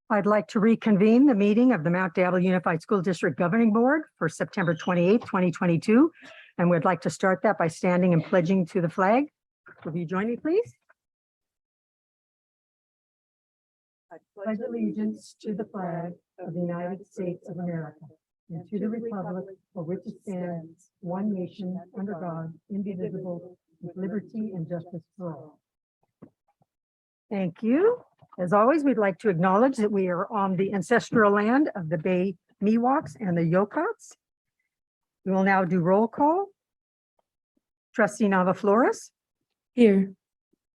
I'd like to reconvene the meeting of the Mount Diablo Unified School District Governing Board for September 28th, 2022. And we'd like to start that by standing and pledging to the flag. Will you join me, please? I pledge allegiance to the flag of the United States of America and to the republic for which it stands, one nation, under God, indivisible, with liberty and justice for all. Thank you. As always, we'd like to acknowledge that we are on the ancestral land of the Bay Miwoks and the Yokots. We will now do roll call. Trustee Nava Flores. Here.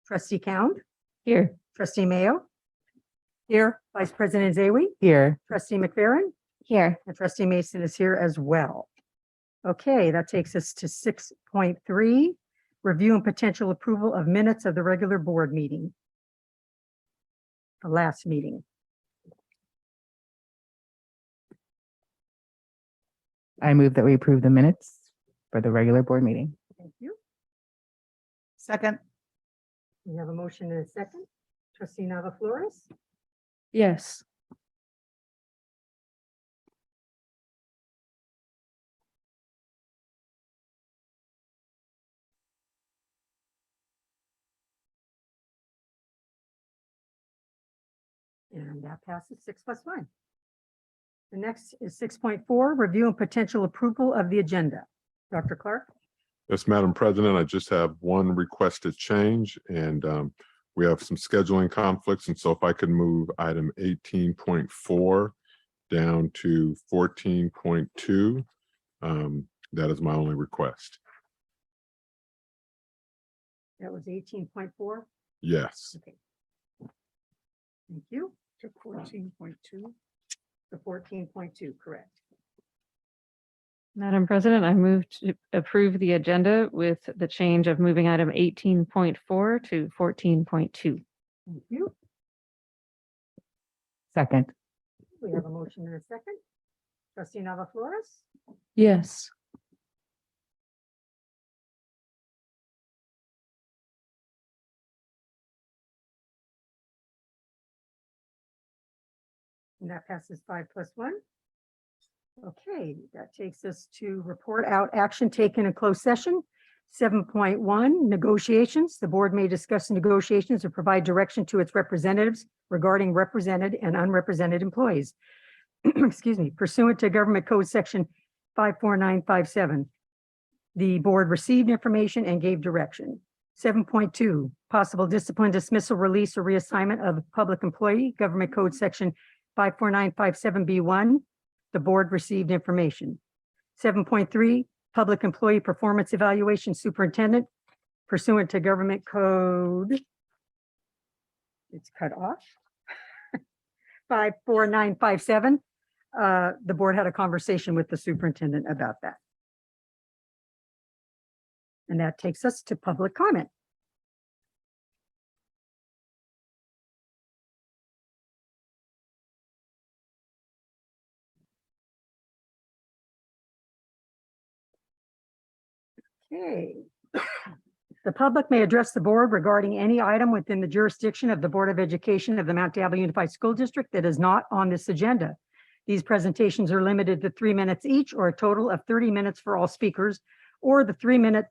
Trustee Count. Here. Trustee Mayo. Here. Vice President Zawi. Here. Trustee McFerrin. Here. And Trustee Mason is here as well. Okay, that takes us to 6.3, review and potential approval of minutes of the regular board meeting. The last meeting. I move that we approve the minutes for the regular board meeting. Thank you. Second. We have a motion and a second. Trustee Nava Flores. Yes. And that passes 6+1. The next is 6.4, review and potential approval of the agenda. Dr. Clark. Yes, Madam President, I just have one requested change, and we have some scheduling conflicts. And so if I could move item 18.4 down to 14.2, that is my only request. That was 18.4. Yes. Okay. Thank you. To 14.2. To 14.2, correct. Madam President, I move to approve the agenda with the change of moving item 18.4 to 14.2. Thank you. Second. We have a motion and a second. Trustee Nava Flores. Yes. And that passes 5+1. Okay, that takes us to report out action taken in closed session. 7.1, negotiations. The board may discuss negotiations or provide direction to its representatives regarding represented and unrepresented employees. Excuse me, pursuant to Government Code Section 54957. The board received information and gave direction. 7.2, possible discipline, dismissal, release, or reassignment of public employee, Government Code Section 54957B1. The board received information. 7.3, public employee performance evaluation superintendent pursuant to government code. It's cut off. 54957. The board had a conversation with the superintendent about that. And that takes us to public comment. Okay. The public may address the board regarding any item within the jurisdiction of the Board of Education of the Mount Diablo Unified School District that is not on this agenda. These presentations are limited to 3 minutes each, or a total of 30 minutes for all speakers, or the 3-minute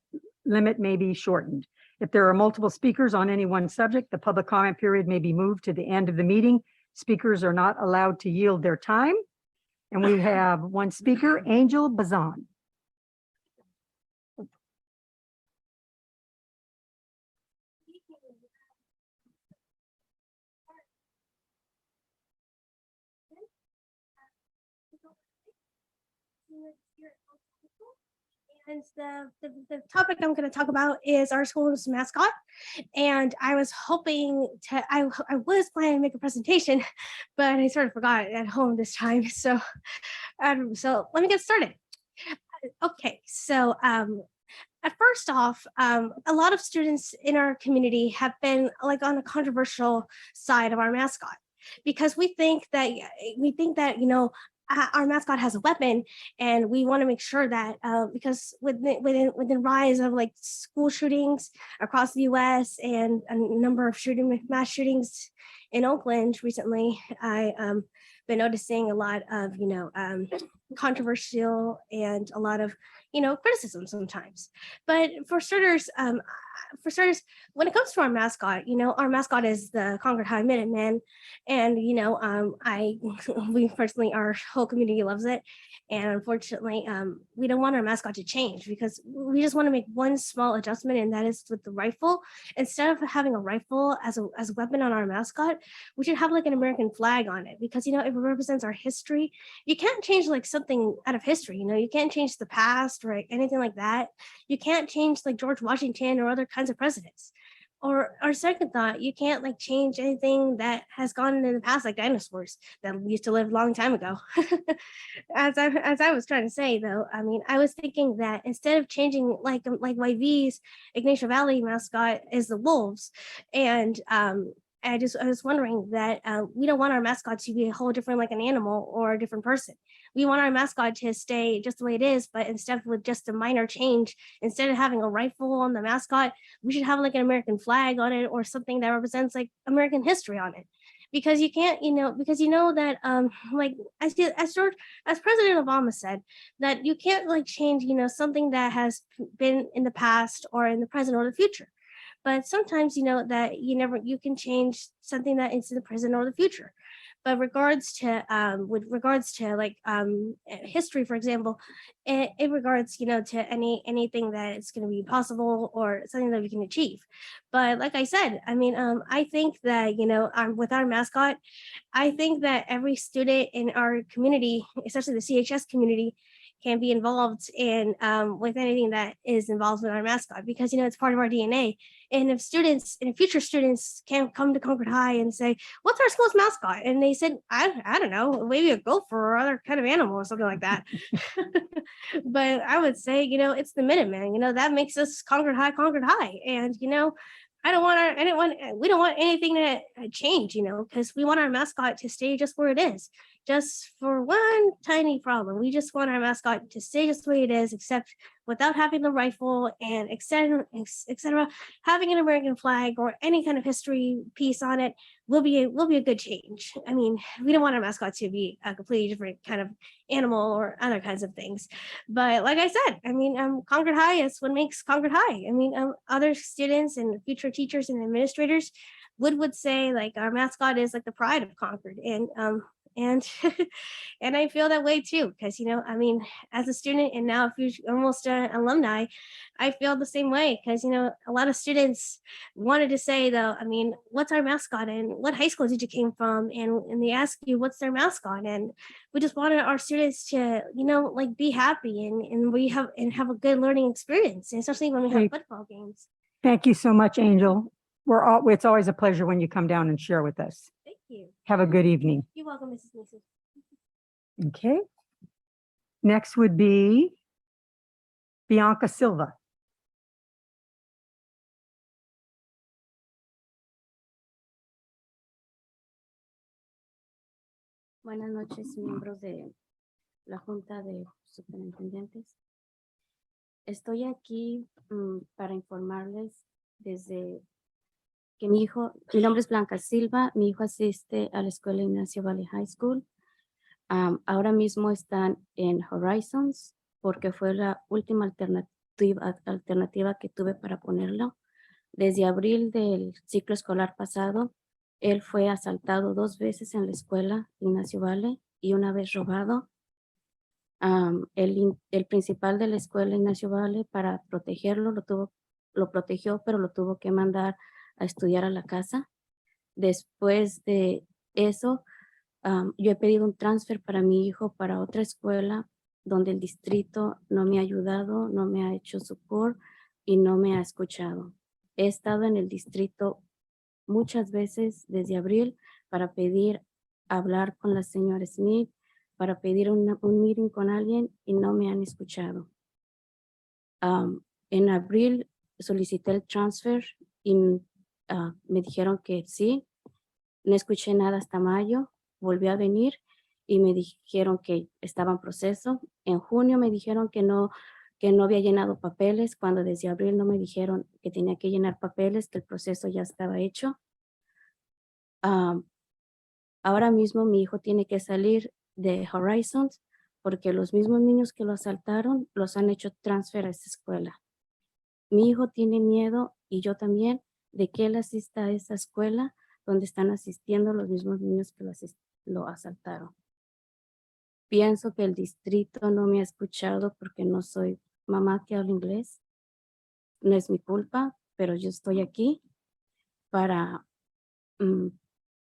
limit may be shortened. If there are multiple speakers on any one subject, the public comment period may be moved to the end of the meeting. Speakers are not allowed to yield their time. And we have one speaker, Angel Bazan. And the topic I'm going to talk about is our school's mascot. And I was hoping to, I was planning to make a presentation, but I sort of forgot it at home this time. So let me get started. Okay, so first off, a lot of students in our community have been like on the controversial side of our mascot, because we think that, you know, our mascot has a weapon, and we want to make sure that because with the rise of like school shootings across the U.S. and a number of mass shootings in Oakland recently, I been noticing a lot of controversial and a lot of criticism sometimes. But for starters, when it comes to our mascot, our mascot is the Concord High Minutemen, and we personally, our whole community loves it, and unfortunately, we don't want our mascot to change because we just want to make one small adjustment, and that is with the rifle. Instead of having a rifle as a weapon on our mascot, we should have like an American flag on it, because it represents our history. You can't change like something out of history. You can't change the past or anything like that. You can't change like George Washington or other kinds of presidents. Or our second thought, you can't like change anything that has gone in the past, like dinosaurs that used to live a long time ago. as I was trying to say though, I was thinking that instead of changing like YV's Ignacio Valley mascot is the wolves, and I was wondering that we don't want our mascot to be a whole different, like an animal or a different person. We want our mascot to stay just the way it is, but instead with just a minor change, instead of having a rifle on the mascot, we should have like an American flag on it or something that represents like American history on it. Because you can't, because that like as President Obama said, that you can't like change, something that has been in the past or in the present or the future. But sometimes that you can change something that is in the present or the future. But with regards to like history, for example, in regards to anything that is going to be possible or something that we can achieve. But like I said, I think that with our mascot, I think that every student in our community, especially the CHS community, can be involved in with anything that is involved with our mascot, because it's part of our DNA. And if future students can come to Concord High and say, what's our school's mascot? And they said, I don't know, maybe a gopher or other kind of animal or something like that. But I would say, it's the Minutemen, that makes us Concord High. And, we don't want anything to change, because we want our mascot to stay just where it is. Just for one tiny problem, we just want our mascot to stay just the way it is, except without having the rifle and et cetera, having an American flag or any kind of history piece on it will be a good change. We don't want our mascot to be a completely different kind of animal or other kinds of things. But like I said, Concord High is what makes Concord High. Other students and future teachers and administrators would say like our mascot is like the pride of Concord, and and I feel that way too, because as a student and now almost an alumni, I feel the same way, because a lot of students wanted to say though, what's our mascot and what high school did you came from, and they ask you what's their mascot, and we just wanted our students to like be happy and have a good learning experience, especially when we have Great. football games. Thank you so much, Angel. It's always a pleasure when you come down and share with us. Thank you. Have a good evening. You're welcome, Mrs. Mason. Okay. Next would be Bianca Silva. Buenas noches, miembros de la Junta de Superintendentes. Estoy aquí para informarles desde que mi nombre es Blanca Silva, mi hijo asiste a la escuela Ignacio Valley High School. Ahora mismo están en Horizons porque fue la última alternativa que tuve para ponerlo. Desde abril del ciclo escolar pasado, él fue asaltado 2 veces en la escuela Ignacio Valley y una vez robado. El principal de la escuela Ignacio Valley, para protegerlo, lo protegió, pero lo tuvo que mandar a estudiar a la casa. Después de eso, yo he pedido un transfer para mi hijo para otra escuela donde el distrito no me ha ayudado, no me ha hecho support y no me ha escuchado. He estado en el distrito muchas veces desde abril para pedir hablar con la señora Smith, para pedir un meeting con alguien y no me han escuchado. En abril solicité el transfer y me dijeron que sí. No escuché nada hasta mayo, volví a venir y me dijeron que estaba en proceso. En junio me dijeron que no había llenado papeles, cuando desde abril no me dijeron que tenía que llenar papeles, que el proceso ya estaba hecho. Ahora mismo mi hijo tiene que salir de Horizons porque los mismos niños que lo asaltaron los han hecho transfer a esta escuela. Mi hijo tiene miedo, y yo también, de que él asista a esa escuela donde están asistiendo los mismos niños que lo asaltaron. Pienso que el distrito no me ha escuchado porque no soy mamá que habla inglés. No es mi culpa, pero yo estoy aquí para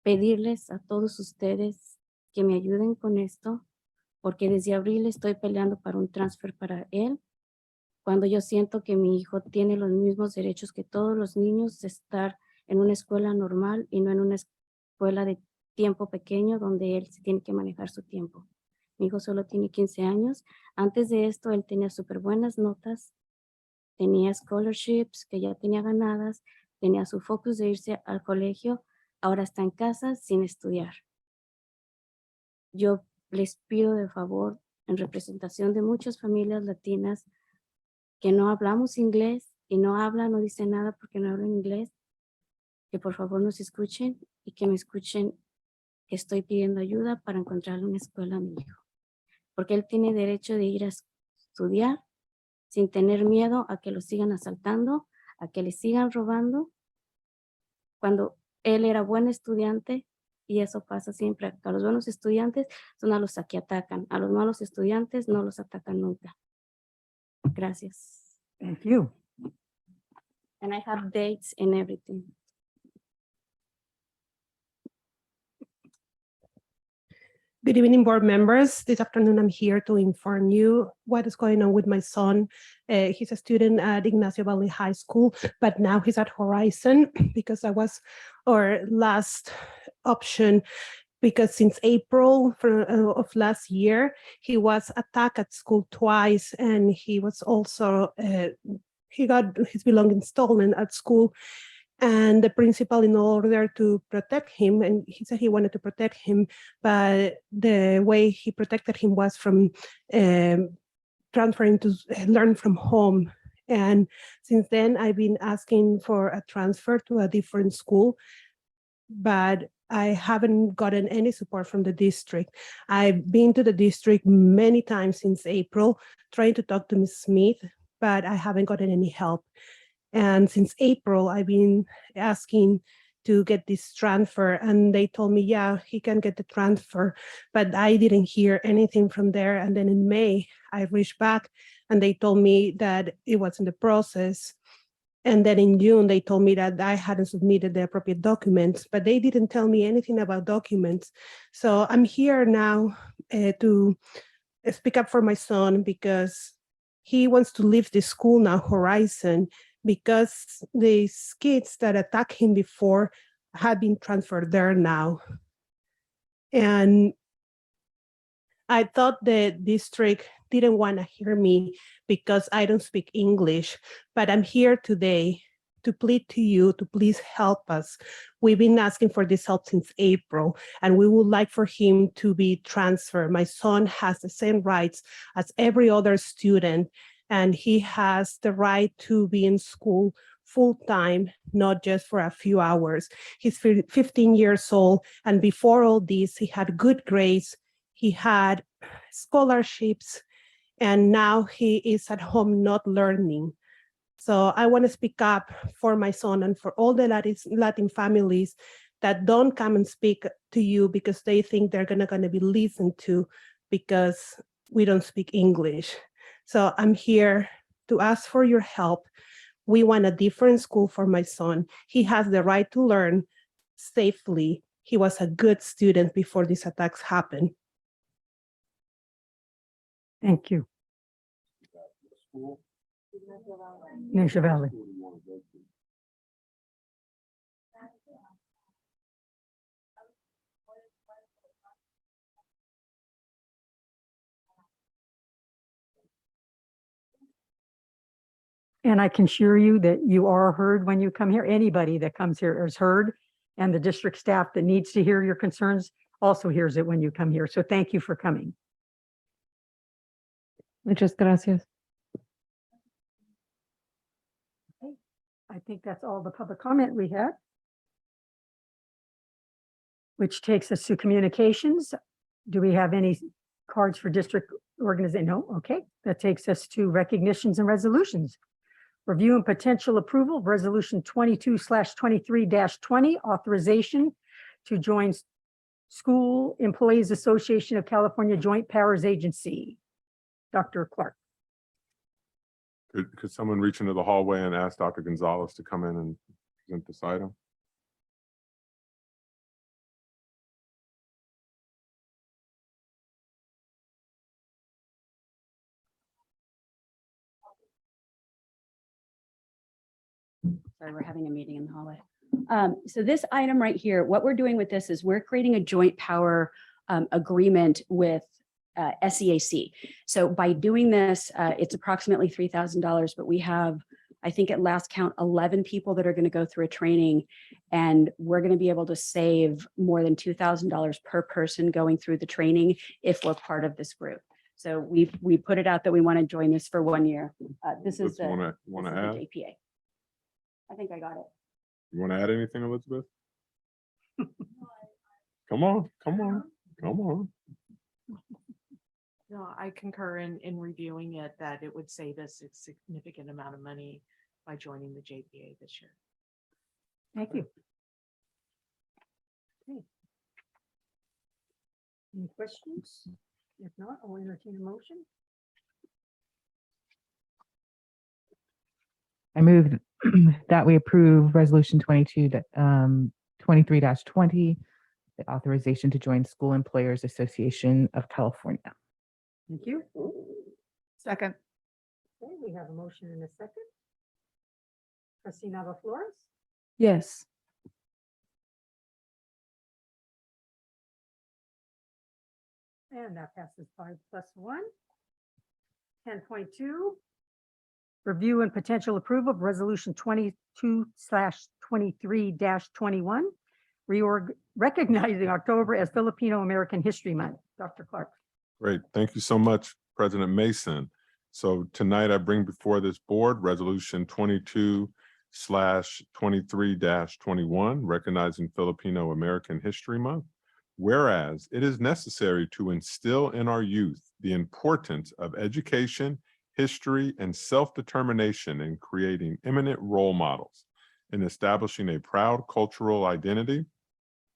pedirles a todos ustedes que me ayuden con esto, porque desde abril estoy peleando para un transfer para él, cuando yo siento que mi hijo tiene los mismos derechos que todos los niños de estar en una escuela normal y no en una escuela de tiempo pequeño donde él se tiene que manejar su tiempo. Mi hijo solo tiene 15 años. Antes de esto, él tenía súper buenas notas, tenía scholarships que ya tenía ganadas, tenía su focus de irse al colegio, ahora está en casa sin estudiar. Yo les pido de favor, en representación de muchas familias latinas que no hablamos inglés y no dicen nada porque no hablan inglés, que por favor nos escuchen y que me escuchen, que estoy pidiendo ayuda para encontrarle una escuela a mi hijo, porque él tiene derecho de ir a estudiar sin tener miedo a que lo sigan asaltando, a que le sigan robando, cuando él era buen estudiante. Y eso pasa siempre, a los buenos estudiantes son a los que atacan, a los malos estudiantes no los atacan nunca. Gracias. Thank you. And I have dates and everything. Good evening, board members. This afternoon, I'm here to inform you what is going on with my son. He's a student at Ignacio Valley High School, but now he's at Horizon because that was our last option. Because since April of last year, he was attacked at school twice, and he was also, he got his belongings stolen at school. And the principal, in order to protect him, and he said he wanted to protect him, but the way he protected him was from transferring to learn from home. And since then, I've been asking for a transfer to a different school, but I haven't gotten any support from the district. I've been to the district many times since April, trying to talk to Ms. Smith, but I haven't gotten any help. And since April, I've been asking to get this transfer, and they told me, yeah, he can get the transfer, but I didn't hear anything from there. And then in May, I reached back and they told me that it was in the process. And then in June, they told me that I hadn't submitted the appropriate documents, but they didn't tell me anything about documents. So I'm here now to speak up for my son, because he wants to leave the school now, Horizon, because these kids that attacked him before have been transferred there now. And I thought the district didn't want to hear me because I don't speak English, but I'm here today to plead to you to please help us. We've been asking for this help since April, and we would like for him to be transferred. My son has the same rights as every other student, and he has the right to be in school full-time, not just for a few hours. He's 15 years old, and before all this, he had good grades, he had scholarships, and now he is at home not learning. So I want to speak up for my son and for all the Latin families that don't come and speak to you because they think they're gonna be listened to because we don't speak English. So I'm here to ask for your help. We want a different school for my son. He has the right to learn safely. He was a good student before these attacks happened. Thank you. Ignacio Valley. And I can assure you that you are heard when you come here. Anybody that comes here is heard, and the district staff that needs to hear your concerns also hears it when you come here. So thank you for coming. Muchas gracias. I think that's all the public comment we had. Which takes us to communications. Do we have any cards for district organization? No, okay. That takes us to recognitions and resolutions. Review and potential approval of resolution 22/23-20, authorization to join School Employees Association of California Joint Powers Agency. Dr. Clark. Could someone reach into the hallway and ask Dr. Gonzalez to come in and present this item? Sorry, we're having a meeting in the hallway. So this item right here, what we're doing with this is we're creating a joint power agreement with SEAC. So by doing this, it's approximately $3,000, but we have, I think at last count, 11 people that are going to go through a training, and we're going to be able to save more than $2,000 per person going through the training if we're part of this group. So we put it out that we want to join this for 1 year. This is the Want this to is the add? JPA. I think I got it. You want to add anything, Elizabeth? Come on, come on, come on. No, I concur in reviewing it, that it would save us a significant amount of money by joining the JPA this year. Thank you. Okay. Any questions? If not, I'll entertain a motion. I move that we approve resolution 23-20, the authorization to join School Employers Association of California. Thank you. Second. Okay, we have a motion in a second. Trustee Nava Flores, Yes. and that passes 5+1. 10.2. Review and potential approval of resolution 22/23-21, recognizing October as Filipino American History Month. Dr. Clark. Great. Thank you so much, President Mason. So tonight I bring before this board resolution 22/23-21, recognizing Filipino American History Month. Whereas it is necessary to instill in our youth the importance of education, history, and self-determination in creating eminent role models, in establishing a proud cultural identity,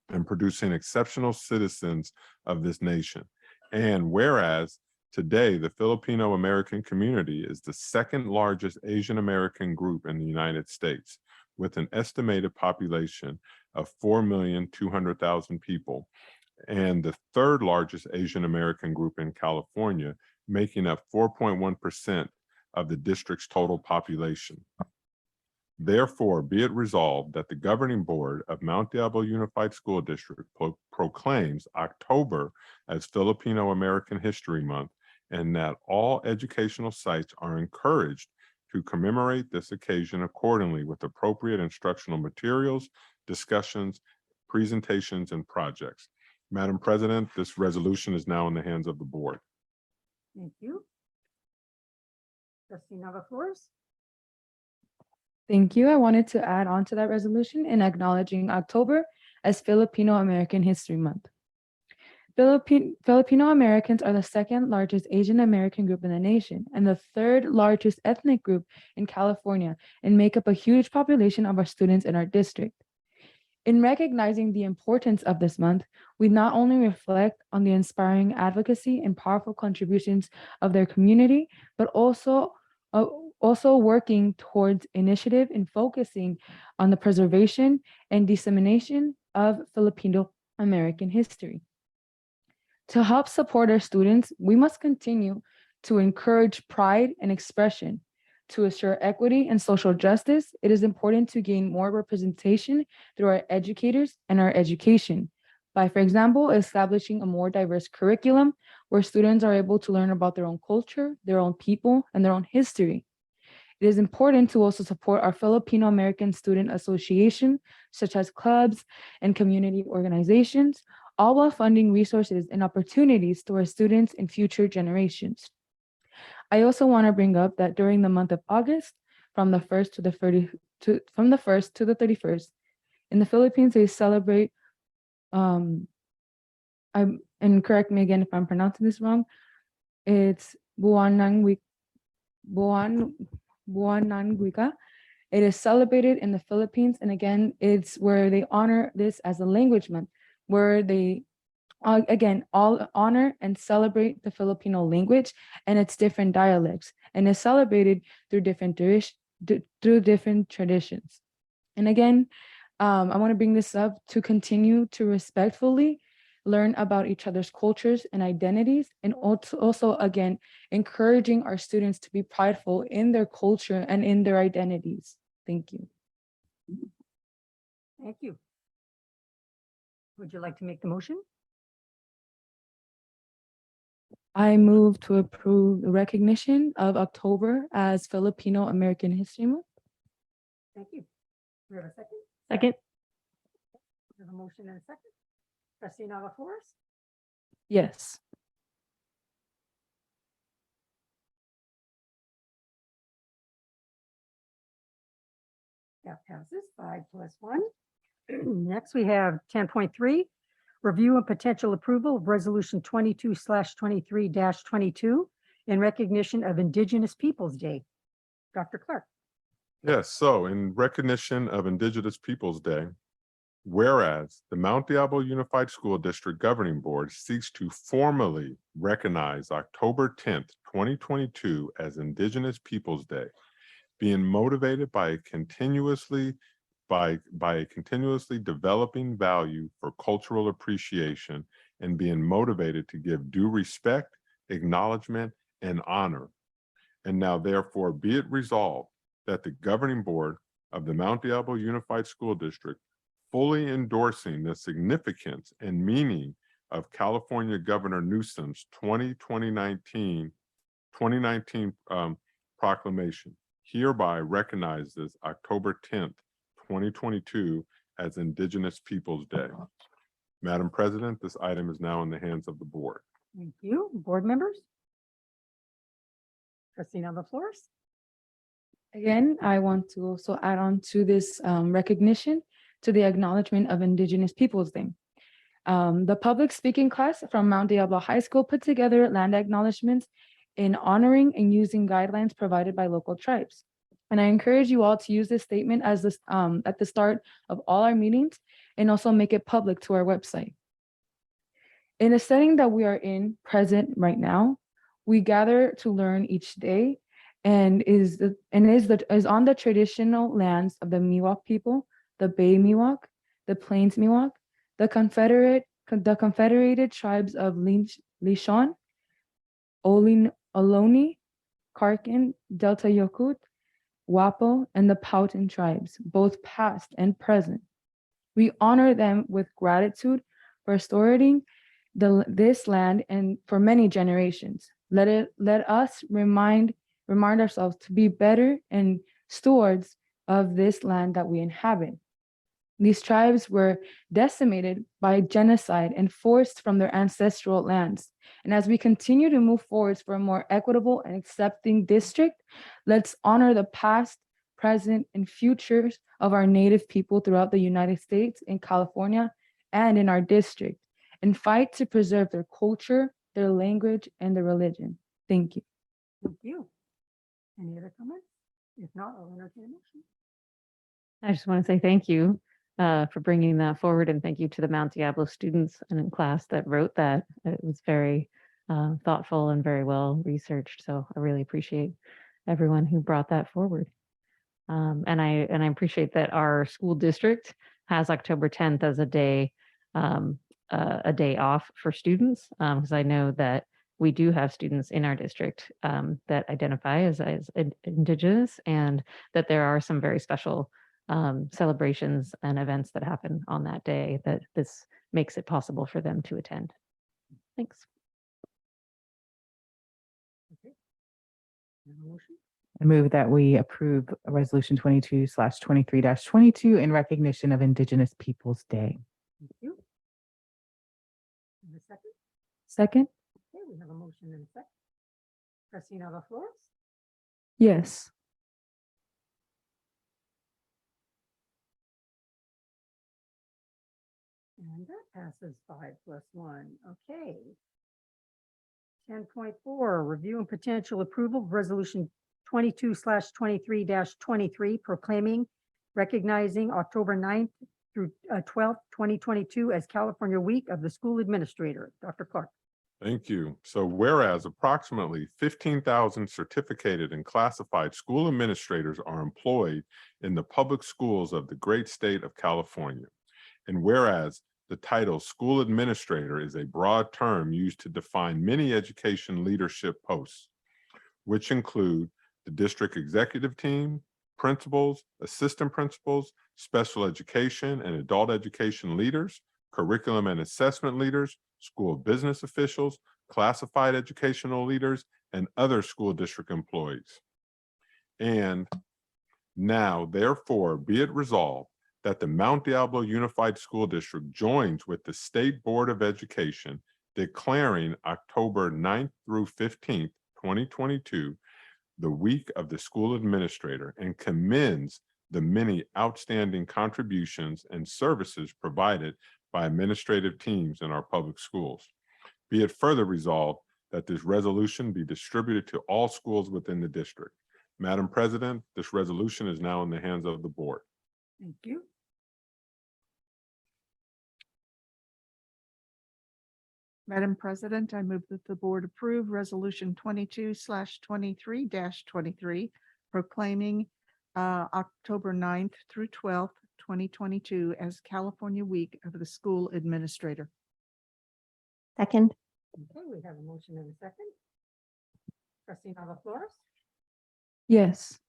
and producing exceptional citizens of this nation. And whereas today the Filipino American community is the second largest Asian American group in the United States, with an estimated population of 4,200,000 people, and the third largest Asian American group in California, making up 4.1% of the district's total population. Therefore, be it resolved that the governing board of Mount Diablo Unified School District proclaims October as Filipino American History Month, and that all educational sites are encouraged to commemorate this occasion accordingly with appropriate instructional materials, discussions, presentations, and projects. Madam President, this resolution is now in the hands of the board. Thank you. Trustee Nava Flores. Thank you. I wanted to add on to that resolution in acknowledging October as Filipino American History Month. Filipino Americans are the second largest Asian American group in the nation and the third largest ethnic group in California, and make up a huge population of our students in our district. In recognizing the importance of this month, we not only reflect on the inspiring advocacy and powerful contributions of their community, but also working towards initiative and focusing on the preservation and dissemination of Filipino American history. To help support our students, we must continue to encourage pride and expression. To assure equity and social justice, it is important to gain more representation through our educators and our education by, for example, establishing a more diverse curriculum where students are able to learn about their own culture, their own people, and their own history. It is important to also support our Filipino American Student Association, such as clubs and community organizations, all while funding resources and opportunities to our students and future generations. I also want to bring up that during the month of August, from the 1st to the 31st, in the Philippines, they celebrate, and correct me again if I'm pronouncing this wrong, it's Buwan Nanguika. It is celebrated in the Philippines, and again, it's where they honor this as a language month, where they again all honor and celebrate the Filipino language and its different dialects, and is celebrated through different traditions. And again, I want to bring this up to continue to respectfully learn about each other's cultures and identities, and also again, encouraging our students to be prideful in their culture and in their identities. Thank you. Thank you. Would you like to make the motion? I move to approve the recognition of October as Filipino American History Month. Thank you. We have a second? Second. We have a motion and a second. Trustee Nava Flores? Yes. That passes 5+1. Next, we have 10.3, review and potential approval of resolution 22/23-22 in recognition of Indigenous Peoples' Day. Dr. Clark. Yes, so in recognition of Indigenous Peoples' Day, whereas the Mount Diablo Unified School District Governing Board seeks to formally recognize October 10th, 2022 as Indigenous Peoples' Day, being motivated by a continuously developing value for cultural appreciation and being motivated to give due respect, acknowledgement, and honor. And now therefore be it resolved that the governing board of the Mount Diablo Unified School District, fully endorsing the significance and meaning of California Governor Newsom's 2019 proclamation, hereby recognizes October 10th, 2022 as Indigenous Peoples' Day. Madam President, this item is now in the hands of the board. Thank you. Board members? Trustee Nava Flores? Again, I want to also add on to this recognition to the acknowledgement of Indigenous Peoples' Day. The public speaking class from Mount Diablo High School put together land acknowledgements in honoring and using guidelines provided by local tribes. And I encourage you all to use this statement as this at the start of all our meetings, and also make it public to our website. In a setting that we are in present right now, we gather to learn each day and is on the traditional lands of the Miwok people, the Bay Miwok, the Plains Miwok, the confederated tribes of Lishon, Ohlone, Karkin, Delta Yokut, Wapo, and the Powhatan tribes, both past and present. We honor them with gratitude for stewarding this land and for many generations. Let us remind ourselves to be better and stewards of this land that we inhabit. These tribes were decimated by genocide and forced from their ancestral lands. And as we continue to move forward for a more equitable and accepting district, let's honor the past, present, and futures of our Native people throughout the United States, in California, and in our district, and fight to preserve their culture, their language, and their religion. Thank you. Thank you. Any other comments? If not, I'll entertain a motion. I just want to say thank you for bringing that forward, and thank you to the Mount Diablo students and in class that wrote that. It was very thoughtful and very well researched. So I really appreciate everyone who brought that forward. And I appreciate that our school district has October 10th as a day off for students, because I know that we do have students in our district that identify as Indigenous, and that there are some very special celebrations and events that happen on that day that this makes it possible for them to attend. Thanks. Okay. Motion. I move that we approve resolution 22/23-22 in recognition of Indigenous Peoples' Day. Thank you. Second? Okay, we have a motion and a second. Trustee Flores? Yes. And that passes 5+1. Okay. 10.4, review and potential approval of resolution 22/23-23 proclaiming, recognizing October 9th through 12th, 2022 as California Week of the School Administrator. Dr. Clark. Thank you. So whereas approximately 15,000 certificated and classified school administrators are employed in the public schools of the great state of California, and whereas the title school administrator is a broad term used to define many education leadership posts, which include the district executive team, principals, assistant principals, special education and adult education leaders, curriculum and assessment leaders, school business officials, classified educational leaders, and other school district employees. And now, therefore, be it resolved that the Mount Diablo Unified School District joins with the State Board of Education, declaring October 9th through 15th, 2022, the Week of the School Administrator, and commends the many outstanding contributions and services provided by administrative teams in our public schools. Be it further resolved that this resolution be distributed to all schools within the district. Madam President, this resolution is now in the hands of the board. Thank you. Madam President, I move that the board approve resolution 22/23-23 proclaiming October 9th through 12th, 2022 as California Week of the School Administrator. Second. Okay, we have a motion and a second. Trustee Flores? Yes.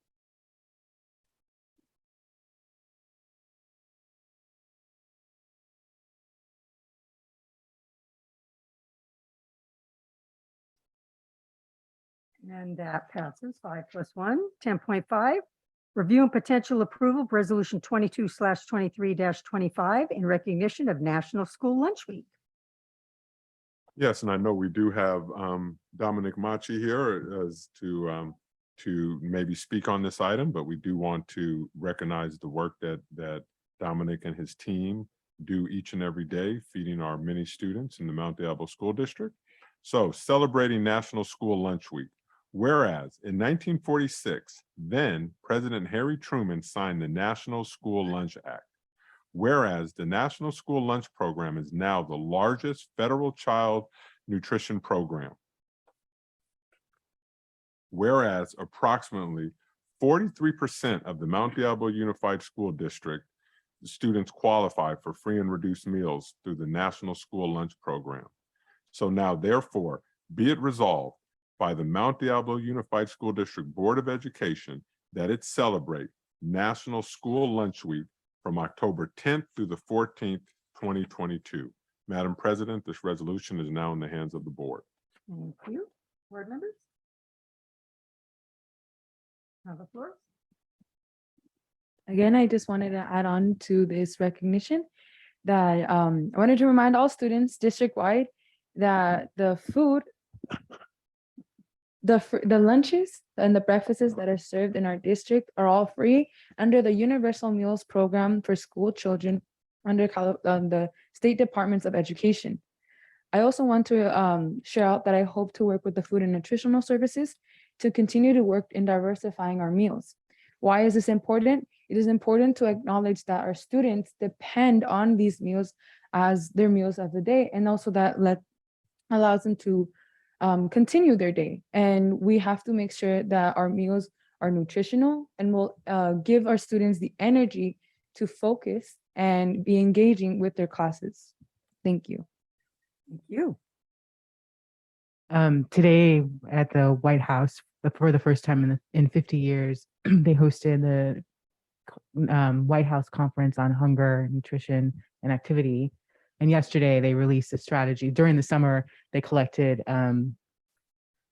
And that passes 5+1. 10.5, review and potential approval of resolution 22/23-25 in recognition of National School Lunch Week. Yes, and I know we do have Dominic Machi here as to maybe speak on this item, but we do want to recognize the work that Dominic and his team do each and every day, feeding our many students in the Mount Diablo School District. So celebrating National School Lunch Week. Whereas in 1946, then President Harry Truman signed the National School Lunch Act. Whereas the National School Lunch Program is now the largest federal child nutrition program. Whereas approximately 43% of the Mount Diablo Unified School District students qualify for free and reduced meals through the National School Lunch Program. So now, therefore, be it resolved by the Mount Diablo Unified School District Board of Education that it celebrate National School Lunch Week from October 10th through the 14th, 2022. Madam President, this resolution is now in the hands of the board. Thank you. Board members? Flores? Again, I just wanted to add on to this recognition that I wanted to remind all students district-wide that the food, the lunches and the breakfasts that are served in our district are all free under the Universal Meals Program for school children under the State Departments of Education. I also want to share out that I hope to work with the Food and Nutritional Services to continue to work in diversifying our meals. Why is this important? It is important to acknowledge that our students depend on these meals as their meals of the day, and also that allows them to continue their day. And we have to make sure that our meals are nutritional and will give our students the energy to focus and be engaging with their classes. Thank you. Thank you. Today at the White House, for the first time in 50 years, they hosted the White House Conference on Hunger, Nutrition, and Activity. And yesterday they released a strategy. During the summer, they collected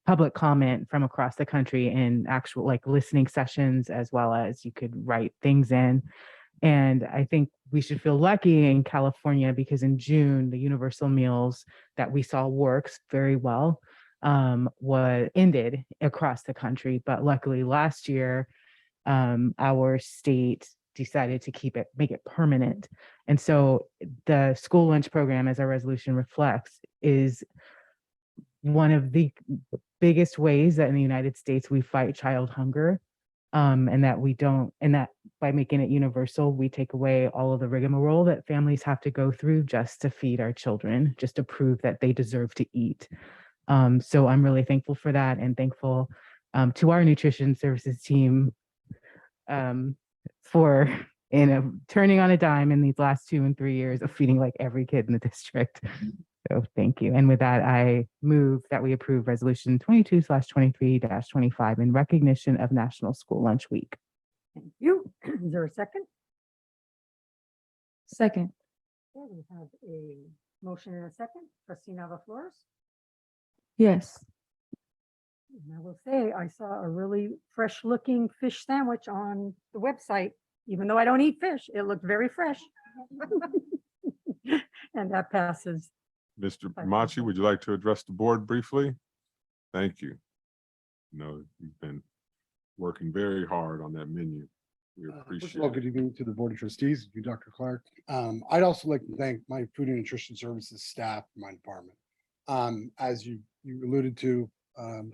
public comment from across the country in actual listening sessions, as well as you could write things in. And I think we should feel lucky in California because in June, the universal meals that we saw works very well was ended across the country. But luckily last year, our state decided to keep it, make it permanent. And so the school lunch program, as our resolution reflects, is one of the biggest ways that in the United States we fight child hunger. And that we don't, and that by making it universal, we take away all of the rigmarole that families have to go through just to feed our children, just to prove that they deserve to eat. So I'm really thankful for that and thankful to our nutrition services team for turning on a dime in these last 2 and 3 years of feeding like every kid in the district. So thank you. And with that, I move that we approve resolution 22/23-25 in recognition of National School Lunch Week. Thank you. Is there a second? Second. Okay, we have a motion and a second. Trustee Nava Flores? Yes. And I will say, I saw a really fresh looking fish sandwich on the website. Even though I don't eat fish, it looked very fresh. And that passes. Mr. Machi, would you like to address the board briefly? Thank you. No, you've been working very hard on that menu. We First of appreciate all, it. good evening to the Board of Trustees, you, Dr. Clark. I'd also like to thank my Food and Nutrition Services staff, in my department. As you alluded to,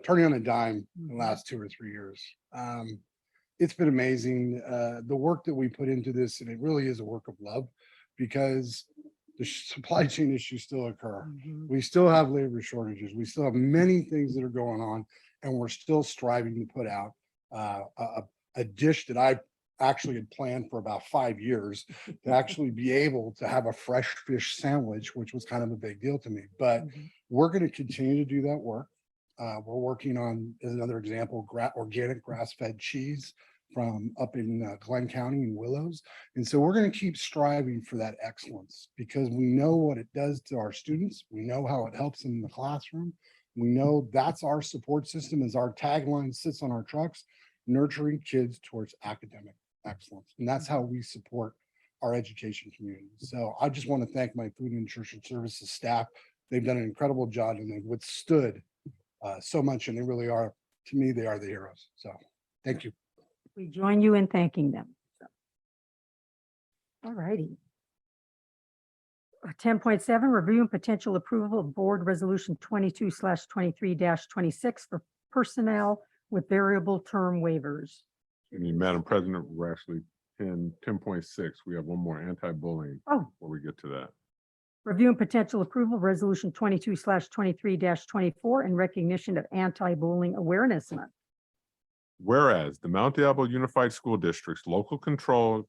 turning on a dime in the last 2 or 3 years. It's been amazing, the work that we put into this, and it really is a work of love because the supply chain issues still occur. We still have labor shortages. We still have many things that are going on, and we're still striving to put out a dish that I actually had planned for about 5 years to actually be able to have a fresh fish sandwich, which was kind of a big deal to me. But we're going to continue to do that work. We're working on, as another example, organic grass-fed cheese from up in Glenn County in Willows. And so we're going to keep striving for that excellence because we know what it does to our students. We know how it helps them in the classroom. We know that's our support system, as our tagline sits on our trucks, nurturing kids towards academic excellence. And that's how we support our education community. So I just want to thank my Food and Nutrition Services staff. They've done an incredible job and they've withstood so much, and they really are, to me, they are the heroes. So thank you. We join you in thanking them. All righty. 10.7, review and potential approval of board resolution 22/23-26 for personnel with variable term waivers. Madam President, we're actually in 10.6. We have one more anti-bullying Oh, before we get to that. review and potential approval of resolution 22/23-24 in recognition of Anti-Bullying Awareness Month. Whereas the Mount Diablo Unified School District's local control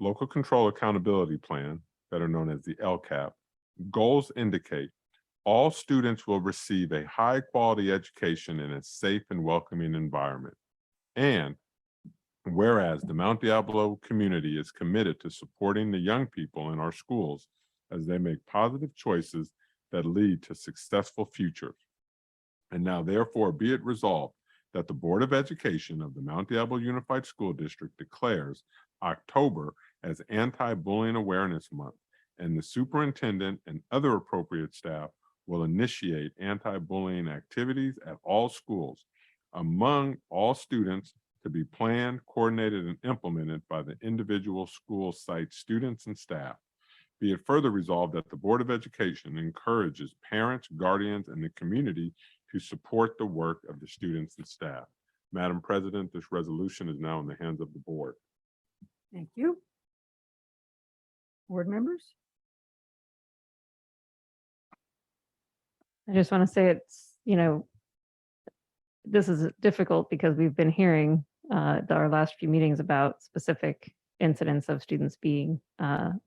accountability plan, better known as the LCAP, goals indicate all students will receive a high quality education in a safe and welcoming environment. And whereas the Mount Diablo community is committed to supporting the young people in our schools as they make positive choices that lead to successful futures. And now therefore be it resolved that the Board of Education of the Mount Diablo Unified School District declares October as Anti-Bullying Awareness Month, and the superintendent and other appropriate staff will initiate anti-bullying activities at all schools among all students to be planned, coordinated, and implemented by the individual school site students and staff. Be it further resolved that the Board of Education encourages parents, guardians, and the community to support the work of the students and staff. Madam President, this resolution is now in the hands of the board. Thank you. Board members? I just want to say it's, this is difficult because we've been hearing our last few meetings about specific incidents of students being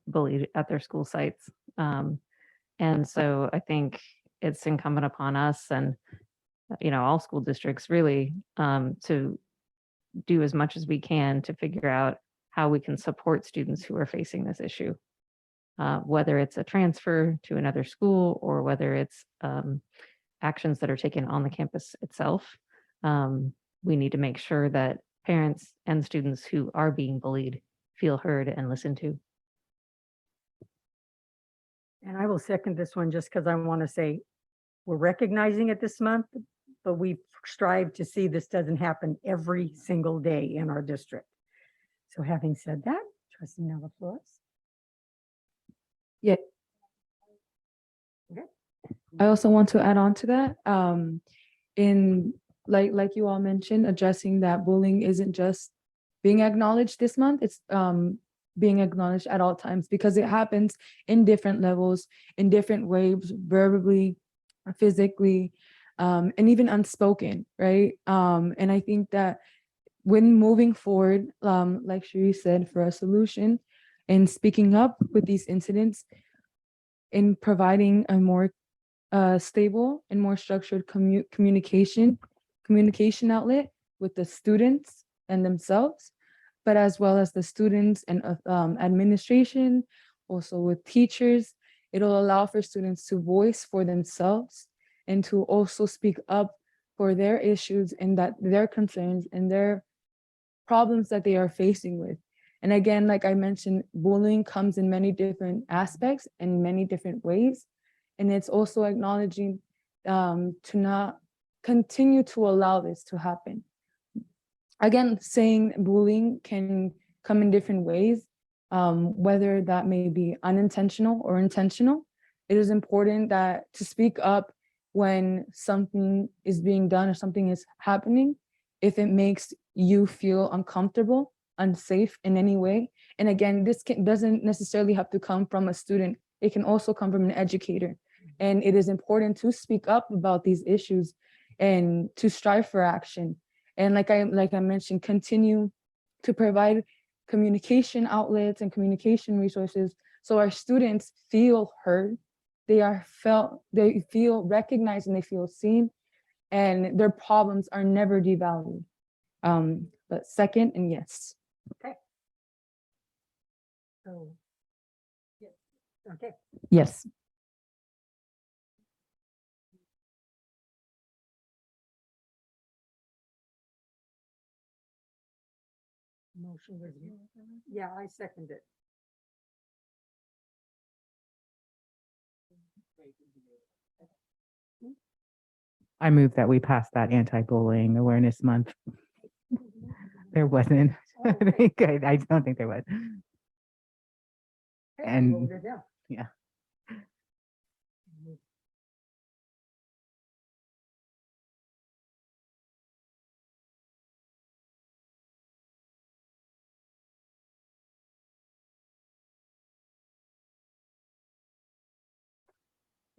bullied at their school sites. And so I think it's incumbent upon us and, all school districts really to do as much as we can to figure out how we can support students who are facing this issue. Whether it's a transfer to another school or whether it's actions that are taken on the campus itself. We need to make sure that parents and students who are being bullied feel heard and listened to. And I will second this one just because I want to say we're recognizing it this month, but we strive to see this doesn't happen every single day in our district. So having said that, trustee Nava Flores. Yeah. Okay. I also want to add on to that. In like you all mentioned, addressing that bullying isn't just being acknowledged this month. It's being acknowledged at all times because it happens in different levels, in different ways, verbally, physically, and even unspoken, right? And I think that when moving forward, like Cherie said, for a solution and speaking up with these incidents, in providing a more stable and more structured communication outlet with the students and themselves, but as well as the students and administration, also with teachers. It'll allow for students to voice for themselves and to also speak up for their issues and that their concerns and their problems that they are facing with. And again, like I mentioned, bullying comes in many different aspects and many different ways. And it's also acknowledging to not continue to allow this to happen. Again, saying bullying can come in different ways, whether that may be unintentional or intentional. It is important that to speak up when something is being done or something is happening, if it makes you feel uncomfortable, unsafe in any way. And again, this doesn't necessarily have to come from a student. It can also come from an educator. And it is important to speak up about these issues and to strive for action. And like I mentioned, continue to provide communication outlets and communication resources so our students feel heard, they feel recognized and they feel seen, and their problems are never devalued. But second, and yes. Okay. So, yeah, okay. Yes. Motion was, yeah, I second it. I move that we pass that anti-bullying awareness month. There wasn't. Oh, okay. I don't think there was. Okay, And- vote it down. Yeah.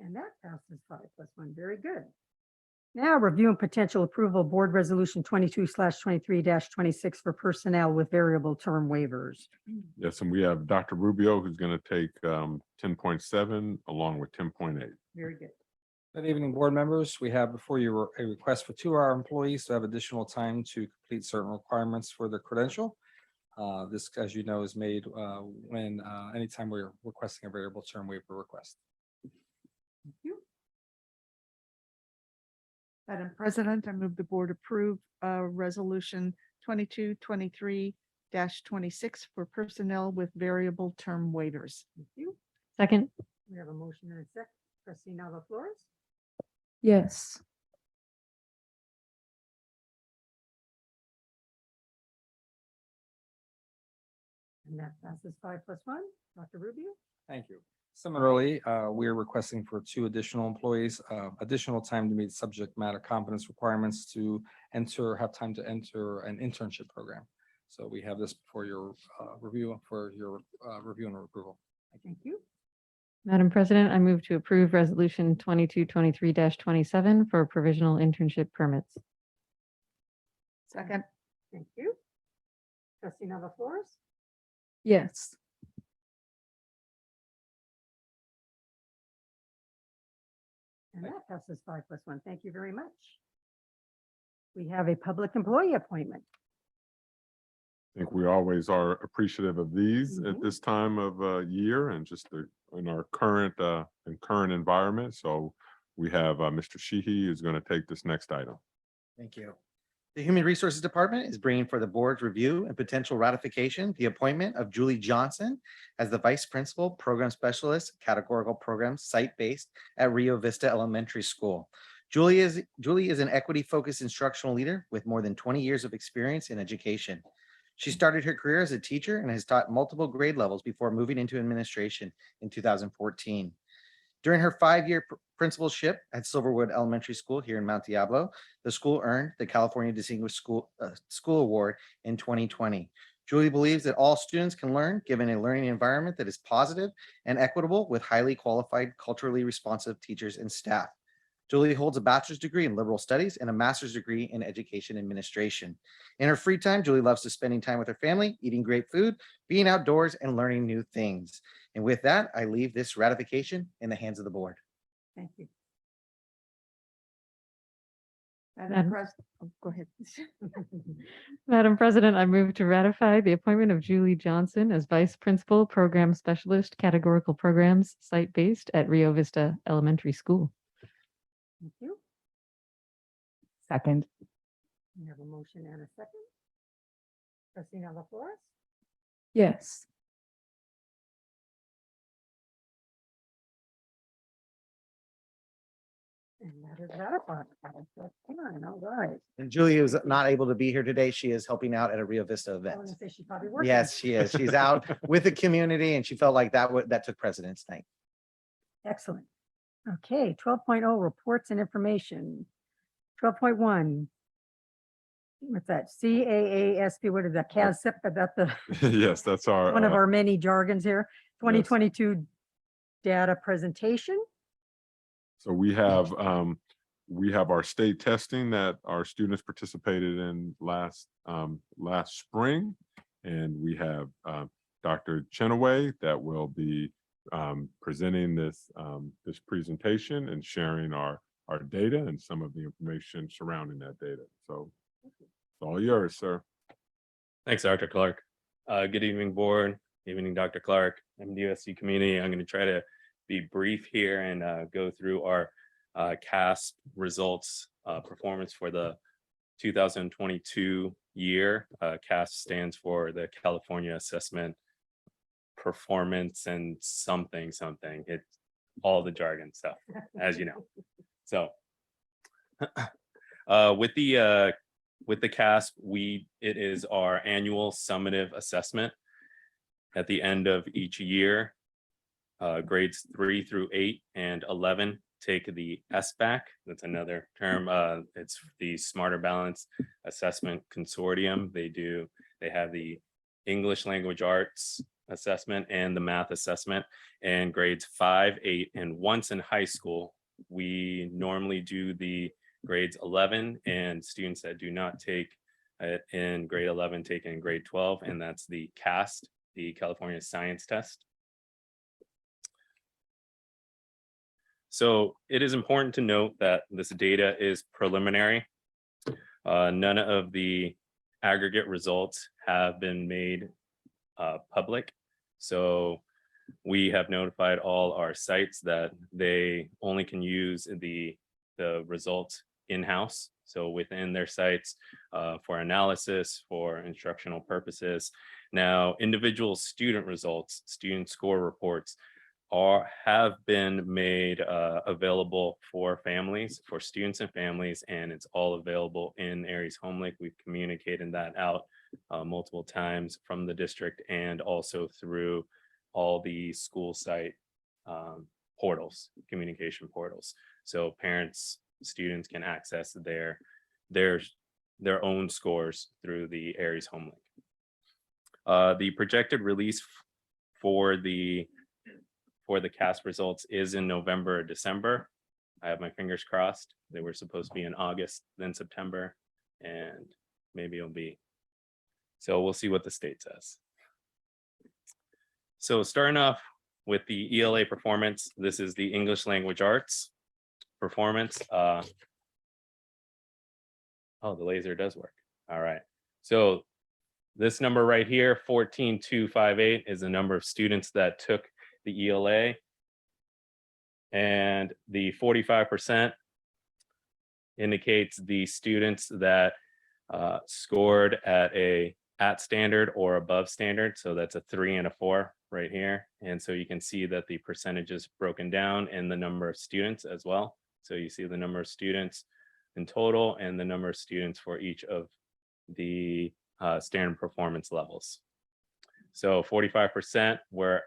And that passes 5+1. Very good. Now review and potential approval of board resolution 22/23-26 for personnel with variable term waivers. Yes, and we have Dr. Rubio, who's going to take 10.7 along with 10.8. Very good. Good evening, board members. We have before you a request for 2 of our employees to have additional time to complete certain requirements for their credential. This, as you know, is made when anytime we're requesting a variable term waiver request. Thank you. Madam President, I move the board approve resolution 22/23-26 for personnel with variable term waivers. Thank you. Second, We have a motion and a second. Trustee Nava Flores. Yes. And that passes 5+1. Dr. Rubio. Thank you. Similarly, we are requesting for 2 additional employees, additional time to meet subject matter competence requirements to have time to enter an internship program. So we have this for your review and approval. Thank you. Madam President, I move to approve resolution 22/23-27 for provisional internship permits. Second. Thank you. Trustee Nava Flores. Yes. And that passes 5+1. Thank you very much. We have a public employee appointment. I think we always are appreciative of these at Mhm. this time of year and just in our current environment. So we have Mr. Sheehy is going to take this next item. Thank you. The Human Resources Department is bringing for the board's review and potential ratification, the appointment of Julie Johnson as the Vice Principal, Program Specialist, Categorical Programs, Site-Based at Rio Vista Elementary School. Julie is an equity-focused instructional leader with more than 20 years of experience in education. She started her career as a teacher and has taught multiple grade levels before moving into administration in 2014. During her 5-year principalship at Silverwood Elementary School here in Mount Diablo, the school earned the California Distinguished School Award in 2020. Julie believes that all students can learn given a learning environment that is positive and equitable with highly qualified, culturally responsive teachers and staff. Julie holds a bachelor's degree in liberal studies and a master's degree in education administration. In her free time, Julie loves to spending time with her family, eating great food, being outdoors, and learning new things. And with that, I leave this ratification in the hands of the board. Thank you. Madam- Go ahead. Madam President, I move to ratify the appointment of Julie Johnson as Vice Principal, Program Specialist, Categorical Programs, Site-Based at Rio Vista Elementary School. Thank you. Second. We have a motion and a second. Trustee Flores? Yes. And that is ratified. That's fine. All right. And Julie is not able to be here today. She is helping out at a Rio Vista I event. want to say she's probably working. Yes, she is. She's out with the community and she felt like that took precedence tonight. Excellent. Okay, 12.0 reports and information. 12.1. What's that? CAASP, what is that? CASP, about the, Yes, that's our. one of our many jargons here. 2022 data presentation. So we have our state testing that our students participated in last spring. And we have Dr. Chenaway that will be presenting this presentation and sharing our data and some of the information surrounding that data. So it's all yours, sir. Thanks, Dr. Clark. Good evening, board. Evening, Dr. Clark, MDUSC community. I'm going to try to be brief here and go through our CASP results performance for the 2022 year. CASP stands for the California Assessment Performance and something. It's all the jargon stuff, as you know. So with the CASP, it is our annual summative assessment at the end of each year. Grades 3 through 8 and 11 take the SBAC. That's another term. It's the Smarter Balance Assessment Consortium. They have the English Language Arts assessment and the math assessment, and grades 5, 8, and once in high school, we normally do the grades 11 and students that do not take it in grade 11 take it in grade 12, and that's the CAST, the California Science Test. So it is important to note that this data is preliminary. None of the aggregate results have been made public. So we have notified all our sites that they only can use the results in-house. So within their sites for analysis, for instructional purposes. Now, individual student results, student score reports have been made available for families, for students and families, and it's all available in Aries HomeLink. We've communicated that out multiple times from the district and also through all the school site portals, communication portals. So parents, students can access their own scores through the Aries HomeLink. The projected release for the CASP results is in November or December. I have my fingers crossed. They were supposed to be in August, then September, and maybe it'll be. So we'll see what the state says. So starting off with the ELA performance, this is the English Language Arts performance. Oh, the laser does work. All right. So this number right here, 14,258, is the number of students that took the ELA, and the 45% indicates the students that scored at standard or above standard. So that's a 3 and a 4 right here. And so you can see that the percentage is broken down in the number of students as well. So you see the number of students in total and the number of students for each of the standard performance levels. So 45% were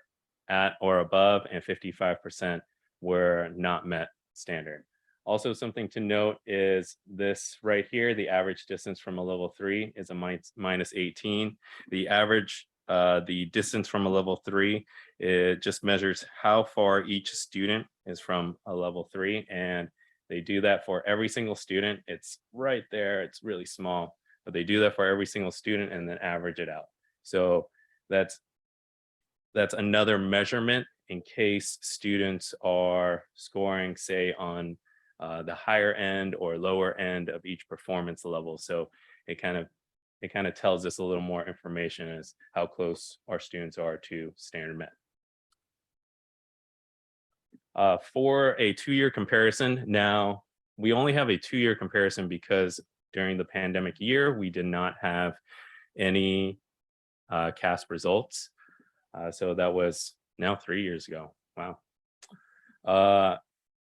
at or above and 55% were not met standard. Also, something to note is this right here, the average distance from a level 3 is a minus 18. The average, the distance from a level 3, it just measures how far each student is from a level 3. And they do that for every single student. It's right there, it's really small, but they do that for every single student and then average it out. So that's another measurement in case students are scoring, say, on the higher end or lower end of each performance level. So it kind of tells us a little more information as how close our students are to standard met. For a 2-year comparison, now we only have a 2-year comparison because during the pandemic year, we did not have any CASP results. So that was now 3 years ago. Wow.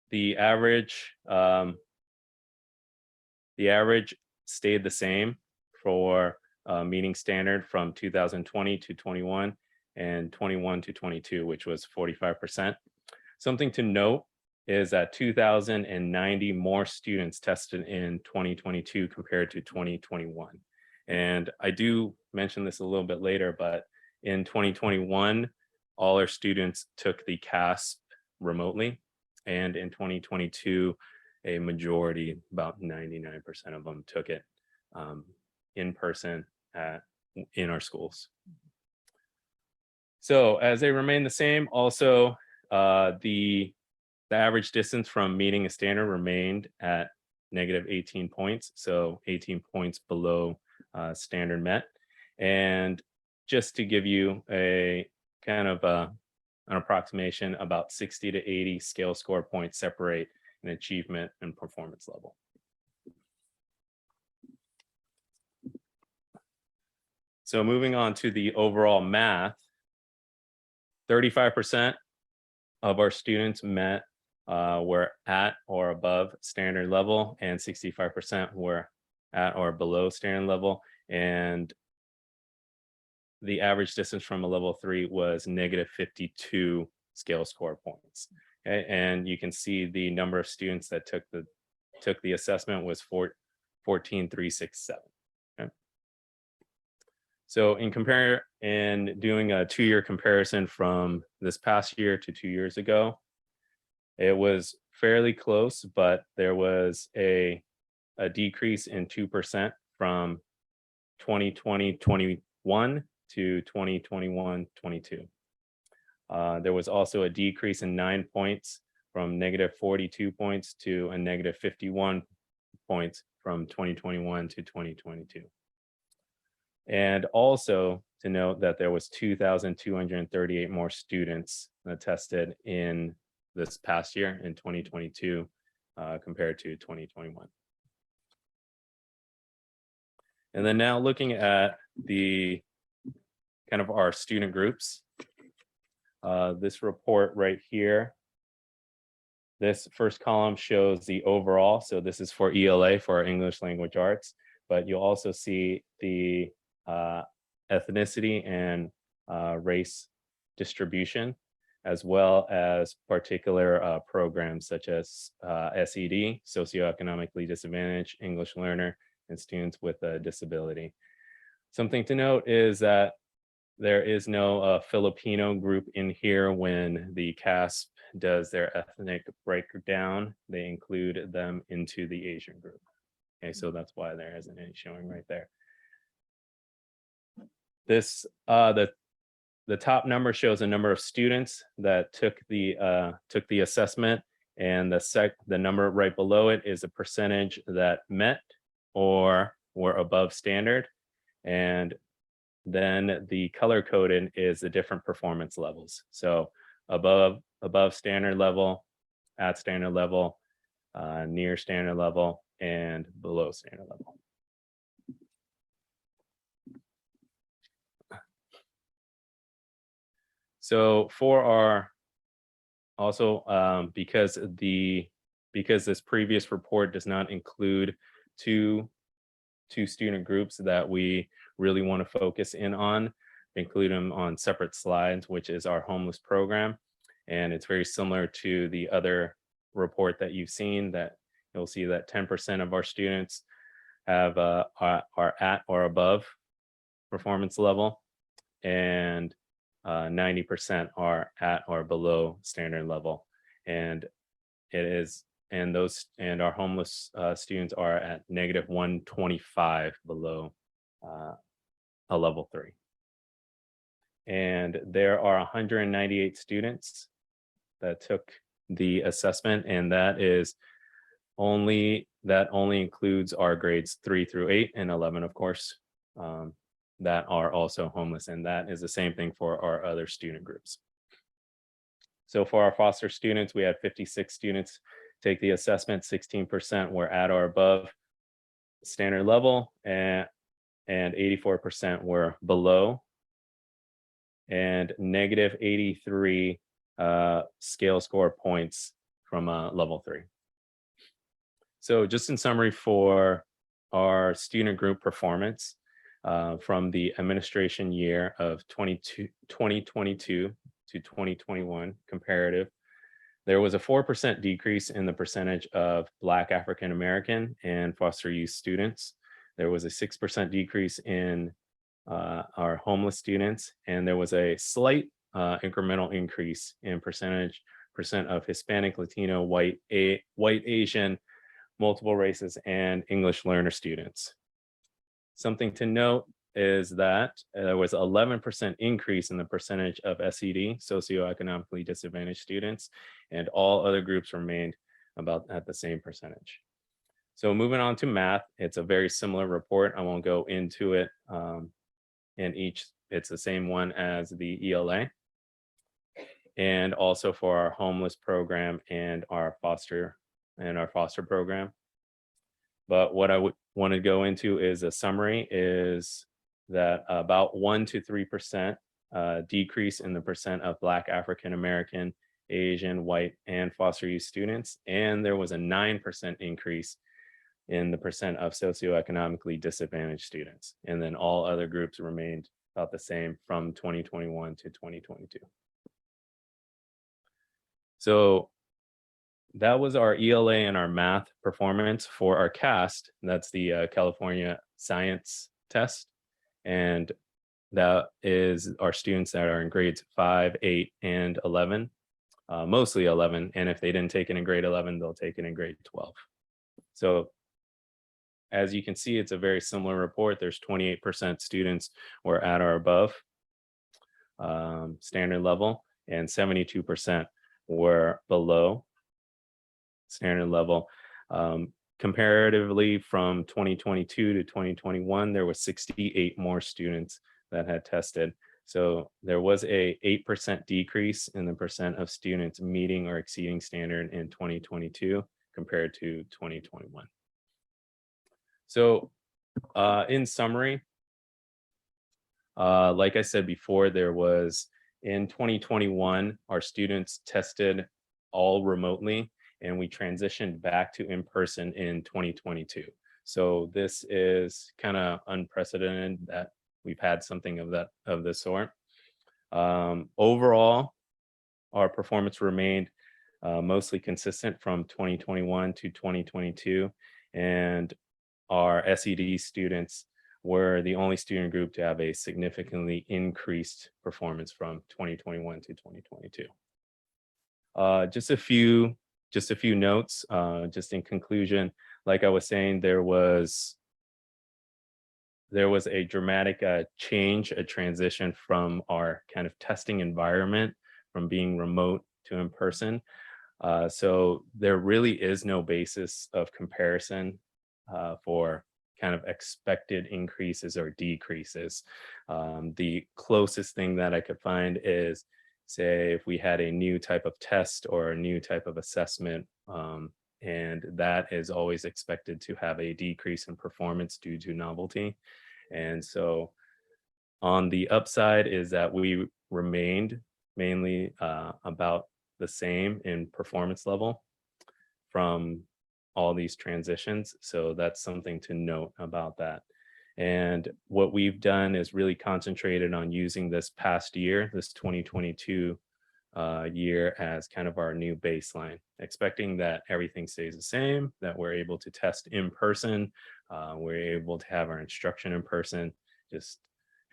The average stayed the same for meeting standard from 2020 to 21 and 21 to 22, which was 45%. Something to note is that 2,090 more students tested in 2022 compared to 2021. And I do mention this a little bit later, but in 2021, all our students took the CASP remotely. And in 2022, a majority, about 99% of them took it in person in our schools. So as they remain the same, also the average distance from meeting a standard remained at negative 18 points. So 18 points below standard met. And just to give you a kind of an approximation, about 60 to 80 scale score points separate an achievement and performance level. So moving on to the overall math, 35% of our students met were at or above standard level, and 65% were at or below standard level. And the average distance from a level 3 was negative 52 scale score points. Okay? And you can see the number of students that took the assessment was 14,367. Okay? So in doing a 2-year comparison from this past year to 2 years ago, it was fairly close, but there was a decrease in 2% from 2020-21 to 2021-22. There was also a decrease in 9 points from negative 42 points to a negative 51 points from 2021 to 2022. And also to note that there was 2,238 more students tested in this past year in 2022 compared to 2021. And then now looking at the kind of our student groups, this report right here, this first column shows the overall. So this is for ELA, for our English language arts, but you'll also see the ethnicity and race distribution, as well as particular programs such as SED, socioeconomically disadvantaged English learner, and students with a disability. Something to note is that there is no Filipino group in here. When the CASP does their ethnic breakdown, they include them into the Asian group. Okay, so that's why there isn't any showing right there. This the top number shows a number of students that took the assessment, and the number right below it is a percentage that met or were above standard, and then the color coded is the different performance levels. So above standard level, at standard level, near standard level, and below standard level. So for our, also, because this previous report does not include two student groups that we really want to focus in on, include them on separate slides, which is our homeless program. And it's very similar to the other report that you've seen, that you'll see that 10% of our students have are at or above performance level, and 90% are at or below standard level. And our homeless students are at -125 below a level 3. And there are 198 students that took the assessment, and that only includes our grades 3 through 8 and 11, of course, that are also homeless. And that is the same thing for our other student groups. So for our foster students, we had 56 students take the assessment, 16% were at or above standard level, and 84% were below, and -83 scale score points from level 3. So just in summary for our student group performance from the administration year of 2022 to 2021 comparative, there was a 4% decrease in the percentage of Black African American and foster youth students. There was a 6% decrease in our homeless students, and there was a slight incremental increase in percent of Hispanic, Latino, white, Asian, multiple races, and English learner students. Something to note is that there was 11% increase in the percentage of SED, socioeconomically disadvantaged students, and all other groups remained about at the same percentage. So moving on to math, it's a very similar report. I won't go into it it's the same one as the ELA. And also for our homeless program and our foster program. But what I would want to go into is a summary, is that about 1 to 3% decrease in the percent of Black African American, Asian, white, and foster youth students. And there was a 9% increase in the percent of socioeconomically disadvantaged students. And then all other groups remained about the same from 2021 to 2022. So that was our ELA and our math performance. For our CAST, that's the California Science Test. And that is our students that are in grades 5, 8, and 11, mostly 11. And if they didn't take it in grade 11, they'll take it in grade 12. So as you can see, it's a very similar report. There's 28% students were at or above standard level, and 72% were below standard level. Comparatively, from 2022 to 2021, there were 68 more students that had tested. So there was a 8% decrease in the percent of students meeting or exceeding standard in 2022 compared to 2021. So in summary, like I said before, there was in 2021, our students tested all remotely, and we transitioned back to in-person in 2022. So this is kind of unprecedented that we've had something of this sort. Overall, our performance remained mostly consistent from 2021 to 2022, and our SED students were the only student group to have a significantly increased performance from 2021 to 2022. Just a few notes, just in conclusion. Like I was saying, there was a dramatic change, a transition from our kind of testing environment, from being remote to in person. So there really is no basis of comparison for kind of expected increases or decreases. The closest thing that I could find is, say, if we had a new type of test or a new type of assessment, and that is always expected to have a decrease in performance due to novelty. And so on the upside is that we remained mainly about the same in performance level from all these transitions. So that's something to note about that. And what we've done is really concentrated on using this past year, this 2022 year, as kind of our new baseline, expecting that everything stays the same, that we're able to test in person, we're able to have our instruction in person. Just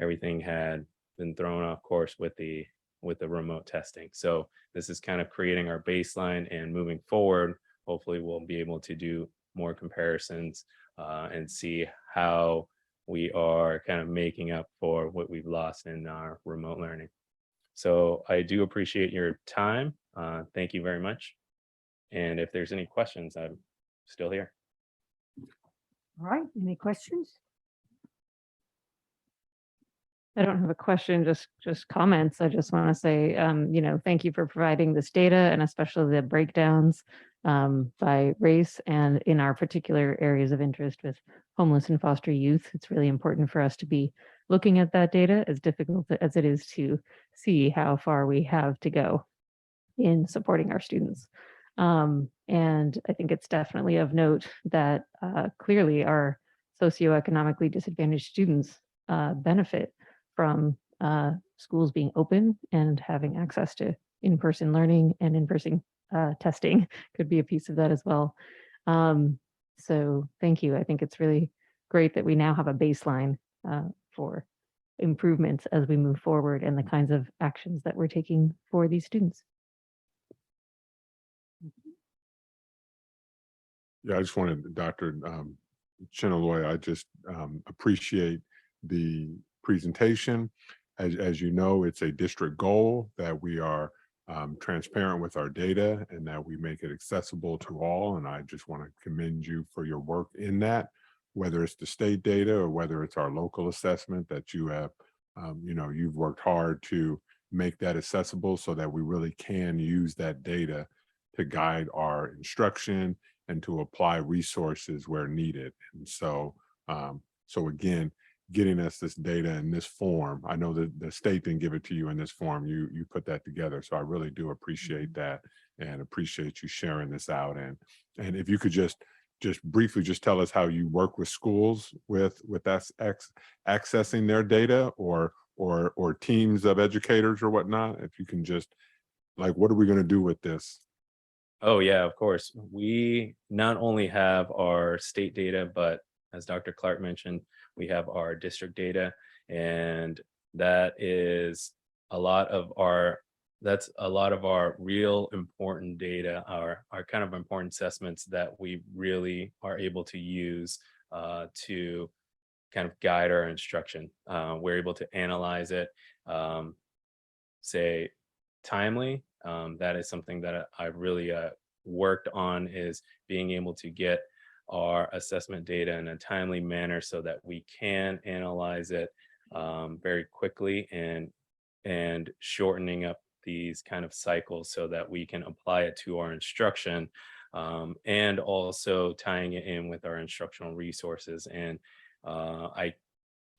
everything had been thrown off course with the remote testing. So this is kind of creating our baseline, and moving forward, hopefully we'll be able to do more comparisons and see how we are kind of making up for what we've lost in our remote learning. So I do appreciate your time. Thank you very much. And if there's any questions, I'm still here. All right, any questions? I don't have a question, just comments. I just want to say, thank you for providing this data, and especially the breakdowns by race and in our particular areas of interest with homeless and foster youth. It's really important for us to be looking at that data, as difficult as it is to see how far we have to go in supporting our students. And I think it's definitely of note that clearly our socioeconomically disadvantaged students benefit from schools being open and having access to in-person learning, and in-person testing could be a piece of that as well. So thank you. I think it's really great that we now have a baseline for improvements as we move forward, and the kinds of actions that we're taking for these students. Yeah, I just wanted, Dr. Chinaloy, I just appreciate the presentation. As you know, it's a district goal that we are transparent with our data and that we make it accessible to all. And I just want to commend you for your work in that, whether it's the state data or whether it's our local assessment that you have, you've worked hard to make that accessible so that we really can use that data to guide our instruction and to apply resources where needed. And so, so again, getting us this data in this form, I know that the state didn't give it to you in this form, you put that together. So I really do appreciate that, and appreciate you sharing this out. And if you could just briefly just tell us how you work with schools with us accessing their data, or teams of educators or whatnot, if you can just, like, what are we going to do with this? Oh yeah, of course. We not only have our state data, but as Dr. Clark mentioned, we have our district data, and that is a lot of our real important data, our kind of important assessments that we really are able to use to kind of guide our instruction. We're able to analyze it, say timely. That is something that I've really worked on, is being able to get our assessment data in a timely manner so that we can analyze it very quickly, and shortening up these kind of cycles so that we can apply it to our instruction, and also tying it in with our instructional resources. And I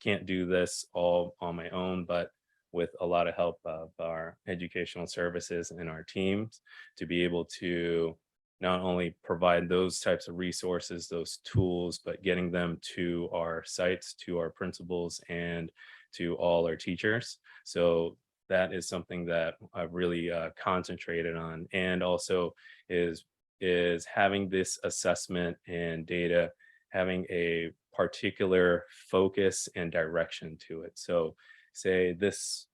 can't do this all on my own, but with a lot of help of our educational services and our teams, to be able to not only provide those types of resources, those tools, but getting them to our sites, to our principals, and to all our teachers. So that is something that I've really concentrated on, and also is having this assessment and data having a particular focus and direction to it. So say this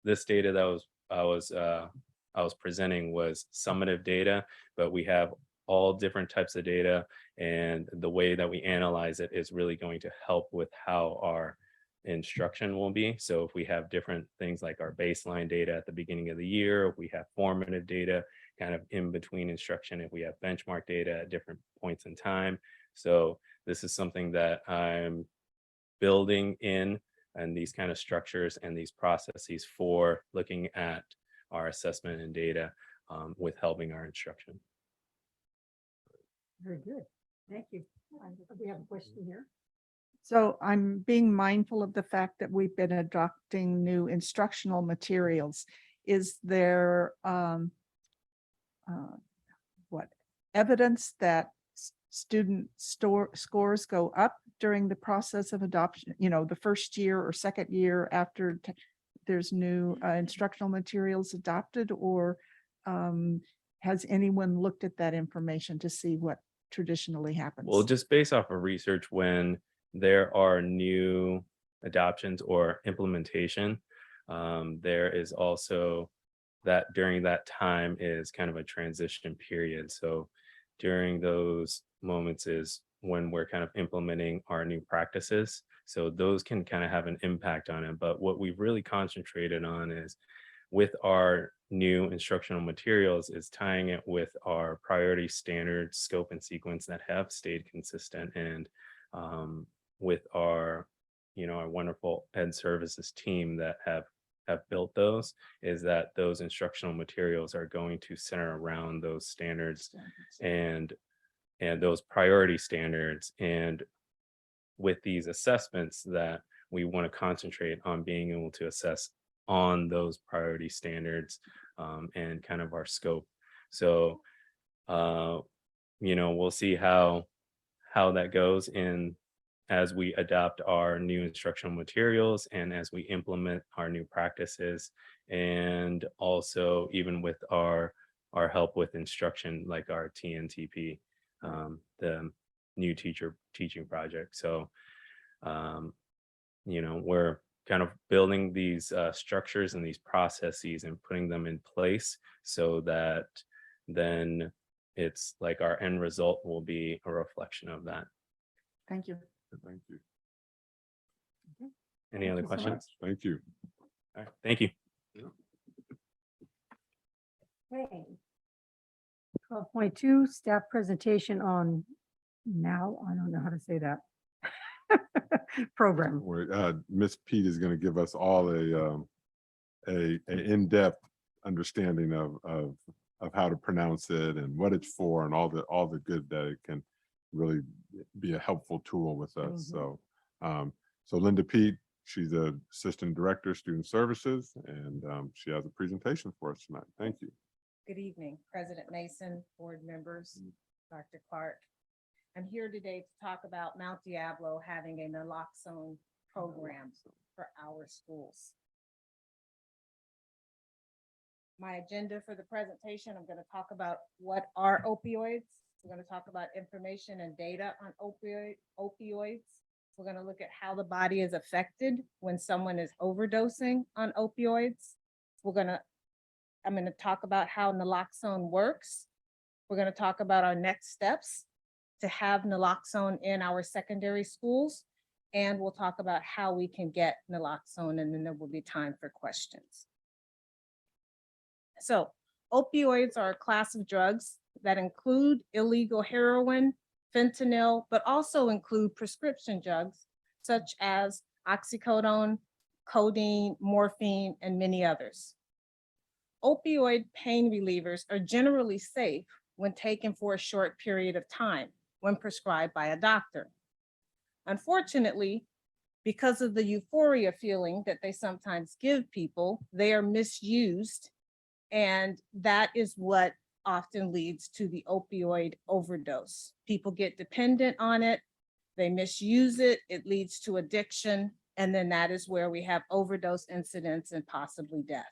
data that I was presenting was summative data, but we have all different types of data, and the way that we analyze it is really going to help with how our instruction will be. So if we have different things like our baseline data at the beginning of the year, if we have formative data kind of in between instruction, if we have benchmark data at different points in time. So this is something that I'm building in, and these kind of structures and these processes for looking at our assessment and data with helping our instruction. Very good. Thank you. We have a question here. So I'm being mindful of the fact that we've been adopting new instructional materials. is there what evidence that student scores go up during the process of adoption, you know, the first year or second year after there's new instructional materials adopted, or has anyone looked at that information to see what traditionally happens? Well, just based off of research, when there are new adoptions or implementation, there is also that during that time is kind of a transition period. So during those moments is when we're kind of implementing our new practices. So those can kind of have an impact on it. But what we've really concentrated on is with our new instructional materials is tying it with our priority standards, scope and sequence that have stayed consistent, and with our, you know, our wonderful ed services team that have built those, is that those instructional materials are going to center around those standards and those priority standards. And with these assessments, that we want to concentrate on being able to assess on those priority standards and kind of our scope. So you know, we'll see how that goes in as we adopt our new instructional materials and as we implement our new practices, and also even with our help with instruction, like our TNTP, the new teaching project. So you know, we're kind of building these structures and these processes and putting them in place so that then it's like our end result will be a reflection of that. Thank you. Thank you. Any other you so much. questions? Thank you. All right, thank you. Okay. 12.2, staff presentation on I don't know how to say that. Program. Where Ms. Pete is going to give us all a in-depth understanding of how to pronounce it and what it's for, and all the good that it can really be a helpful tool with us. So so Linda Pete, she's the Assistant Director, Student Services, and she has a presentation for us tonight. Thank you. Good evening, President Mason, board members, Dr. Clark. I'm here today to talk about Mount Diablo having a naloxone program for our schools. My agenda for the presentation, I'm going to talk about what are opioids. We're going to talk about information and data on opioids. We're going to look at how the body is affected when someone is overdosing on opioids. I'm going to talk about how naloxone works. We're going to talk about our next steps to have naloxone in our secondary schools. And we'll talk about how we can get naloxone, and then there will be time for questions. So opioids are a class of drugs that include illegal heroin, fentanyl, but also include prescription drugs such as oxycodone, codeine, morphine, and many others. Opioid pain relievers are generally safe when taken for a short period of time when prescribed by a doctor. Unfortunately, because of the euphoria feeling that they sometimes give people, they are misused, and that is what often leads to the opioid overdose. People get dependent on it, they misuse it, it leads to addiction, and then that is where we have overdose incidents and possibly death.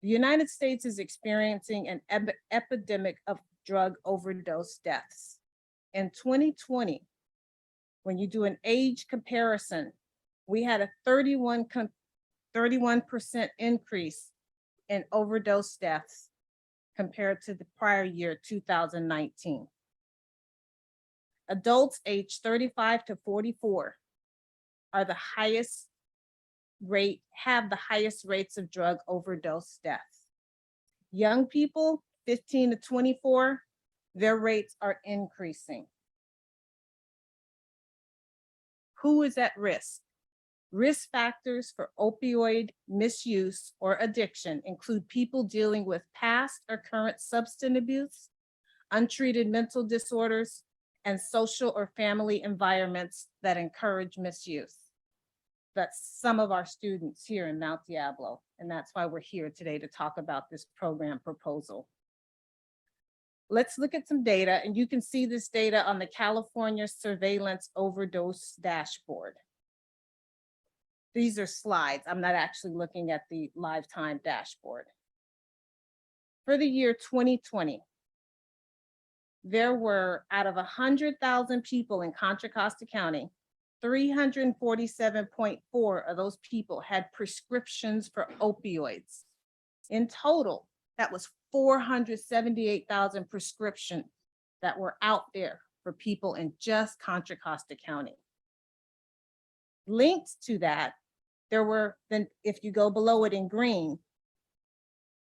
The United States is experiencing an epidemic of drug overdose deaths. In 2020, when you do an age comparison, we had a 31% increase in overdose deaths compared to the prior year, 2019. Adults aged 35 to 44 are the highest rate, have the highest rates of drug overdose deaths. Young people, 15 to 24, their rates are increasing. Who is at risk? Risk factors for opioid misuse or addiction include people dealing with past or current substance abuse, untreated mental disorders, and social or family environments that encourage misuse. That's some of our students here in Mount Diablo. And that's why we're here today to talk about this program proposal. Let's look at some data, and you can see this data on the California Surveillance Overdose Dashboard. These are slides. I'm not actually looking at the lifetime dashboard. For the year 2020, there were, out of 100,000 people in Contra Costa County, 347.4 of those people had prescriptions for opioids. In total, that was 478,000 prescriptions that were out there for people in just Contra Costa County. Linked to that, there were, then if you go below it in green,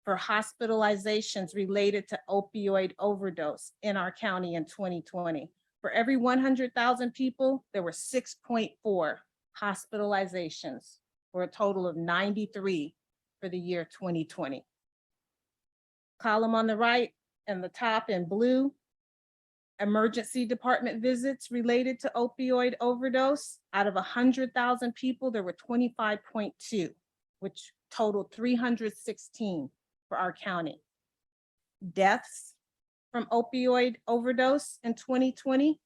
for hospitalizations related to opioid overdose in our county in 2020. For every 100,000 people, there were 6.4 hospitalizations, for a total of 93 for the year 2020. Column on the right and the top in blue, emergency department visits related to opioid overdose. Out of 100,000 people, there were 25.2, which totaled 316 for our county. Deaths from opioid overdose in 2020,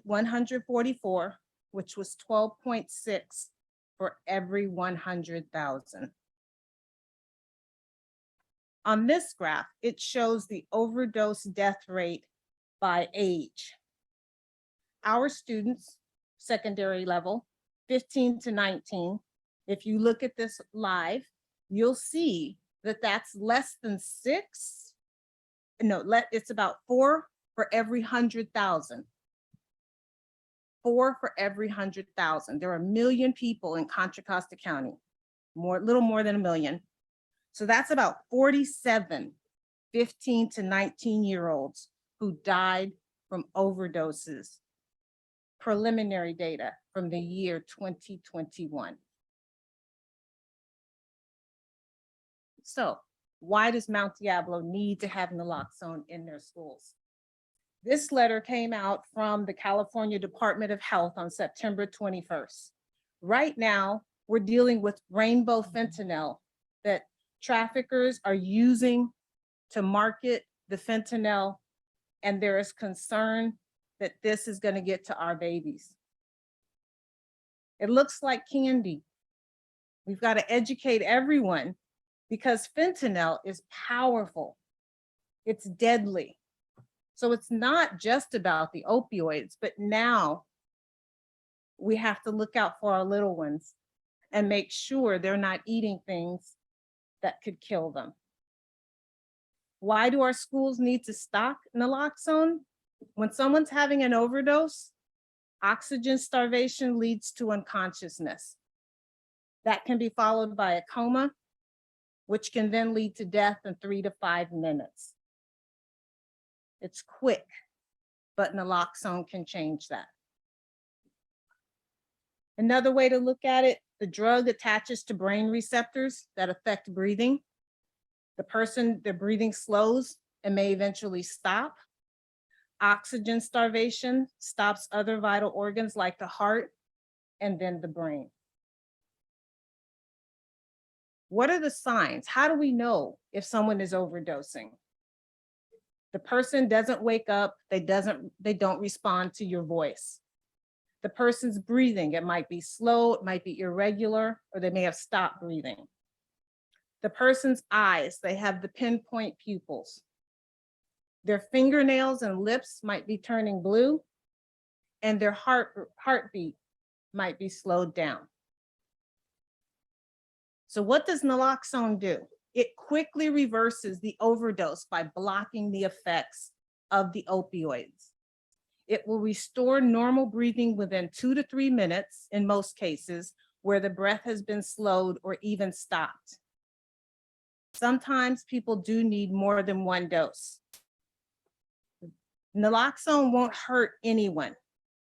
144, which was 12.6 for every 100,000. On this graph, it shows the overdose death rate by age. Our students, secondary level, 15 to 19, if you look at this live, you'll see that that's less than 6. No, it's about 4 for every 100,000. 4 for every 100,000. There are 1 million people in Contra Costa County, little more than 1 million. So that's about 47 15 to 19-year-olds who died from overdoses. Preliminary data from the year 2021. So why does Mount Diablo need to have naloxone in their schools? This letter came out from the California Department of Health on September 21st. Right now, we're dealing with rainbow fentanyl that traffickers are using to market the fentanyl, and there is concern that this is going to get to our babies. It looks like candy. We've got to educate everyone because fentanyl is powerful. It's deadly. So it's not just about the opioids, but now we have to look out for our little ones and make sure they're not eating things that could kill them. Why do our schools need to stock naloxone? When someone's having an overdose, oxygen starvation leads to unconsciousness. That can be followed by a coma, which can then lead to death in 3 to 5 minutes. It's quick, but naloxone can change that. Another way to look at it, the drug attaches to brain receptors that affect breathing. Their breathing slows and may eventually stop. Oxygen starvation stops other vital organs like the heart and then the brain. What are the signs? How do we know if someone is overdosing? The person doesn't wake up, they don't respond to your voice. The person's breathing, it might be slow, it might be irregular, or they may have stopped breathing. The person's eyes, they have the pinpoint pupils. Their fingernails and lips might be turning blue, and their heartbeat might be slowed down. So what does naloxone do? It quickly reverses the overdose by blocking the effects of the opioids. It will restore normal breathing within 2 to 3 minutes in most cases where the breath has been slowed or even stopped. Sometimes people do need more than 1 dose. Naloxone won't hurt anyone,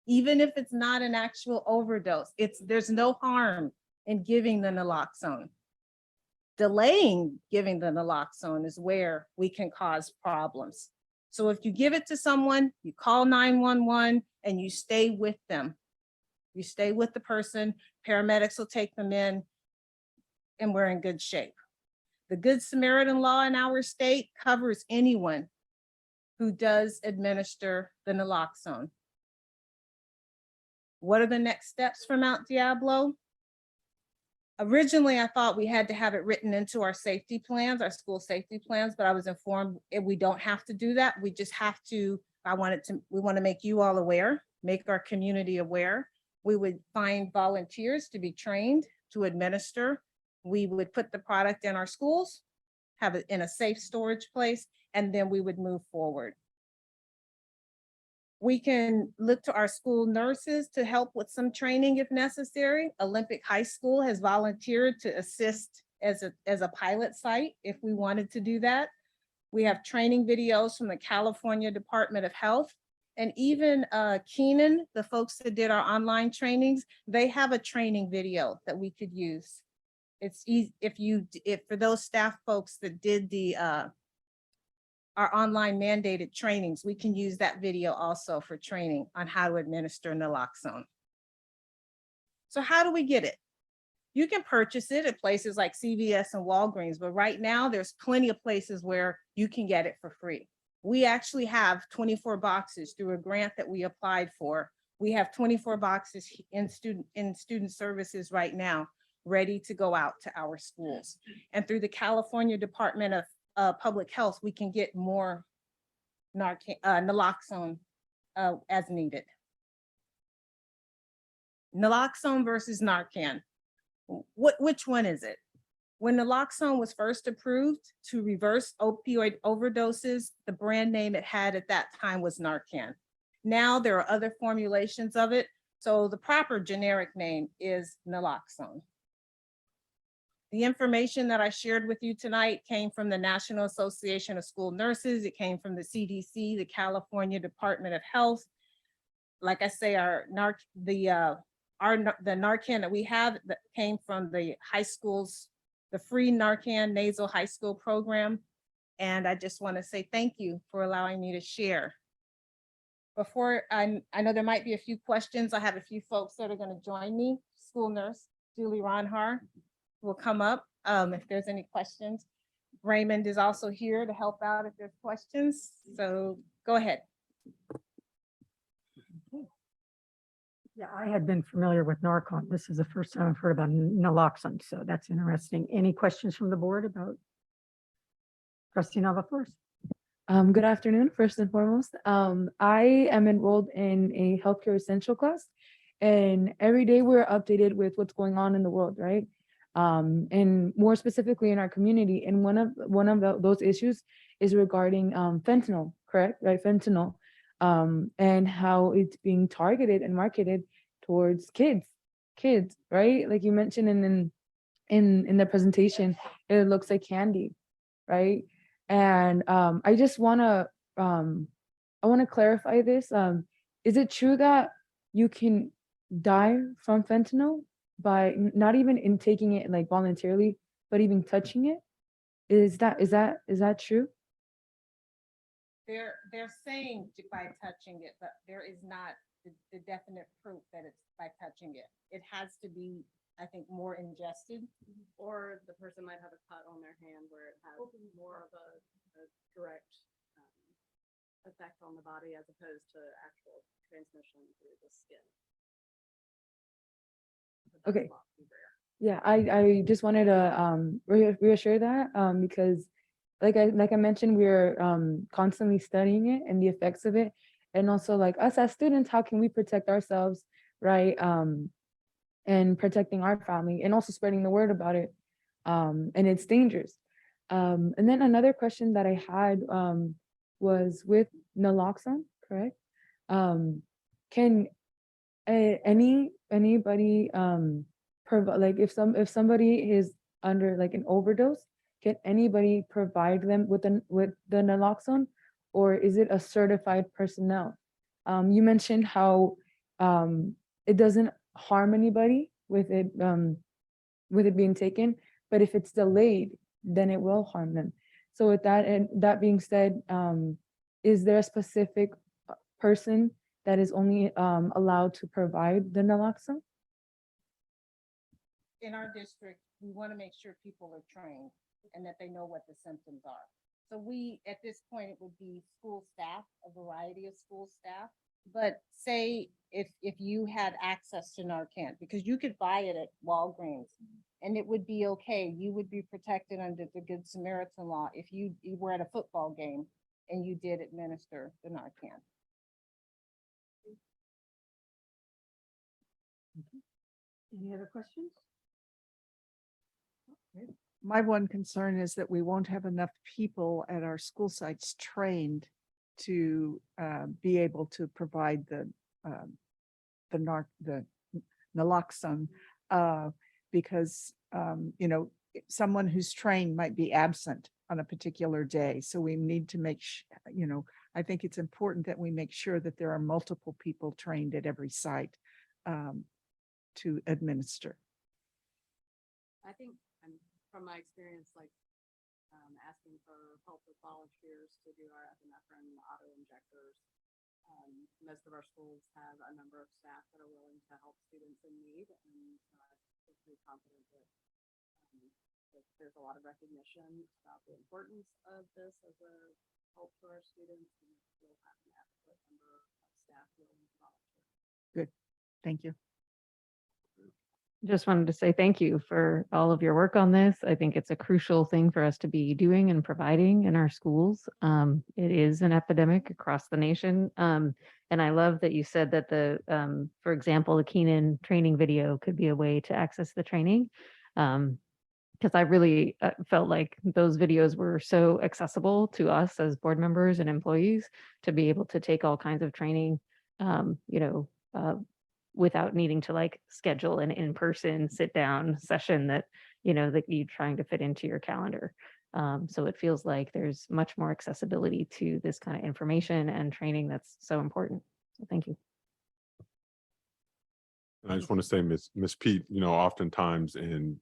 even if it's not an actual overdose. There's no harm in giving the naloxone. Delaying giving the naloxone is where we can cause problems. So if you give it to someone, you call 911 and you stay with them. You stay with the person, paramedics will take them in, and we're in good shape. The Good Samaritan law in our state covers anyone who does administer the naloxone. What are the next steps for Mount Diablo? Originally, I thought we had to have it written into our safety plans, our school safety plans, but I was informed we don't have to do that. We just have to, we want to make you all aware, make our community aware. We would find volunteers to be trained to administer. We would put the product in our schools, have it in a safe storage place, and then we would move forward. We can look to our school nurses to help with some training if necessary. Olympic High School has volunteered to assist as a pilot site if we wanted to do that. We have training videos from the California Department of Health, and even Keenan, the folks that did our online trainings, they have a training video that we could use. It's easy if for those staff folks that did the our online mandated trainings, we can use that video also for training on how to administer naloxone. So how do we get it? You can purchase it at places like CVS and Walgreens, but right now there's plenty of places where you can get it for free. We actually have 24 boxes through a grant that we applied for. We have 24 boxes in student services right now, ready to go out to our schools. And through the California Department of Public Health, we can get more naloxone as needed. Naloxone versus Narcan. Which one is it? When naloxone was first approved to reverse opioid overdoses, the brand name it had at that time was Narcan. Now there are other formulations of it, so the proper generic name is naloxone. The information that I shared with you tonight came from the National Association of School Nurses. It came from the CDC, the California Department of Health. Like I say, the Narcan that we have that came from the high schools, the free Narcan nasal high school program. And I just want to say thank you for allowing me to share. Before, I know there might be a few questions. I have a few folks that are going to join me. School nurse Julie Ronhar will come up if there's any questions. Raymond is also here to help out if there's questions. So go ahead. Yeah, I had been familiar with Narcan. This is the first time I've heard about naloxone, so that's interesting. Any questions from the board about Trustee Nava first? Good afternoon, first and foremost. I am enrolled in a healthcare essential class, and every day we're updated with what's going on in the world, right? And more specifically in our community. And one of those issues is regarding fentanyl, correct? Right, fentanyl, and how it's being targeted and marketed towards kids, right? Like you mentioned in the presentation, it looks like candy, right? And I just wanna clarify this. Is it true that you can die from fentanyl by not even in taking it like voluntarily, but even touching it? Is that true? They're saying by touching it, but there is not the definite proof that it's by touching it. It has to be, I think, more ingested. Or the person might have a cut on their hand where it has more of a direct effect on the body as opposed to actual transmission through the skin. But that's Okay. not too rare. Yeah, I just wanted to reassure that because like I mentioned, we're constantly studying it and the effects of it. And also like us as students, how can we protect ourselves, right? And protecting our family and also spreading the word about it. And it's dangerous. And then another question that I had was with naloxone, correct? Can anybody provide, like if somebody is under like an overdose, can anybody provide them with the naloxone, or is it a certified personnel? You mentioned how it doesn't harm anybody with it being taken, but if it's delayed, then it will harm them. So with that, and that being said, is there a specific person that is only allowed to provide the naloxone? In our district, we want to make sure people are trained and that they know what the symptoms are. So we, at this point, it would be school staff, a variety of school staff. But say if you had access to Narcan, because you could buy it at Walgreens and it would be okay, you would be protected under the Good Samaritan law if you were at a football game and you did administer the Narcan. Any other questions? Okay. My one concern is that we won't have enough people at our school sites trained to be able to provide the naloxone because you know, someone who's trained might be absent on a particular day. So we need to make you know, I think it's important that we make sure that there are multiple people trained at every site to administer. I think, from my experience, like asking for help with volunteers to do our epinephrine auto injectors. Most of our schools have a number of staff that are willing to help students in need, and I'm pretty confident that there's a lot of recognition about the importance of this as a help to our students, and we'll have an adequate number of staff willing to volunteer. Good, thank you. Just wanted to say thank you for all of your work on this. I think it's a crucial thing for us to be doing and providing in our schools. It is an epidemic across the nation. And I love that you said that for example, the Keenan training video could be a way to access the training. Because I really felt like those videos were so accessible to us as board members and employees to be able to take all kinds of training, without needing to like schedule an in-person sit down session that you're trying to fit into your calendar. So it feels like there's much more accessibility to this kind of information and training that's so important. So thank you. And I just want to say, Ms. Pete, oftentimes in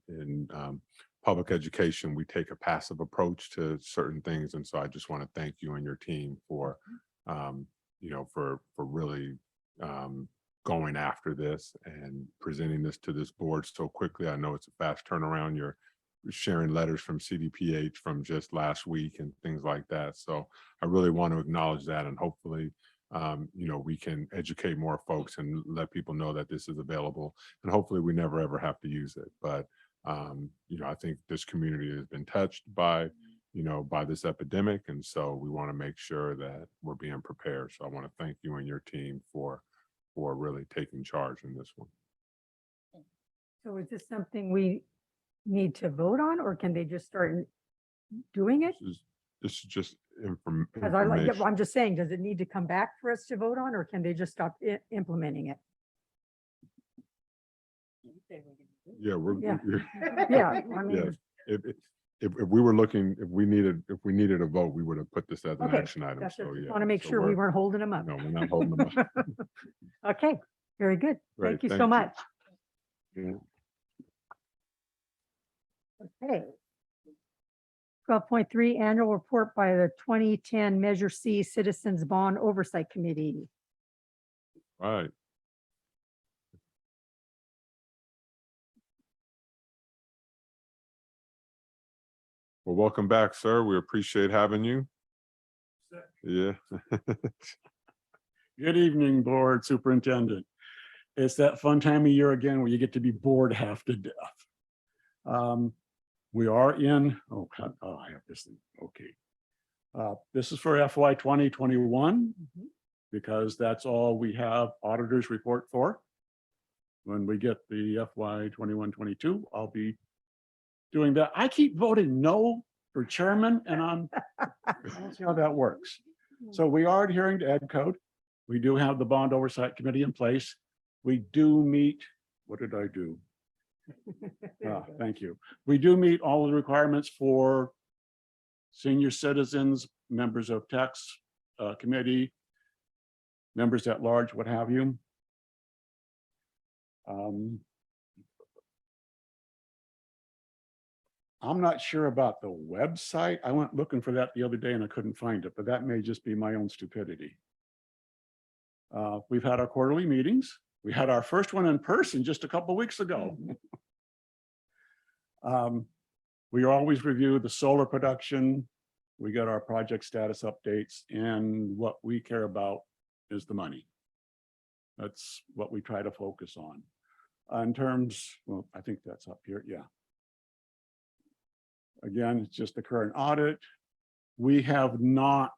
public education, we take a passive approach to certain things. And so I just want to thank you and your team for, for really going after this and presenting this to this board so quickly. I know it's a fast turnaround. You're sharing letters from CDPH from just last week and things like that. So I really want to acknowledge that, and hopefully, we can educate more folks and let people know that this is available, and hopefully we never ever have to use it. But I think this community has been touched by this epidemic, and so we want to make sure that we're being prepared. So I want to thank you and your team for really taking charge in this one. So is this something we need to vote on, or can they just start doing it? This is just Because information. I'm just saying, does it need to come back for us to vote on, or can they just stop implementing it? Yeah, Yeah. Yeah, I mean. Yeah, if we were looking, if we needed a vote, we would have put this as an Okay, action item. that's So just yeah. want to make so sure we we're- weren't holding them up. No, we're not holding them up. Okay, very good. Great, Thank you thank so you. much. Yeah. Okay. 12.3 Annual Report by the 2010 Measure C Citizens Bond Oversight Committee. Right. Well, welcome back, sir. We appreciate having you. Yeah. Good evening, Board Superintendent. It's that fun time of year again where you get to be bored half to death. We are in, I have this thing, okay. This is for FY 2021 because that's all we have auditors report for. When we get the FY 21-22, I'll be doing that. I keep voting no for chairman, and I don't see how that works. So we are adhering to Ed Code. We do have the Bond Oversight Committee in place. We do meet, what did I do? Thank you. We do meet all of the requirements for senior citizens, members of tax committee, members at large, what have you. I'm not sure about the website. I went looking for that the other day and I couldn't find it, but that may just be my own stupidity. We've had our quarterly meetings. We had our first one in person just a couple weeks ago. We always review the solar production. We get our project status updates, and what we care about is the money. That's what we try to focus on. In terms, well, I think that's up here, yeah. Again, it's just the current audit. We have not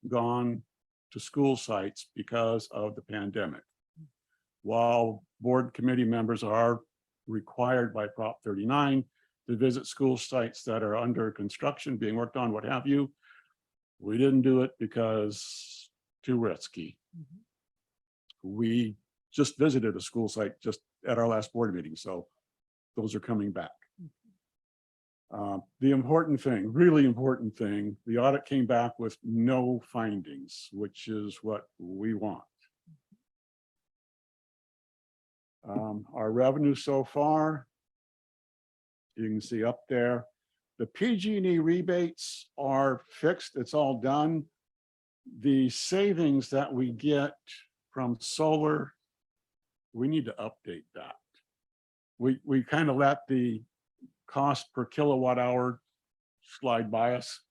gone to school sites because of the pandemic. While board committee members are required by Prop 39 to visit school sites that are under construction, being worked on, what have you, we didn't do it because too risky. We just visited a school site just at our last board meeting, so those are coming back. The important thing, really important thing, the audit came back with no findings, which is what we want. Our revenue so far, you can see up there, the PG&E rebates are fixed. It's all done. The savings that we get from solar, we need to update that. We kind of let the cost per kilowatt hour slide by us,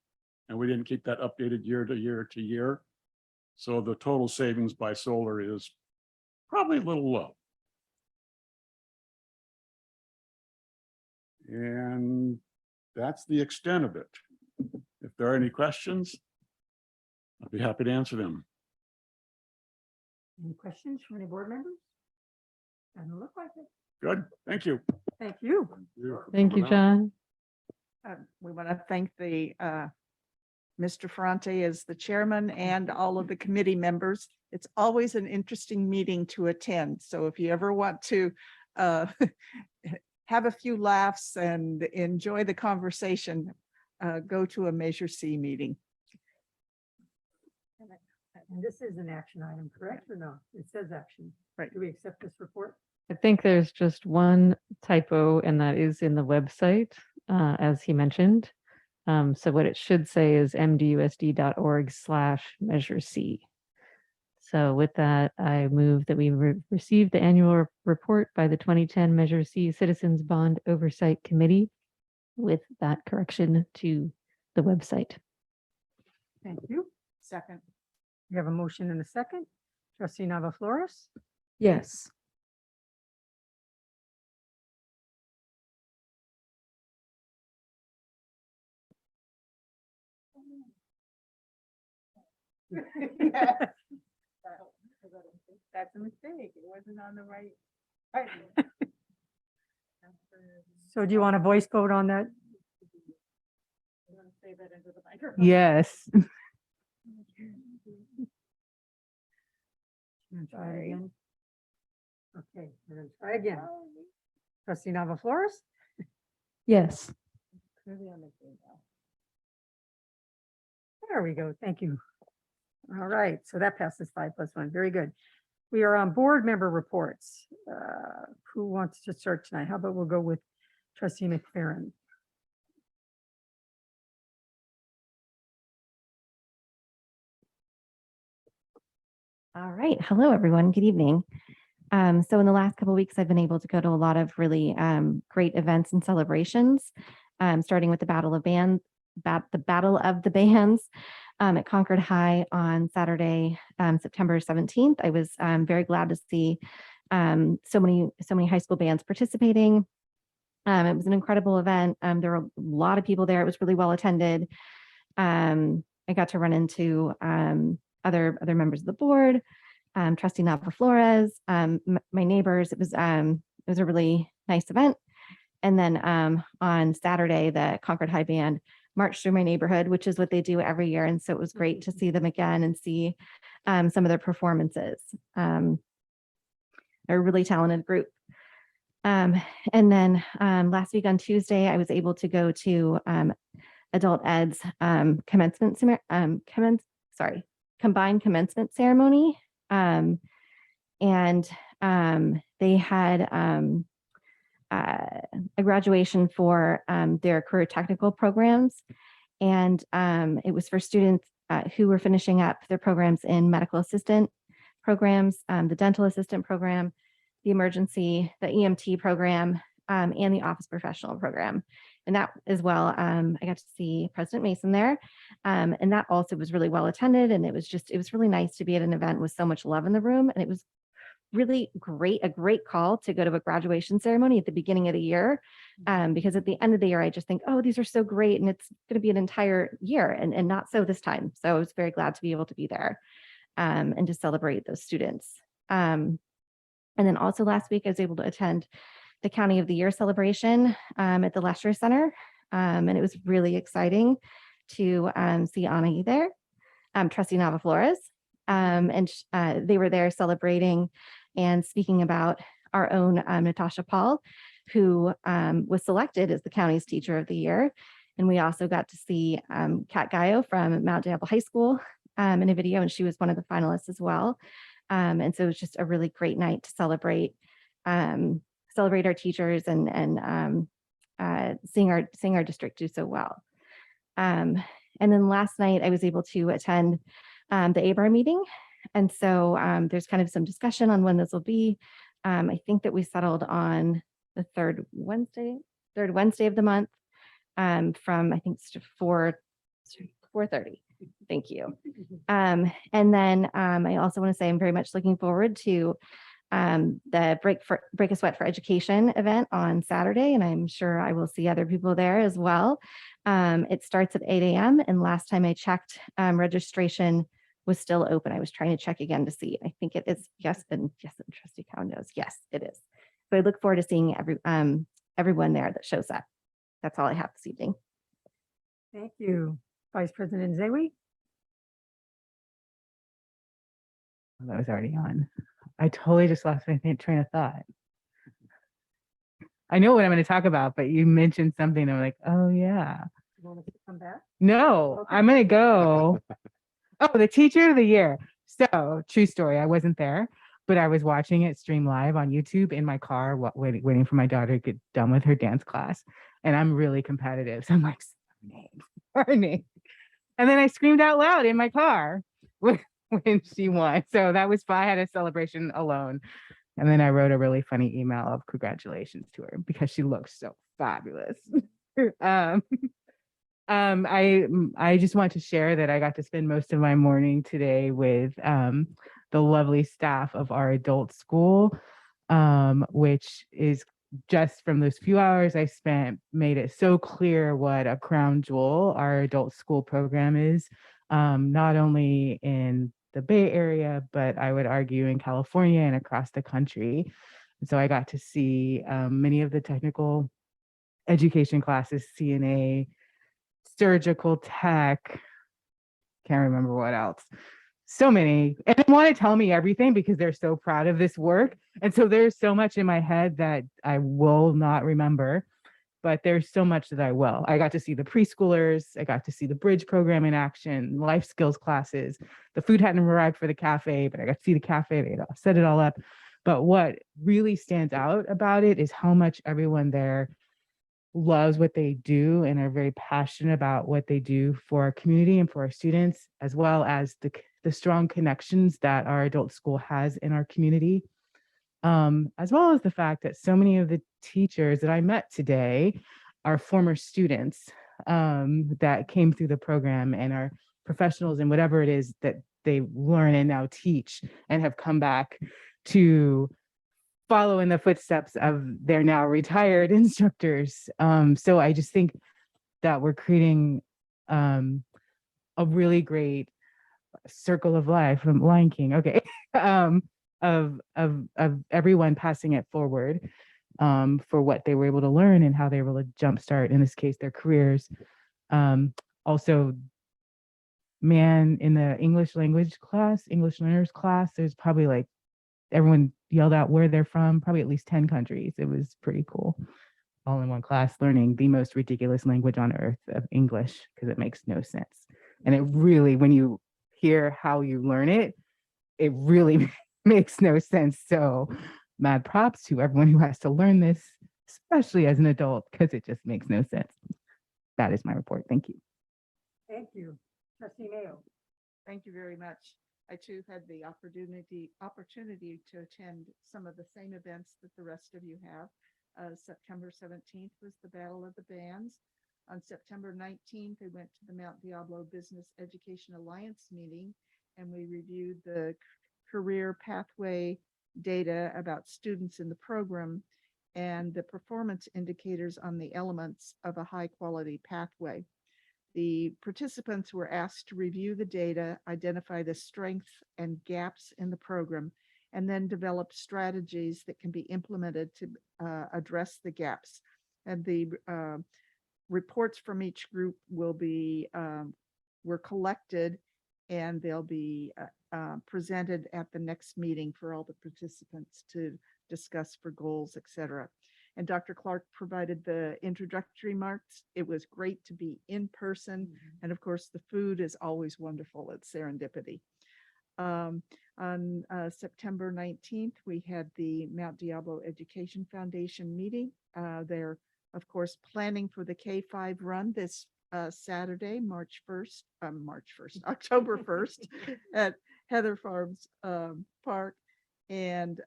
and we didn't keep that updated year to year to year. So the total savings by solar is probably a little low. And that's the extent of it. If there are any questions, I'll be happy to answer them. Any questions from any board members? Doesn't look like it. Good, thank you. Thank you. Thank you, John. We want to thank the Mr. Ferrante as the chairman and all of the committee members. It's always an interesting meeting to attend. So if you ever want to have a few laughs and enjoy the conversation, go to a Measure C meeting. And this is an action item, correct or no? It says action. Right. Do we accept this report? I think there's just one typo, and that is in the website, as he mentioned. So what it should say is mdusd.org/Measure C. So with that, I move that we receive the annual report by the 2010 Measure C Citizens Bond Oversight Committee with that correction to the website. Thank you. Second. We have a motion and a second. Trustee Nava Flores? Yes. That's a mistake. It wasn't on the right. So do you want a voice vote on that? Say that into the microphone. Yes. Try it again. Okay, we're gonna try again. Trustee Nava Flores? Yes. There we go. Thank you. All right, so that passes 5+1. Very good. We are on board member reports. Who wants to start tonight? How about we'll go with Trustee McFerrin? All right. Hello, everyone. Good evening. So in the last couple of weeks, I've been able to go to a lot of really great events and celebrations, starting with the Battle of the Battle of the Bands at Concord High on Saturday, September 17th. I was very glad to see so many high school bands participating. It was an incredible event. There were a lot of people there. It was really well attended. I got to run into other members of the board, Trustee Nava Flores, my neighbors. It was a really nice event. And then on Saturday, the Concord High Band marched through my neighborhood, which is what they do every year. And so it was great to see them again and see some of their performances. They're a really talented group. And then last week on Tuesday, I was able to go to Adult Ed's combined commencement ceremony. And they had a graduation for their career technical programs. And it was for students who were finishing up their programs in medical assistant programs, the dental assistant program, the EMT program, and the office professional program. And that as well, I got to see President Mason there. And that also was really well attended. And it was really nice to be at an event with so much love in the room. And it was really a great call to go to a graduation ceremony at the beginning of the year. Because at the end of the year, I just think, oh, these are so great. And it's going to be an entire year and not so this time. So I was very glad to be able to be there and to celebrate those students. And then also last week, I was able to attend the County of the Year celebration at the Lesher Center. And it was really exciting to see Anahi there, Trustee Nava Flores. And they were there celebrating and speaking about our own Natasha Paul, who was selected as the county's Teacher of the Year. And we also got to see Kat Gaio from Mount Diablo High School in a video, and she was one of the finalists as well. And so it was just a really great night to celebrate our teachers and seeing our district do so well. And then last night I was able to attend the ABAR meeting. And so there's kind of some discussion on when this will be. I think that we settled on the third Wednesday of the month from I think 4:30. Thank you. And then I also want to say I'm very much looking forward to the Break a Sweat for Education event on Saturday, and I'm sure I will see other people there as well. It starts at 8 a.m. and last time I checked, registration was still open. I was trying to check again to see. I think it is yes, and Trustee Cowan knows. Yes, it is. So I look forward to seeing everyone there that shows up. That's all I have this evening. Thank you. Vice President Zawi? That was already on. I totally just lost my train of thought. I know what I'm going to talk about, but you mentioned something. I'm like, oh yeah. You want us to come back? No, Okay. I'm going to go. Oh, the Teacher of the Year. So true story. I wasn't there, but I was watching it stream live on YouTube in my car, waiting for my daughter to get done with her dance class. And I'm really competitive. So I'm like, her name. And then I screamed out loud in my car when she won. So that was fun. I had a celebration alone. And then I wrote a really funny email of congratulations to her because she looks so fabulous. I just want to share that I got to spend most of my morning today with the lovely staff of our adult school, which is just from those few hours I spent, made it so clear what a crown jewel our adult school program is, not only in the Bay Area, but I would argue in California and across the country. And so I got to see many of the technical education classes, CNA, surgical tech, can't remember what else. So many, and they want to tell me everything because they're so proud of this work. And so there's so much in my head that I will not remember, but there's so much that I will. I got to see the preschoolers. I got to see the bridge program in action, life skills classes. The food hadn't arrived for the cafe, but I got to see the cafe. They set it all up. But what really stands out about it is how much everyone there loves what they do and are very passionate about what they do for our community and for our students, as well as the strong connections that our adult school has in our community, as well as the fact that so many of the teachers that I met today are former students that came through the program and are professionals in whatever it is that they learn and now teach and have come back to follow in the footsteps of their now retired instructors. So I just think that we're creating a really great circle of life from Lion King, okay, of everyone passing it forward for what they were able to learn and how they were able to jumpstart, in this case, their careers. Also, man, in the English language class, English learners class, there's probably like, everyone yelled out where they're from, probably at least 10 countries. It was pretty cool. All in one class, learning the most ridiculous language on earth of English, because it makes no sense. And it really, when you hear how you learn it, it really makes no sense. So mad props to everyone who has to learn this, especially as an adult, because it just makes no sense. That is my report. Thank you. Thank you. Trustee Mayo? Thank you very much. I too had the opportunity to attend some of the same events that the rest of you have. September 17th was the Battle of the Bands. On September 19th, I went to the Mount Diablo Business Education Alliance meeting, and we reviewed the career pathway data about students in the program and the performance indicators on the elements of a high quality pathway. The participants were asked to review the data, identify the strengths and gaps in the program, and then develop strategies that can be implemented to address the gaps. And the reports from each group will be were collected, and they'll be presented at the next meeting for all the participants to discuss for goals, etc. And Dr. Clark provided the introductory remarks. It was great to be in person. And of course, the food is always wonderful at Serendipity. On September 19th, we had the Mount Diablo Education Foundation meeting. They're, of course, planning for the K-5 run this Saturday, October 1st at Heather Farms Park. And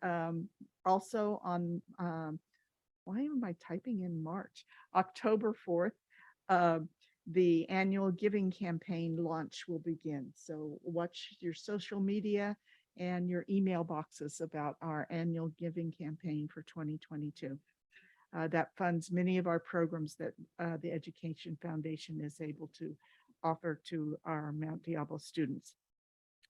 also on, why am I typing in March? October 4th, the annual giving campaign launch will begin. So watch your social media and your email boxes about our annual giving campaign for 2022. That funds many of our programs that the Education Foundation is able to offer to our Mount Diablo students.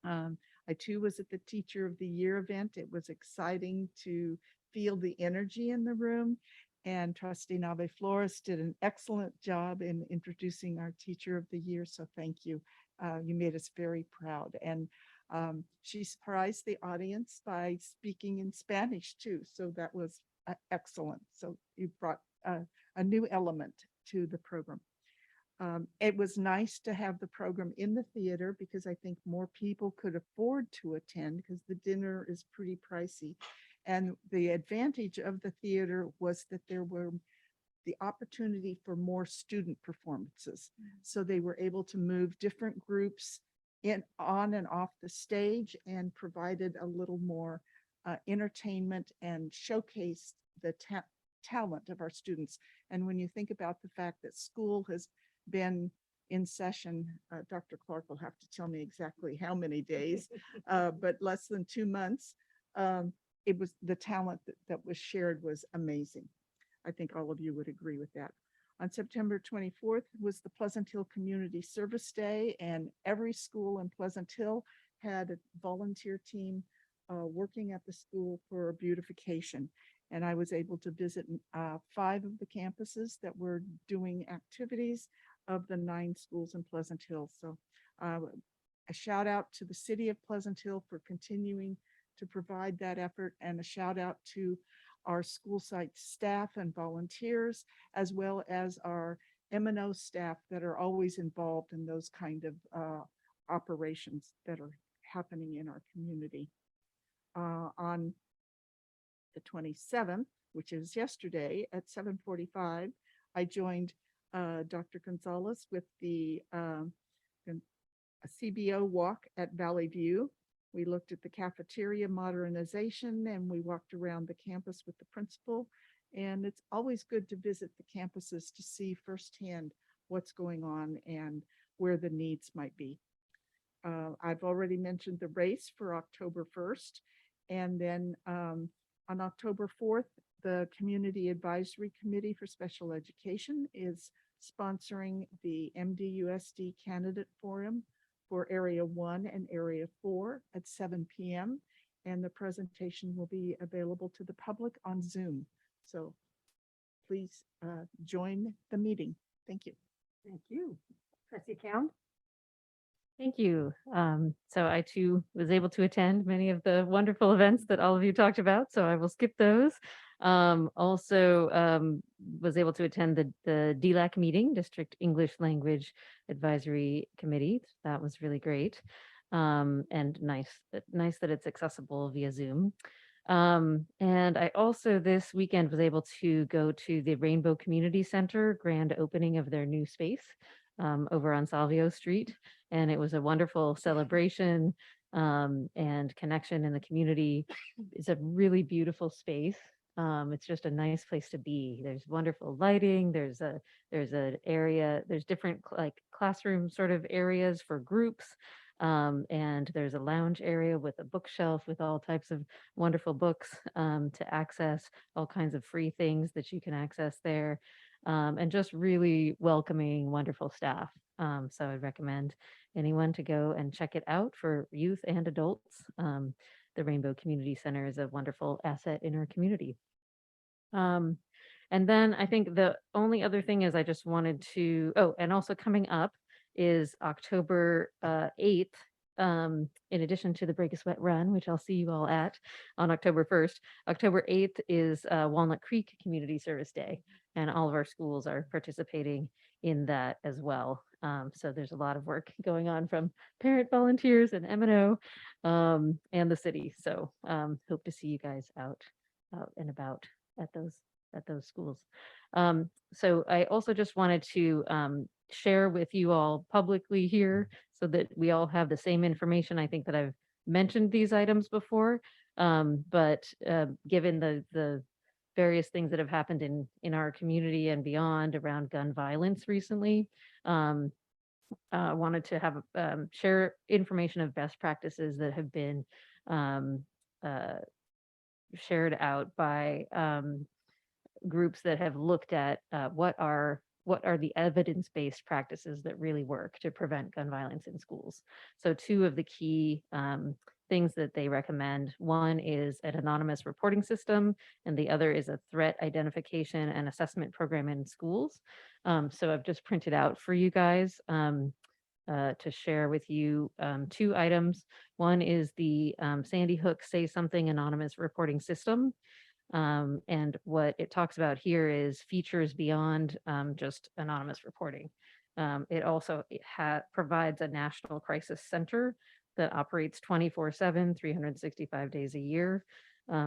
I too was at the Teacher of the Year event. It was exciting to feel the energy in the room, and Trustee Nave Flores did an excellent job in introducing our Teacher of the Year. So thank you. You made us very proud. And she surprised the audience by speaking in Spanish too. So that was excellent. So you brought a new element to the program. It was nice to have the program in the theater because I think more people could afford to attend because the dinner is pretty pricey. And the advantage of the theater was that there were the opportunity for more student performances. So they were able to move different groups on and off the stage and provided a little more entertainment and showcased the talent of our students. And when you think about the fact that school has been in session, Dr. Clark will have to tell me exactly how many days, but less than 2 months, it was the talent that was shared was amazing. I think all of you would agree with that. On September 24th was the Pleasant Hill Community Service Day, and every school in Pleasant Hill had a volunteer team working at the school for beautification. And I was able to visit 5 of the campuses that were doing activities of the 9 schools in Pleasant Hill. So a shout out to the city of Pleasant Hill for continuing to provide that effort, and a shout out to our school site staff and volunteers, as well as our M&O staff that are always involved in those kind of operations that are happening in our community. On the 27th, which is yesterday at 7:45, I joined Dr. Gonzalez with the CBO walk at Valley View. We looked at the cafeteria modernization, and we walked around the campus with the principal. And it's always good to visit the campuses to see firsthand what's going on and where the needs might be. I've already mentioned the race for October 1st. And then on October 4th, the Community Advisory Committee for Special Education is sponsoring the MDUSD Candidate Forum for Area 1 and Area 4 at 7 p.m. And the presentation will be available to the public on Zoom. So please join the meeting. Thank you. Thank you. Trustee Count? Thank you. So I too was able to attend many of the wonderful events that all of you talked about, so I will skip those. Also was able to attend the DLAC meeting, District English Language Advisory Committee. That was really great. And nice that it's accessible via Zoom. And I also this weekend was able to go to the Rainbow Community Center grand opening of their new space over on Salvio Street. And it was a wonderful celebration. and connection in the community. It's a really beautiful space. It's just a nice place to be. There's wonderful lighting. There's an area, there's different like classroom sort of areas for groups. And there's a lounge area with a bookshelf with all types of wonderful books to access, all kinds of free things that you can access there. And just really welcoming, wonderful staff. So I'd recommend anyone to go and check it out for youth and adults. The Rainbow Community Center is a wonderful asset in our community. And then I think the only other thing is I just wanted to, oh, and also coming up is October 8th. In addition to the Break a Sweat Run, which I'll see you all at on October 1st, October 8th is Walnut Creek Community Service Day, and all of our schools are participating in that as well. So there's a lot of work going on from parent volunteers and M&O and the city. So hope to see you guys out and about at those schools. So I also just wanted to share with you all publicly here so that we all have the same information. I think that I've mentioned these items before, but given the various things that have happened in our community and beyond around gun violence recently, wanted to have share information of best practices that have been shared out by groups that have looked at what are the evidence-based practices that really work to prevent gun violence in schools. So two of the key things that they recommend, one is an anonymous reporting system, and the other is a threat identification and assessment program in schools. So I've just printed out for you guys to share with you two items. One is the Sandy Hook Say Something anonymous reporting system. And what it talks about here is features beyond just anonymous reporting. It also provides a national crisis center that operates 24/7, 365 days a year,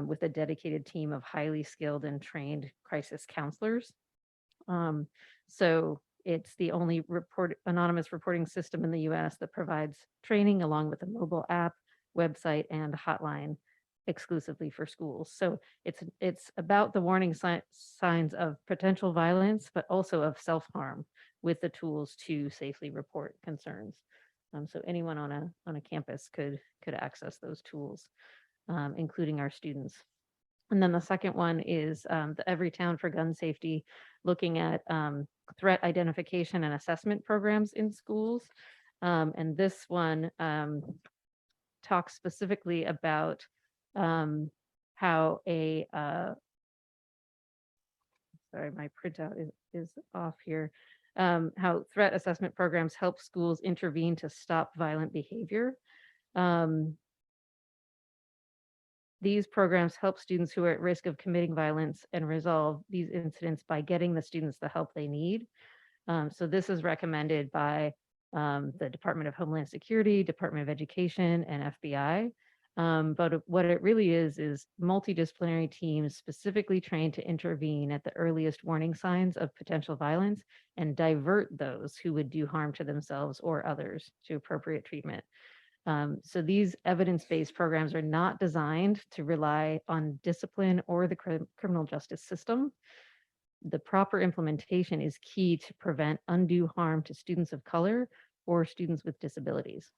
with a dedicated team of highly skilled and trained crisis counselors. So it's the only anonymous reporting system in the US that provides training along with a mobile app, website, and hotline exclusively for schools. So it's about the warning signs of potential violence, but also of self-harm with the tools to safely report concerns. So anyone on a campus could access those tools, including our students. And then the second one is the Everytown for Gun Safety, looking at threat identification and assessment programs in schools. And this one talks specifically about how a sorry, my printout is off here. How threat assessment programs help schools intervene to stop violent behavior. These programs help students who are at risk of committing violence and resolve these incidents by getting the students the help they need. So this is recommended by the Department of Homeland Security, Department of Education, and FBI. But what it really is multidisciplinary teams specifically trained to intervene at the earliest warning signs of potential violence and divert those who would do harm to themselves or others to appropriate treatment. So these evidence-based programs are not designed to rely on discipline or the criminal justice system. The proper implementation is key to prevent undue harm to students of color or students with disabilities.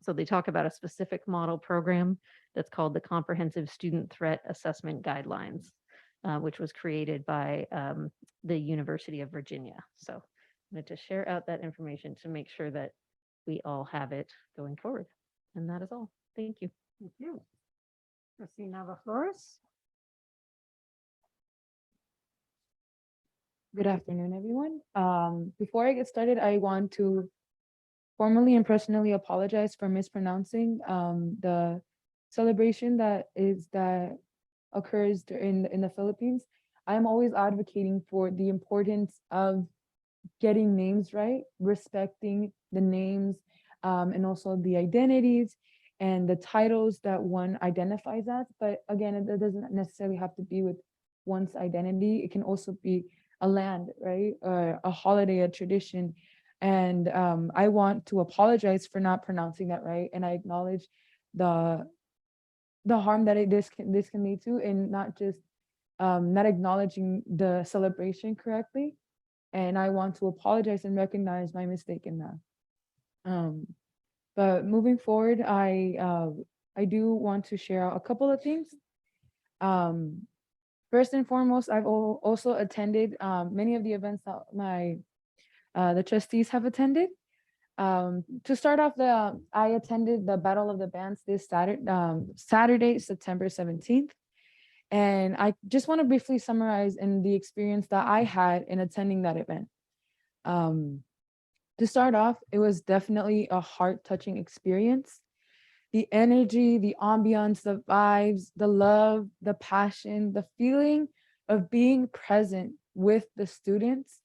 So they talk about a specific model program that's called the Comprehensive Student Threat Assessment Guidelines, which was created by the University of Virginia. So I wanted to share out that information to make sure that we all have it going forward. And that is all. Thank you. Thank you. Trustee Nava Flores. Good afternoon, everyone. Before I get started, I want to formally and personally apologize for mispronouncing the celebration that occurs in the Philippines. I'm always advocating for the importance of getting names right, respecting the names, and also the identities and the titles that one identifies as. But again, it doesn't necessarily have to be with one's identity. It can also be a land, right? A holiday, a tradition. And I want to apologize for not pronouncing that right. And I acknowledge the harm that this can lead to, and not just not acknowledging the celebration correctly. And I want to apologize and recognize my mistake in that. But moving forward, I do want to share a couple of things. First and foremost, I've also attended many of the events that the trustees have attended. To start off, I attended the Battle of the Bands this Saturday, September 17th. And I just want to briefly summarize in the experience that I had in attending that event. To start off, it was definitely a heart-touching experience. The energy, the ambiance, the vibes, the love, the passion, the feeling of being present with the students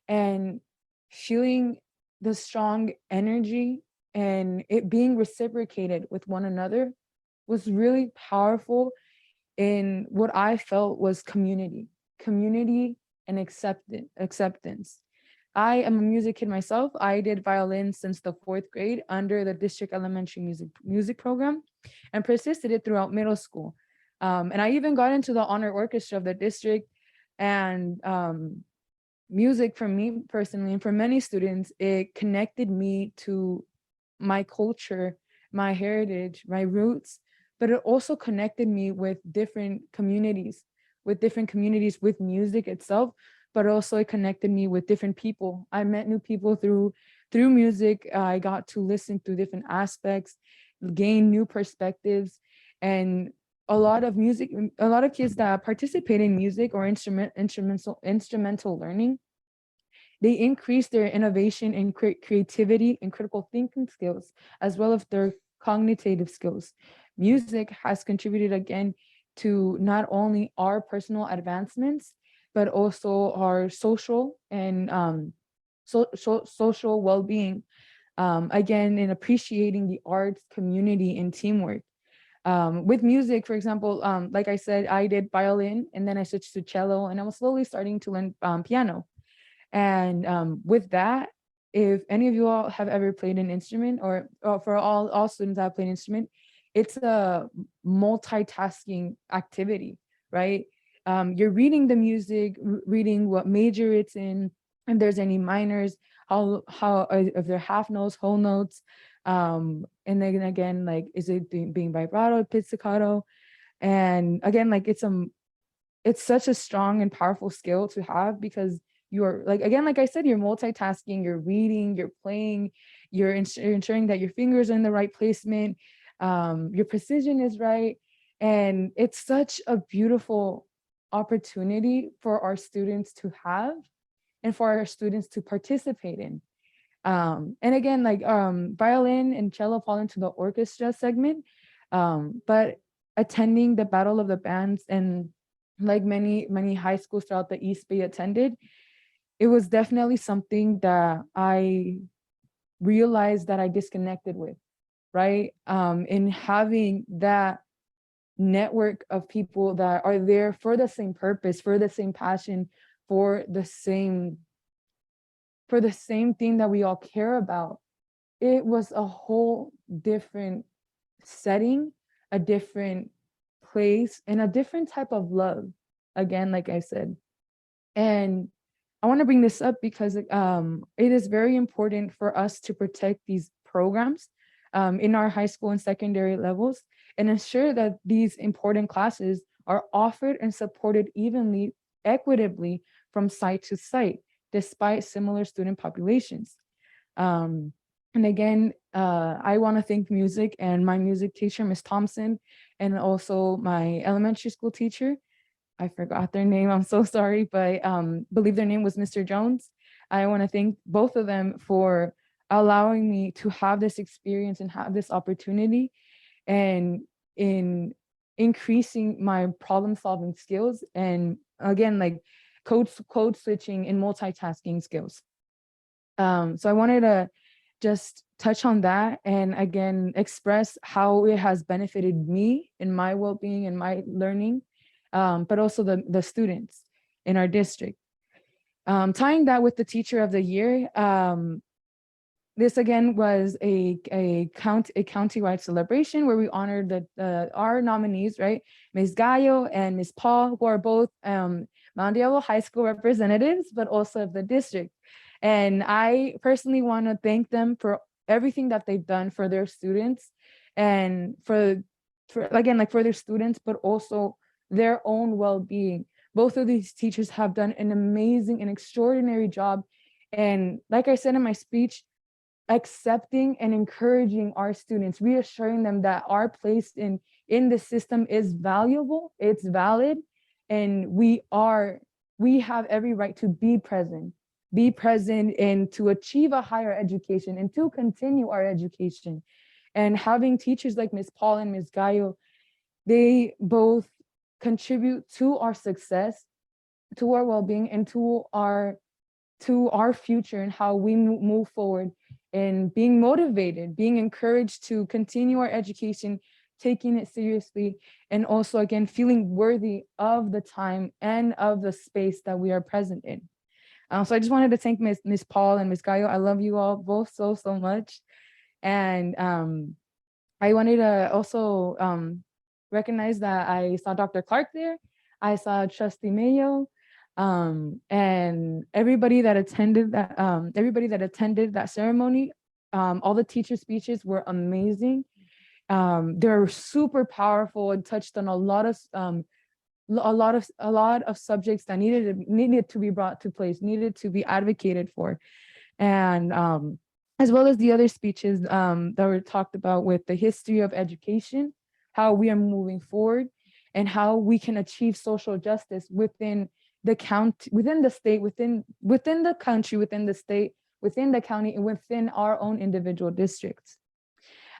and feeling the strong energy and it being reciprocated with one another was really powerful in what I felt was community and acceptance. I am a music kid myself. I did violin since the 4th grade under the district elementary music program and persisted it throughout middle school. And I even got into the honor orchestra of the district. And music for me personally, and for many students, it connected me to my culture, my heritage, my roots, but it also connected me with different communities with music itself, but also it connected me with different people. I met new people through music. I got to listen to different aspects, gain new perspectives, and a lot of kids that participate in music or instrumental learning, they increase their innovation and creativity and critical thinking skills, as well as their cognitive skills. Music has contributed again to not only our personal advancements, but also our social and social well-being. Again, in appreciating the arts, community, and teamwork. With music, for example, like I said, I did violin and then I switched to cello and I was slowly starting to learn piano. And with that, if any of you all have ever played an instrument, or for all students that have played an instrument, it's a multitasking activity, right? You're reading the music, reading what major it's in, if there's any minors, how if they're half notes, whole notes, and then again, like, is it being vibrato, pizzicato? And again, like, it's such a strong and powerful skill to have, because you're like, again, like I said, you're multitasking, you're reading, you're playing, you're ensuring that your fingers are in the right placement, your precision is right. And it's such a beautiful opportunity for our students to have and for our students to participate in. And again, like violin and cello fall into the orchestra segment, but attending the Battle of the Bands, and like many high schools throughout the East Bay attended, it was definitely something that I realized that I disconnected with, right? In having that network of people that are there for the same purpose, for the same passion, for the same thing that we all care about. It was a whole different setting, a different place, and a different type of love, again, like I said. And I want to bring this up because it is very important for us to protect these programs in our high school and secondary levels, and ensure that these important classes are offered and supported evenly, equitably from site to site, despite similar student populations. And again, I want to thank music and my music teacher, Ms. Thompson, and also my elementary school teacher. I forgot their name, I'm so sorry, but believe their name was Mr. Jones. I want to thank both of them for allowing me to have this experience and have this opportunity, and in increasing my problem solving skills, and again, like code switching and multitasking skills. So I wanted to just touch on that, and again, express how it has benefited me in my well-being and my learning, but also the students in our district. Tying that with the Teacher of the Year, this again was a countywide celebration where we honored our nominees, right? Ms. Gallo and Ms. Paul, who are both Mount Diablo High School representatives, but also of the district. And I personally want to thank them for everything that they've done for their students and for their students, but also their own well-being. Both of these teachers have done an amazing and extraordinary job. And like I said in my speech, accepting and encouraging our students, reassuring them that our place in the system is valuable, it's valid, and we have every right to be present and to achieve a higher education and to continue our education. And having teachers like Ms. Paul and Ms. Gallo, they both contribute to our success, to our well-being, and to our future and how we move forward, and being motivated, being encouraged to continue our education, taking it seriously, and also again feeling worthy of the time and of the space that we are present in. So I just wanted to thank Ms. Paul and Ms. Gallo. I love you all both so much. And I wanted to also recognize that I saw Dr. Clark there. I saw Trustee Mayo, and everybody that attended that ceremony. All the teacher speeches were amazing. They're super powerful and touched on a lot of subjects that needed to be brought to place, needed to be advocated for. And as well as the other speeches that were talked about with the history of education, how we are moving forward, and how we can achieve social justice within the county, within the state, within the country, within the state, within the county, and within our own individual districts.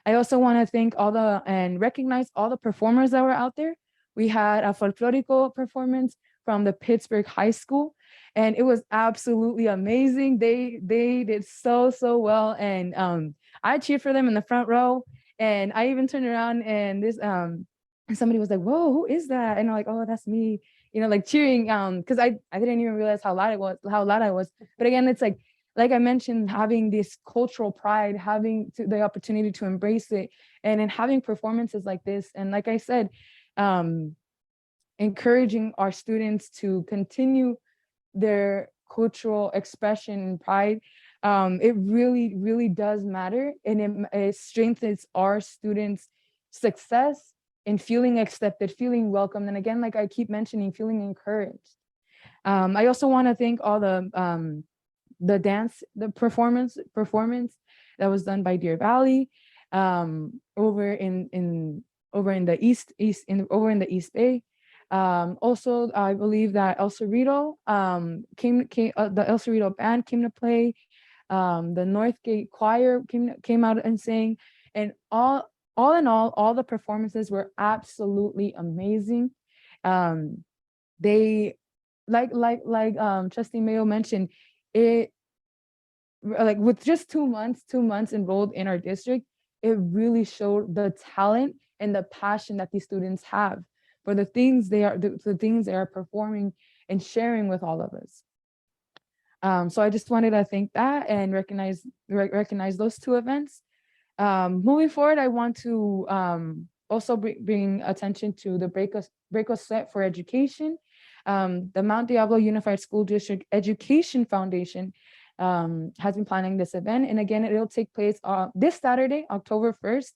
I also want to thank and recognize all the performers that were out there. We had a folklorico performance from the Pittsburgh High School, and it was absolutely amazing. They did so well, and I cheered for them in the front row. And I even turned around and somebody was like, "Whoa, who is that?" And I'm like, "Oh, that's me." Like cheering, because I didn't even realize how loud I was. But again, it's like I mentioned, having this cultural pride, having the opportunity to embrace it, and then having performances like this. And like I said, encouraging our students to continue their cultural expression and pride. It really does matter, and it strengthens our students' success in feeling accepted, feeling welcome, and again, like I keep mentioning, feeling encouraged. I also want to thank all the performance that was done by Deer Valley, over in the East Bay. Also, I believe that El Cerrito the El Cerrito band came to play. The Northgate Choir came out and sang, and all in all the performances were absolutely amazing. They like Trustee Mayo mentioned, it like with just 2 months enrolled in our district, it really showed the talent and the passion that these students have for the things they are performing and sharing with all of us. So I just wanted to thank that and recognize those two events. Moving forward, I want to also bring attention to the Break a Sweat for Education. The Mount Diablo Unified School District Education Foundation has been planning this event. And again, it'll take place this Saturday, October 1st.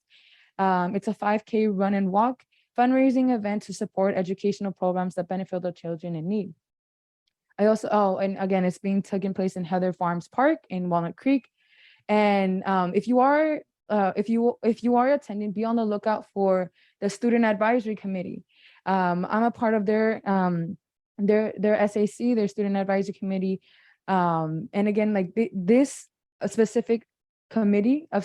It's a 5K run and walk fundraising event to support educational programs that benefit the children in need. I also, and again, it's being taken place in Heather Farms Park in Walnut Creek. And if you are attending, be on the lookout for the Student Advisory Committee. I'm a part of their SAC, their Student Advisory Committee. And again, like this specific committee of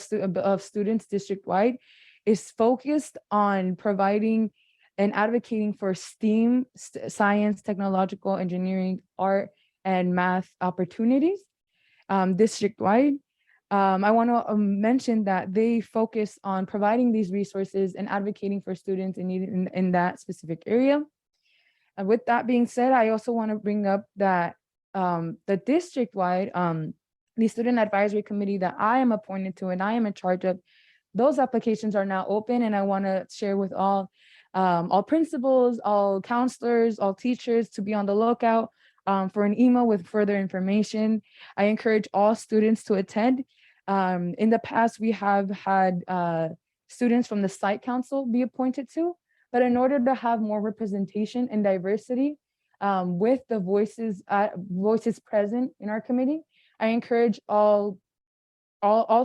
students district-wide is focused on providing and advocating for STEAM, science, technological, engineering, art, and math opportunities district-wide. I want to mention that they focus on providing these resources and advocating for students in need in that specific area. And with that being said, I also want to bring up that the district-wide the student advisory committee that I am appointed to and I am in charge of, those applications are now open, and I want to share with all principals, all counselors, all teachers to be on the lookout for an email with further information. I encourage all students to attend. In the past, we have had students from the site council be appointed to, but in order to have more representation and diversity with the voices present in our committee, I encourage all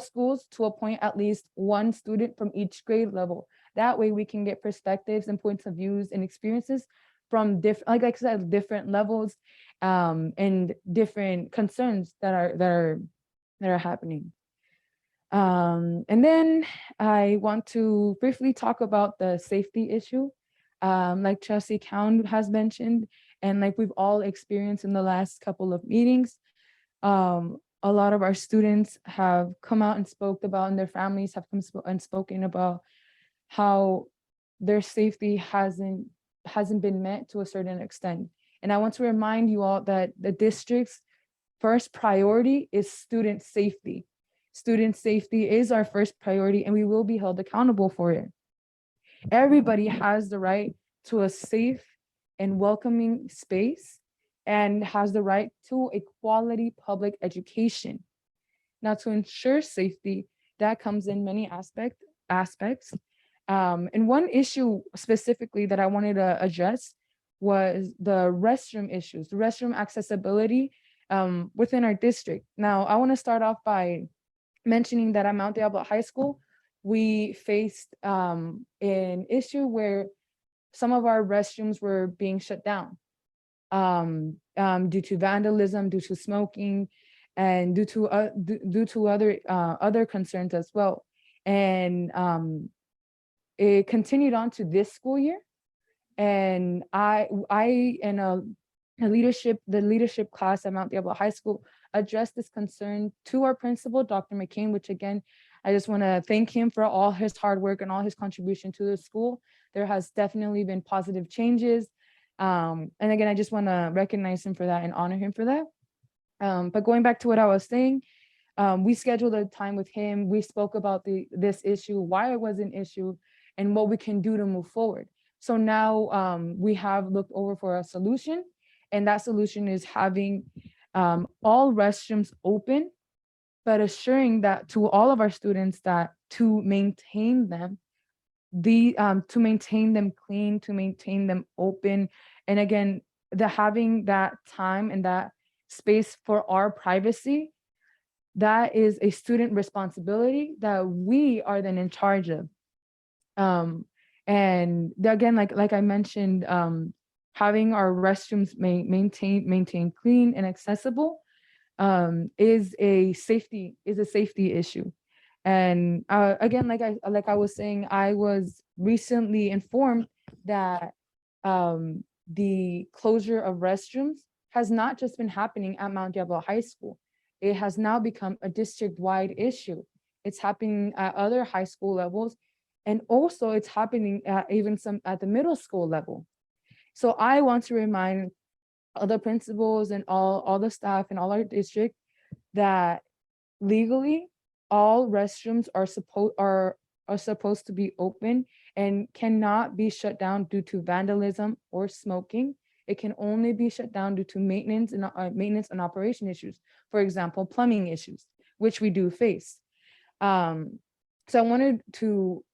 schools to appoint at least one student from each grade level. That way we can get perspectives and points of views and experiences from different, like I said, different levels and different concerns that are happening. And then I want to briefly talk about the safety issue. Like Trustee Cowan has mentioned, and like we've all experienced in the last couple of meetings, a lot of our students have come out and spoke about, and their families have come and spoken about how their safety hasn't been met to a certain extent. And I want to remind you all that the district's first priority is student safety. Student safety is our first priority, and we will be held accountable for it. Everybody has the right to a safe and welcoming space and has the right to a quality public education. Now, to ensure safety, that comes in many aspects. And one issue specifically that I wanted to address was the restroom issues, the restroom accessibility within our district. Now, I want to start off by mentioning that at Mount Diablo High School, we faced an issue where some of our restrooms were being shut down due to vandalism, due to smoking, and due to other concerns as well. And it continued on to this school year. And I and the leadership class at Mount Diablo High School addressed this concern to our principal, Dr. McCain, which again, I just want to thank him for all his hard work and all his contribution to the school. There has definitely been positive changes. And again, I just want to recognize him for that and honor him for that. But going back to what I was saying, we scheduled a time with him. We spoke about this issue, why it was an issue, and what we can do to move forward. So now we have looked over for a solution, and that solution is having all restrooms open, but assuring that to all of our students that to maintain them clean, to maintain them open. And again, having that time and that space for our privacy, that is a student responsibility that we are then in charge of. And again, like I mentioned, having our restrooms maintained clean and accessible is a safety issue. And again, like I was saying, I was recently informed that the closure of restrooms has not just been happening at Mount Diablo High School. It has now become a district-wide issue. It's happening at other high school levels, and also it's happening at even some at the middle school level. So I want to remind other principals and all the staff in all our district that legally all restrooms are supposed to be open and cannot be shut down due to vandalism or smoking. It can only be shut down due to maintenance and operation issues. For example, plumbing issues, which we do face. So I wanted to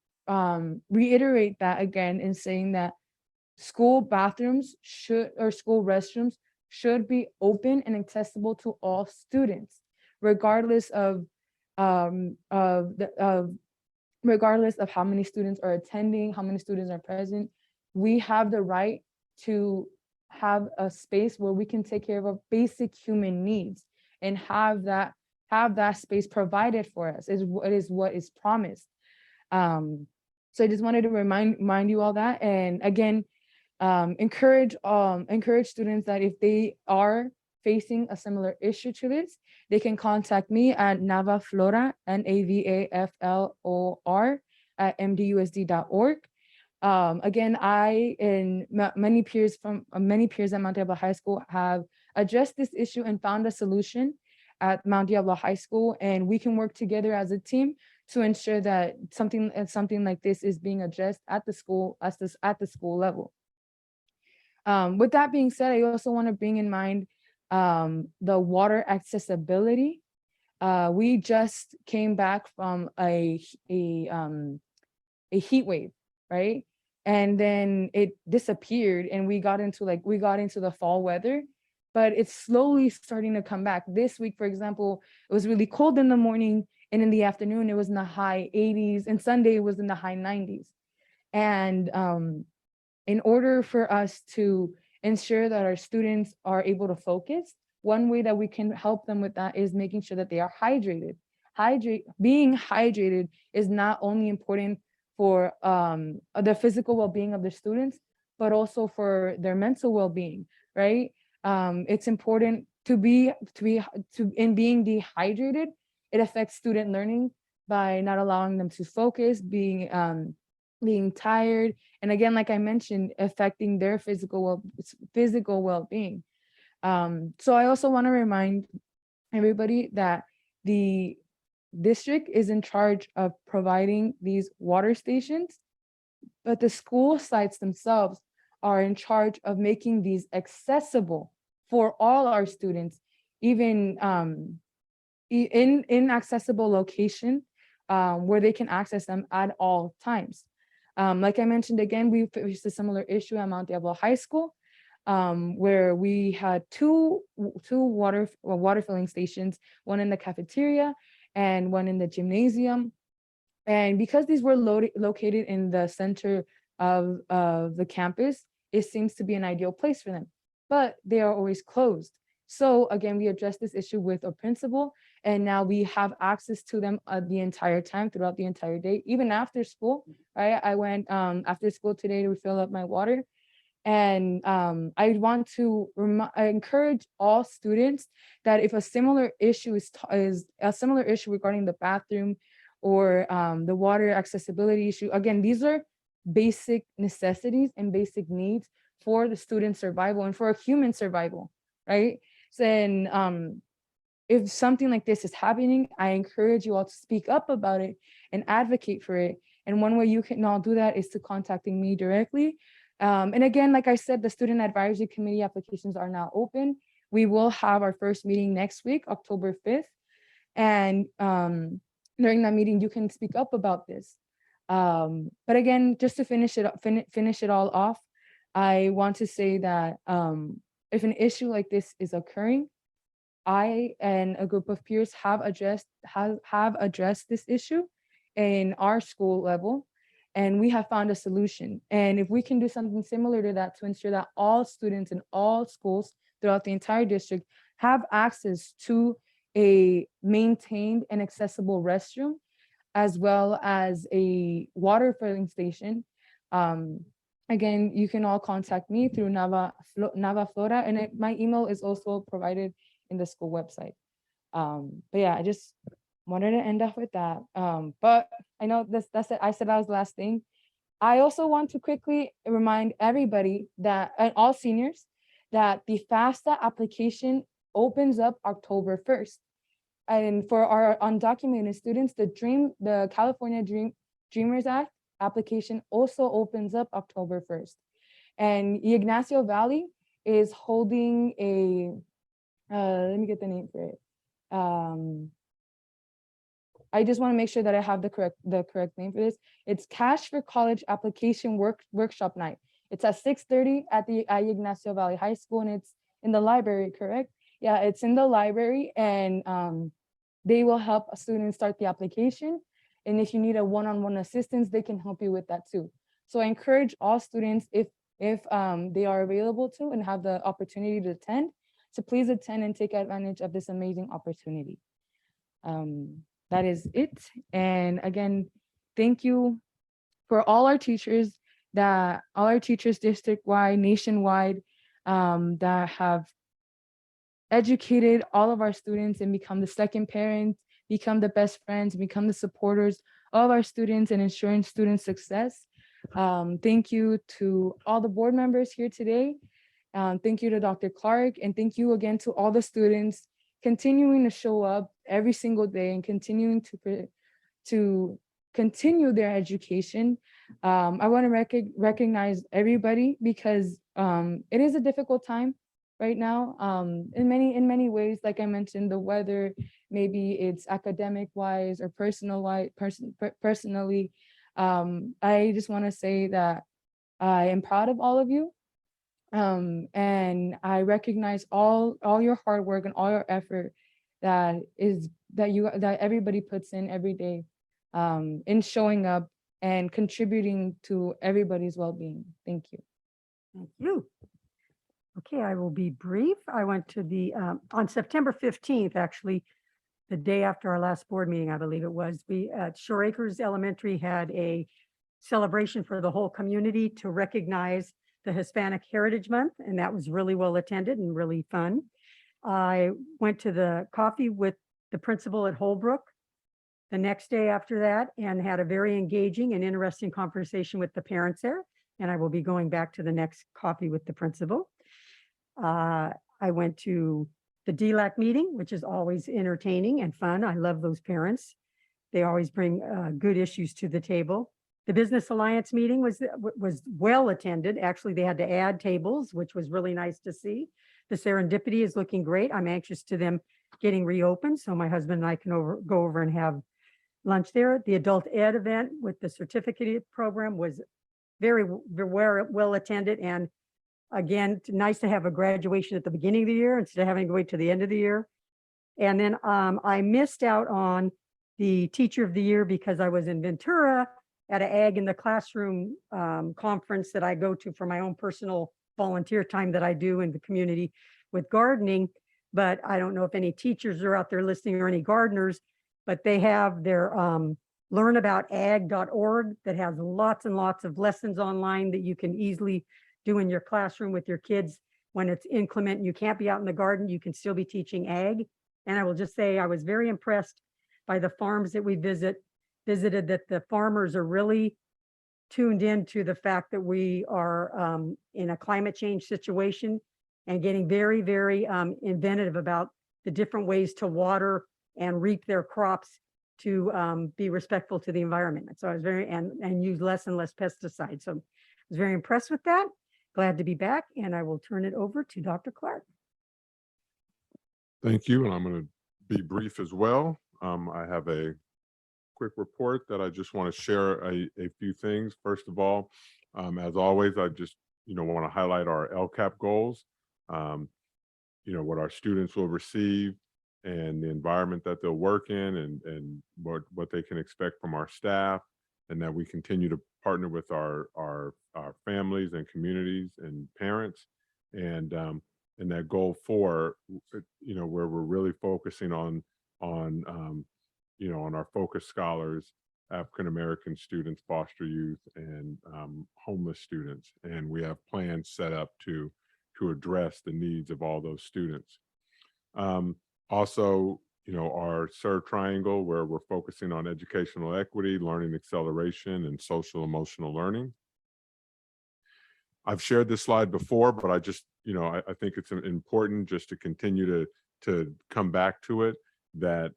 reiterate that again in saying that school bathrooms school restrooms should be open and accessible to all students, regardless of how many students are attending, how many students are present. We have the right to have a space where we can take care of our basic human needs and have that space provided for us. Is what is promised. So I just wanted to remind you all that, and again, encourage students that if they are facing a similar issue to this, they can contact me at Navaflor, NAVAFLOR @mdusd.org. Again, I and many peers at Mount Diablo High School have addressed this issue and found a solution. at Mount Diablo High School, and we can work together as a team to ensure that something like this is being addressed at the school, at the school level. With that being said, I also want to bring in mind the water accessibility. We just came back from a heat wave, right? And then it disappeared, and we got into the fall weather, but it's slowly starting to come back. This week, for example, it was really cold in the morning, and in the afternoon, it was in the high 80s, and Sunday it was in the high 90s. And in order for us to ensure that our students are able to focus, one way that we can help them with that is making sure that they are hydrated. Being hydrated is not only important for the physical well-being of the students, but also for their mental well-being, right? It's important in being dehydrated, it affects student learning by not allowing them to focus, being tired, and again, like I mentioned, affecting their physical well-being. So I also want to remind everybody that the district is in charge of providing these water stations, but the school sites themselves are in charge of making these accessible for all our students, even in accessible location where they can access them at all times. Like I mentioned, again, we faced a similar issue at Mount Diablo High School, where we had two water filling stations, one in the cafeteria and one in the gymnasium. And because these were located in the center of the campus, it seems to be an ideal place for them, but they are always closed. So again, we addressed this issue with our principal, and now we have access to them the entire time, throughout the entire day, even after school, right? I went after school today to fill up my water. And I want to encourage all students that if a similar issue is a similar issue regarding the bathroom or the water accessibility issue, again, these are basic necessities and basic needs for the student survival and for a human survival, right? So then if something like this is happening, I encourage you all to speak up about it and advocate for it. And one way you can all do that is to contacting me directly. And again, like I said, the Student Advisory Committee applications are now open. We will have our first meeting next week, October 5th. And during that meeting, you can speak up about this. But again, just to finish it all off, I want to say that if an issue like this is occurring, I and a group of peers have addressed this issue in our school level, and we have found a solution. And if we can do something similar to that to ensure that all students in all schools throughout the entire district have access to a maintained and accessible restroom, as well as a water filling station. Again, you can all contact me through Nava Flora, and my email is also provided in the school website. But yeah, I just wanted to end off with that. But I know that's it. I said that was the last thing. I also want to quickly remind everybody that, and all seniors, that the FAFSA application opens up October 1st. And for our undocumented students, the California Dreamers Act application also opens up October 1st. And Ignacio Valley is holding a, let me get the name for it. I just want to make sure that I have the correct name for this. It's Cash for College Application Workshop Night. It's at 6:30 at the Ignacio Valley High School, and it's in the library, correct? Yeah, it's in the library, and they will help students start the application. And if you need a one-on-one assistance, they can help you with that too. So I encourage all students, if they are available to and have the opportunity to attend, to please attend and take advantage of this amazing opportunity. That is it. And again, thank you for all our teachers district-wide, nationwide, that have educated all of our students and become the second parents, become the best friends, become the supporters of our students and ensuring student success. Thank you to all the board members here today. Thank you to Dr. Clark, and thank you again to all the students continuing to show up every single day and continuing to continue their education. I want to recognize everybody because it is a difficult time right now. In many ways, like I mentioned, the weather, maybe it's academic wise or personally. I just want to say that I am proud of all of you. And I recognize all your hard work and all your effort that everybody puts in every day in showing up and contributing to everybody's well-being. Thank you. Thank you. Okay, I will be brief. I went to the, on September 15th, actually, the day after our last board meeting, I believe it was, we at Shore Acres Elementary had a celebration for the whole community to recognize the Hispanic Heritage Month, and that was really well attended and really fun. I went to the coffee with the principal at Holbrook the next day after that and had a very engaging and interesting conversation with the parents there. And I will be going back to the next coffee with the principal. I went to the DLAC meeting, which is always entertaining and fun. I love those parents. They always bring good issues to the table. The Business Alliance meeting was well attended. Actually, they had to add tables, which was really nice to see. The Serendipity is looking great. I'm anxious to them getting reopened, so my husband and I can go over and have lunch there. The Adult Ed event with the certificate program was very well attended, and again, nice to have a graduation at the beginning of the year instead of having to wait to the end of the year. And then I missed out on the Teacher of the Year because I was in Ventura at an Ag in the Classroom conference that I go to for my own personal volunteer time that I do in the community with gardening. But I don't know if any teachers are out there listening or any gardeners, but they have their learnaboutag.org that has lots and lots of lessons online that you can easily do in your classroom with your kids. When it's inclement and you can't be out in the garden, you can still be teaching ag. And I will just say I was very impressed by the farms that we visited, that the farmers are really tuned into the fact that we are in a climate change situation and getting very, very inventive about the different ways to water and reap their crops to be respectful to the environment. So I was and use less and less pesticides. So I was very impressed with that. Glad to be back, and I will turn it over to Dr. Clark. Thank you, and I'm going to be brief as well. I have a quick report that I just want to share a few things. First of all, as always, I just want to highlight our LCAP goals. What our students will receive and the environment that they'll work in, and what they can expect from our staff, and that we continue to partner with our families and communities and parents, and that goal 4, where we're really focusing on our focus scholars, African American students, foster youth, and homeless students, and we have plans set up to address the needs of all those students. Also, our SERV triangle, where we're focusing on educational equity, learning acceleration, and social emotional learning. I've shared this slide before, but I just, I think it's important just to continue to come back to it, that,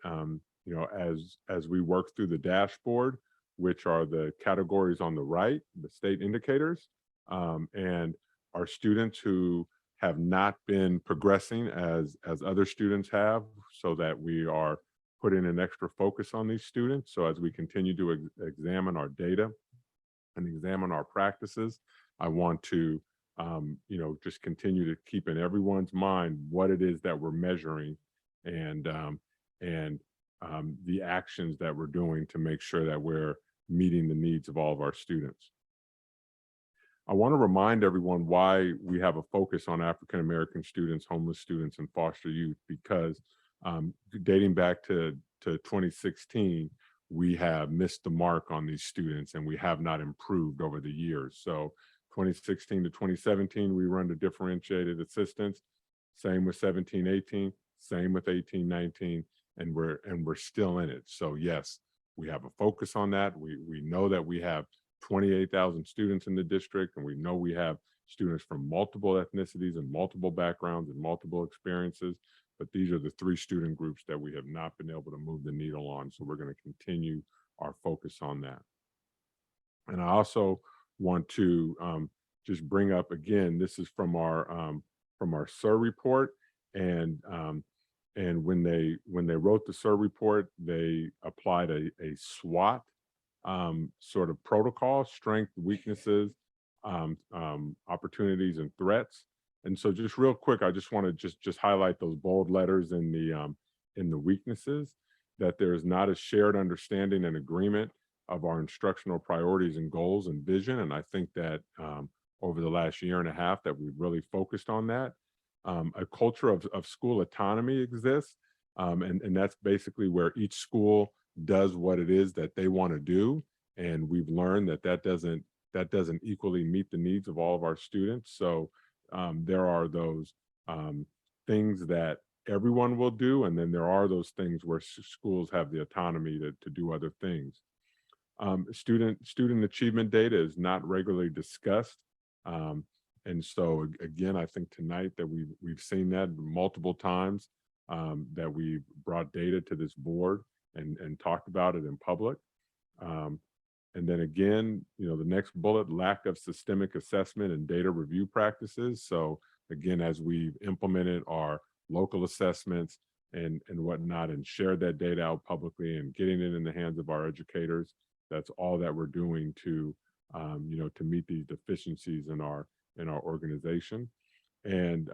as we work through the dashboard, which are the categories on the right, the state indicators, and our students who have not been progressing as other students have, so that we are putting an extra focus on these students. So as we continue to examine our data and examine our practices, I want to, just continue to keep in everyone's mind what it is that we're measuring, and the actions that we're doing to make sure that we're meeting the needs of all of our students. I want to remind everyone why we have a focus on African American students, homeless students, and foster youth, because dating back to 2016, we have missed the mark on these students, and we have not improved over the years. So 2016 to 2017, we run the differentiated assistance. Same with 17, 18, same with 18, 19, and we're still in it. So yes, we have a focus on that. We know that we have 28,000 students in the district, and we know we have students from multiple ethnicities and multiple backgrounds and multiple experiences, but these are the 3 student groups that we have not been able to move the needle on. So we're going to continue our focus on that. And I also want to just bring up again, this is from our SIR report, and when they wrote the SIR report, they applied a SWOT sort of protocol: strength, weaknesses, opportunities, and threats. And so just real quick, I just want to just highlight those bold letters in the weaknesses, that there is not a shared understanding and agreement of our instructional priorities and goals and vision. And I think that over the last year and a half that we've really focused on that. A culture of school autonomy exists. And that's basically where each school does what it is that they want to do. And we've learned that that doesn't equally meet the needs of all of our students. So there are those things that everyone will do, and then there are those things where schools have the autonomy to do other things. Student achievement data is not regularly discussed. And so again, I think tonight that we've seen that multiple times, that we've brought data to this board and talked about it in public. And then again, the next bullet, lack of systemic assessment and data review practices. So again, as we've implemented our local assessments and whatnot, and shared that data out publicly and getting it in the hands of our educators, that's all that we're doing to meet these deficiencies in our organization. And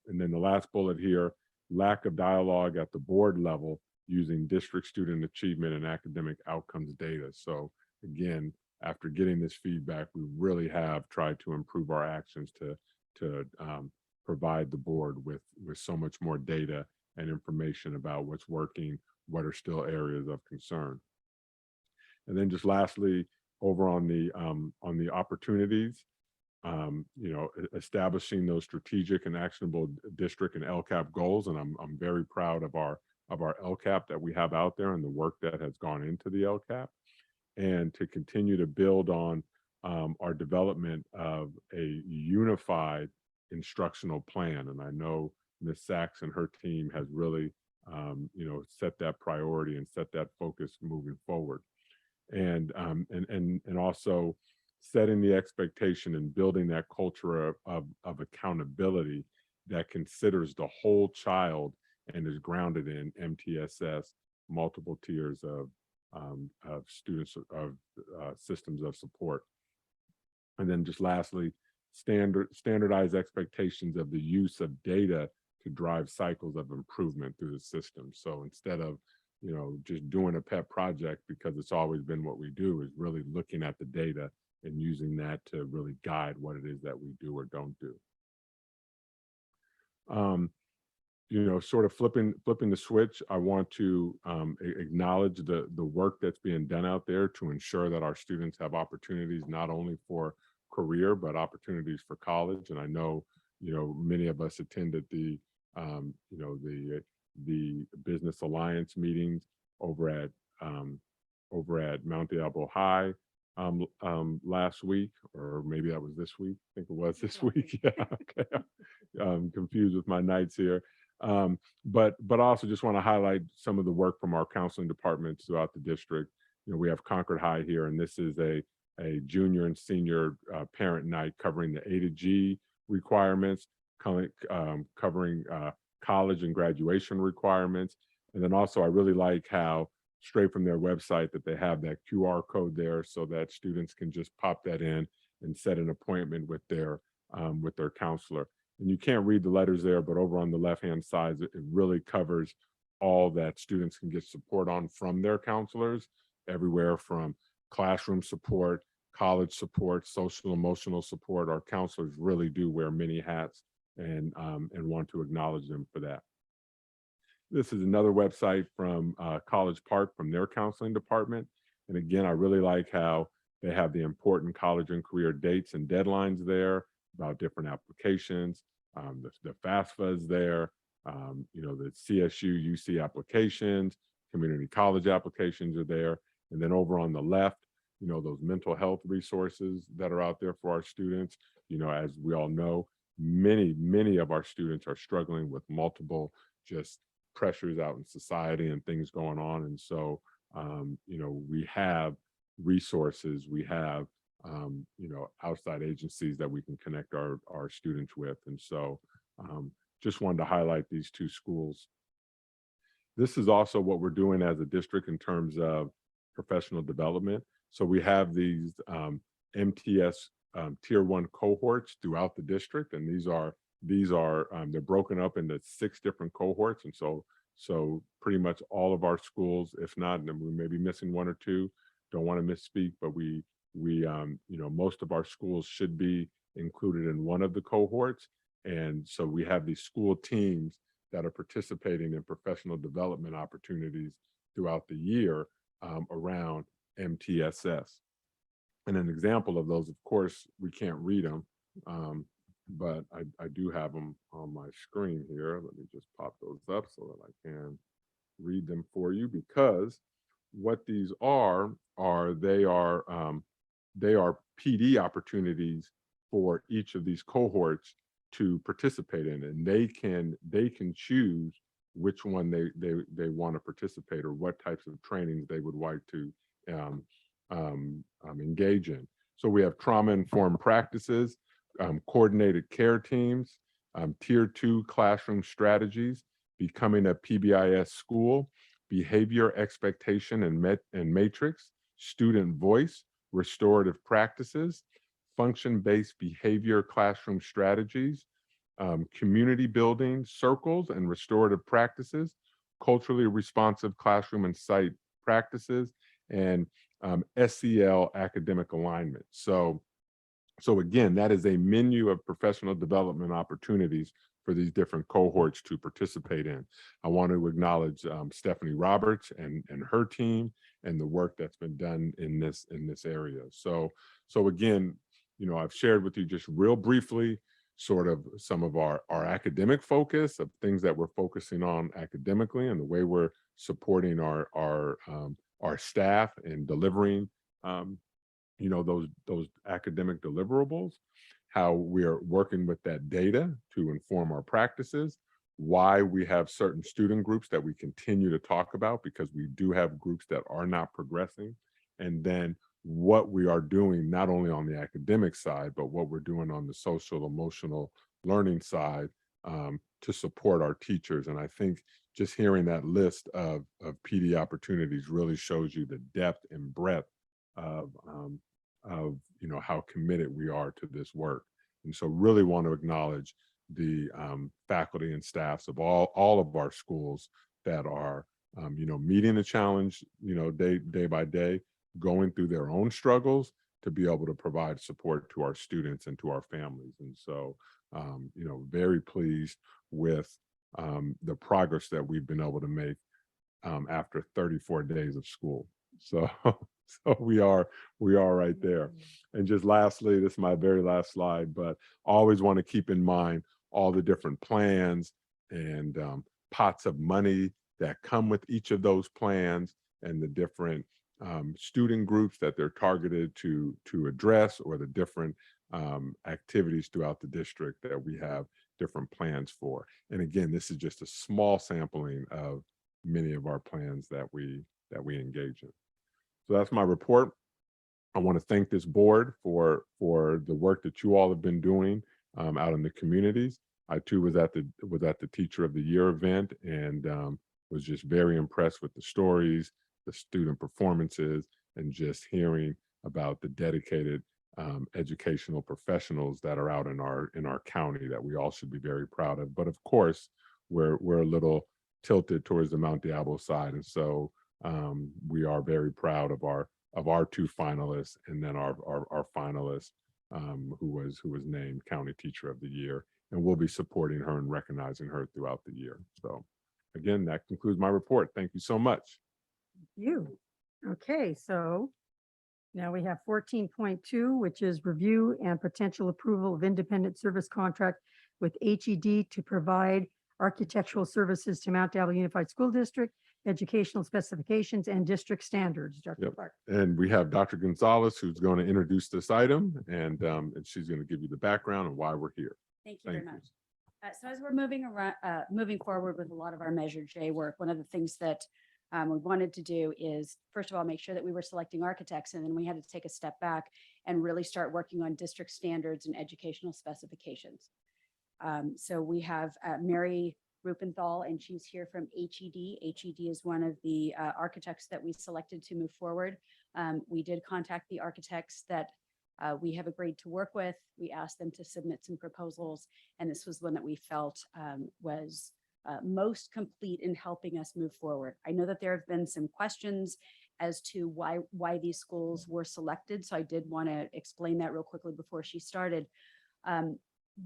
then the last bullet here, lack of dialogue at the board level using district student achievement and academic outcomes data. So again, after getting this feedback, we really have tried to improve our actions to provide the board with so much more data and information about what's working, what are still areas of concern. And then just lastly, over on the opportunities, establishing those strategic and actionable district and LCAP goals. And I'm very proud of our LCAP that we have out there and the work that has gone into the LCAP, and to continue to build on our development of a unified instructional plan. And I know Ms. Sachs and her team has really, set that priority and set that focus moving forward. And also setting the expectation and building that culture of accountability that considers the whole child and is grounded in MTSS, multiple tiers of students of systems of support. And then just lastly, standardized expectations of the use of data to drive cycles of improvement through the system. So instead of just doing a pet project because it's always been what we do, is really looking at the data and using that to really guide what it is that we do or don't do. Sort of flipping the switch, I want to acknowledge the work that's being done out there to ensure that our students have opportunities not only for career, but opportunities for college. And I know, many of us attended the Business Alliance meetings over at Mount Diablo High last week, or maybe that was this week. I think it was this week. Yeah, okay. I'm confused with my nights here. But also just want to highlight some of the work from our counseling departments throughout the district. We have Concord High here, and this is a junior and senior parent night covering the A to G requirements, covering college and graduation requirements. And then also I really like how straight from their website that they have that QR code there so that students can just pop that in and set an appointment with their counselor. And you can't read the letters there, but over on the left-hand side, it really covers all that students can get support on from their counselors, everywhere from classroom support, college support, social emotional support. Our counselors really do wear many hats, and want to acknowledge them for that. This is another website from College Park, from their counseling department. And again, I really like how they have the important college and career dates and deadlines there about different applications. The FAFSA is there, the CSU, UC applications, community college applications are there. And then over on the left, those mental health resources that are out there for our students. As we all know, many of our students are struggling with multiple just pressures out in society and things going on. And so, you know, we have resources, we have, you know, outside agencies that we can connect our students with. And so just wanted to highlight these two schools. This is also what we're doing as a district in terms of professional development. So we have these MTS Tier 1 cohorts throughout the district, and these are they're broken up into 6 different cohorts. And so pretty much all of our schools, if not, and we may be missing 1 or 2, don't want to misspeak, but we you know, most of our schools should be included in one of the cohorts. And so we have these school teams that are participating in professional development opportunities throughout the year around MTSS. And an example of those, of course, we can't read them, but I do have them on my screen here. Let me just pop those up so that I can read them for you, because what these are they are PD opportunities for each of these cohorts to participate in, and they can choose which one they want to participate, or what types of trainings they would like to engage in. So we have trauma-informed practices, coordinated care teams, Tier 2 classroom strategies, becoming a PBIS school, behavior expectation and matrix, student voice, restorative practices, function-based behavior classroom strategies, community building circles and restorative practices, culturally responsive classroom and site practices, and SEL academic alignment. So again, that is a menu of professional development opportunities for these different cohorts to participate in. I want to acknowledge Stephanie Roberts and her team and the work that's been done in this area. So again, you know, I've shared with you just real briefly sort of some of our academic focus of things that we're focusing on academically and the way we're supporting our staff and delivering, you know, those academic deliverables, how we are working with that data to inform our practices, why we have certain student groups that we continue to talk about, because we do have groups that are not progressing, and then what we are doing not only on the academic side, but what we're doing on the social emotional learning side to support our teachers. And I think just hearing that list of PD opportunities really shows you the depth and breadth of you know, how committed we are to this work. And so really want to acknowledge the faculty and staffs of all of our schools that are you know, meeting the challenge, you know, day by day, going through their own struggles to be able to provide support to our students and to our families. And so you know, very pleased with the progress that we've been able to make after 34 days of school. So we are right there. And just lastly, this is my very last slide, but always want to keep in mind all the different plans and pots of money that come with each of those plans, and the different student groups that they're targeted to address, or the different activities throughout the district that we have different plans for. And again, this is just a small sampling of many of our plans that we engage in. So that's my report. I want to thank this board for the work that you all have been doing out in the communities. I too was at the Teacher of the Year event, and was just very impressed with the stories, the student performances, and just hearing about the dedicated educational professionals that are out in our county that we all should be very proud of. But of course, we're a little tilted towards the Mount Diablo side, and so we are very proud of our 2 finalists, and then our finalist who was named County Teacher of the Year, and we'll be supporting her and recognizing her throughout the year. So again, that concludes my report. Thank you so much. You. Okay, so now we have 14.2, which is review and potential approval of independent service contract with HED to provide architectural services to Mount Diablo Unified School District, educational specifications and district standards. Dr. Yep. Clark. And we have Dr. Gonzalez, who's going to introduce this item, and she's going to give you the background and why we're here. Thank you very Thank you. much. So as we're moving around, moving forward with a lot of our Measure J work, one of the things that we wanted to do is, first of all, make sure that we were selecting architects, and then we had to take a step back and really start working on district standards and educational specifications. So we have Mary Rupenthal, and she's here from HED. HED is one of the architects that we selected to move forward. We did contact the architects that we have agreed to work with. We asked them to submit some proposals, and this was one that we felt was most complete in helping us move forward. I know that there have been some questions as to why these schools were selected, so I did want to explain that real quickly before she started.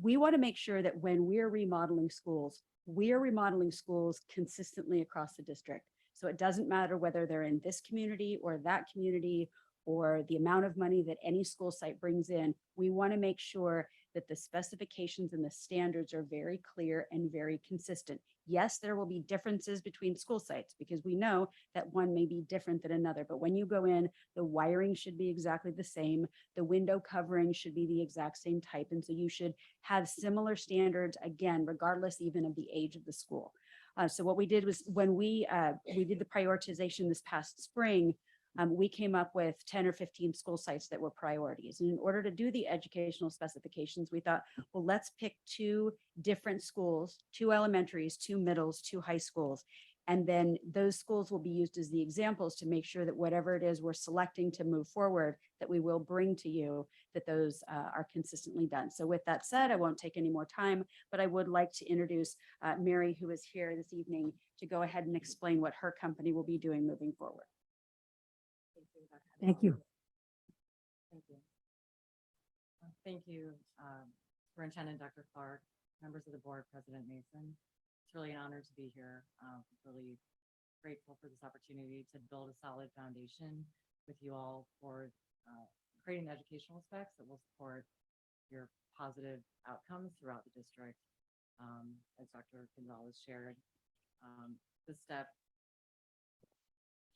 We want to make sure that when we are remodeling schools, we are remodeling schools consistently across the district. So it doesn't matter whether they're in this community or that community, or the amount of money that any school site brings in. We want to make sure that the specifications and the standards are very clear and very consistent. Yes, there will be differences between school sites because we know that one may be different than another. But when you go in, the wiring should be exactly the same. The window covering should be the exact same type. And so you should have similar standards, again, regardless even of the age of the school. So what we did was when we did the prioritization this past spring, we came up with 10 or 15 school sites that were priorities. And in order to do the educational specifications, we thought, well, let's pick 2 different schools, 2 elementaries, 2 middles, 2 high schools. And then those schools will be used as the examples to make sure that whatever it is we're selecting to move forward, that we will bring to you, that those are consistently done. So with that said, I won't take any more time, but I would like to introduce Mary, who is here this evening, to go ahead and explain what her company will be doing moving forward. Thank you. Thank you. Thank you, Superintendent Dr. Clark, members of the board, President Mason. It's really an honor to be here. Really grateful for this opportunity to build a solid foundation with you all for creating educational specs that will support your positive outcomes throughout the district. As Dr. Gonzalez shared, this step.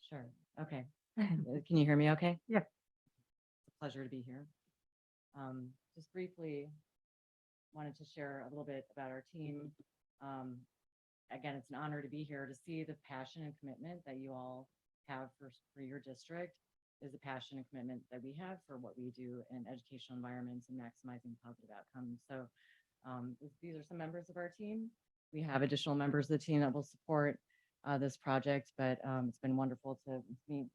Sure. Okay. Can you hear me okay? Yeah. It's a pleasure to be here. Just briefly wanted to share a little bit about our team. Again, it's an honor to be here. To see the passion and commitment that you all have for your district is a passion and commitment that we have for what we do in educational environments and maximizing positive outcomes. So these are some members of our team. We have additional members of the team that will support this project, but it's been wonderful to meet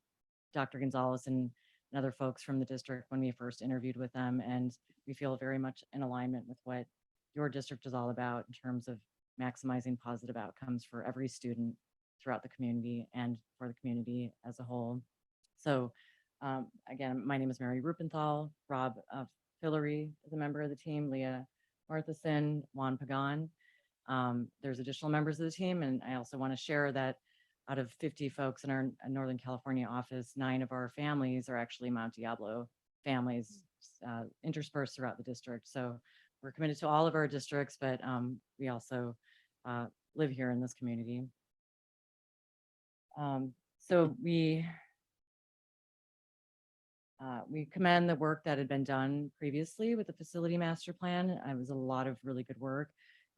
Dr. Gonzalez and other folks from the district when we first interviewed with them. And we feel very much in alignment with what your district is all about in terms of maximizing positive outcomes for every student throughout the community and for the community as a whole. So again, my name is Mary Rupenthal. Rob Fillery is a member of the team, Leah Marthason, Juan Pagan. There's additional members of the team, and I also want to share that out of 50 folks in our Northern California office, 9 of our families are actually Mount Diablo families interspersed throughout the district. So we're committed to all of our districts, but we also live here in this community. So we commend the work that had been done previously with the facility master plan. It was a lot of really good work,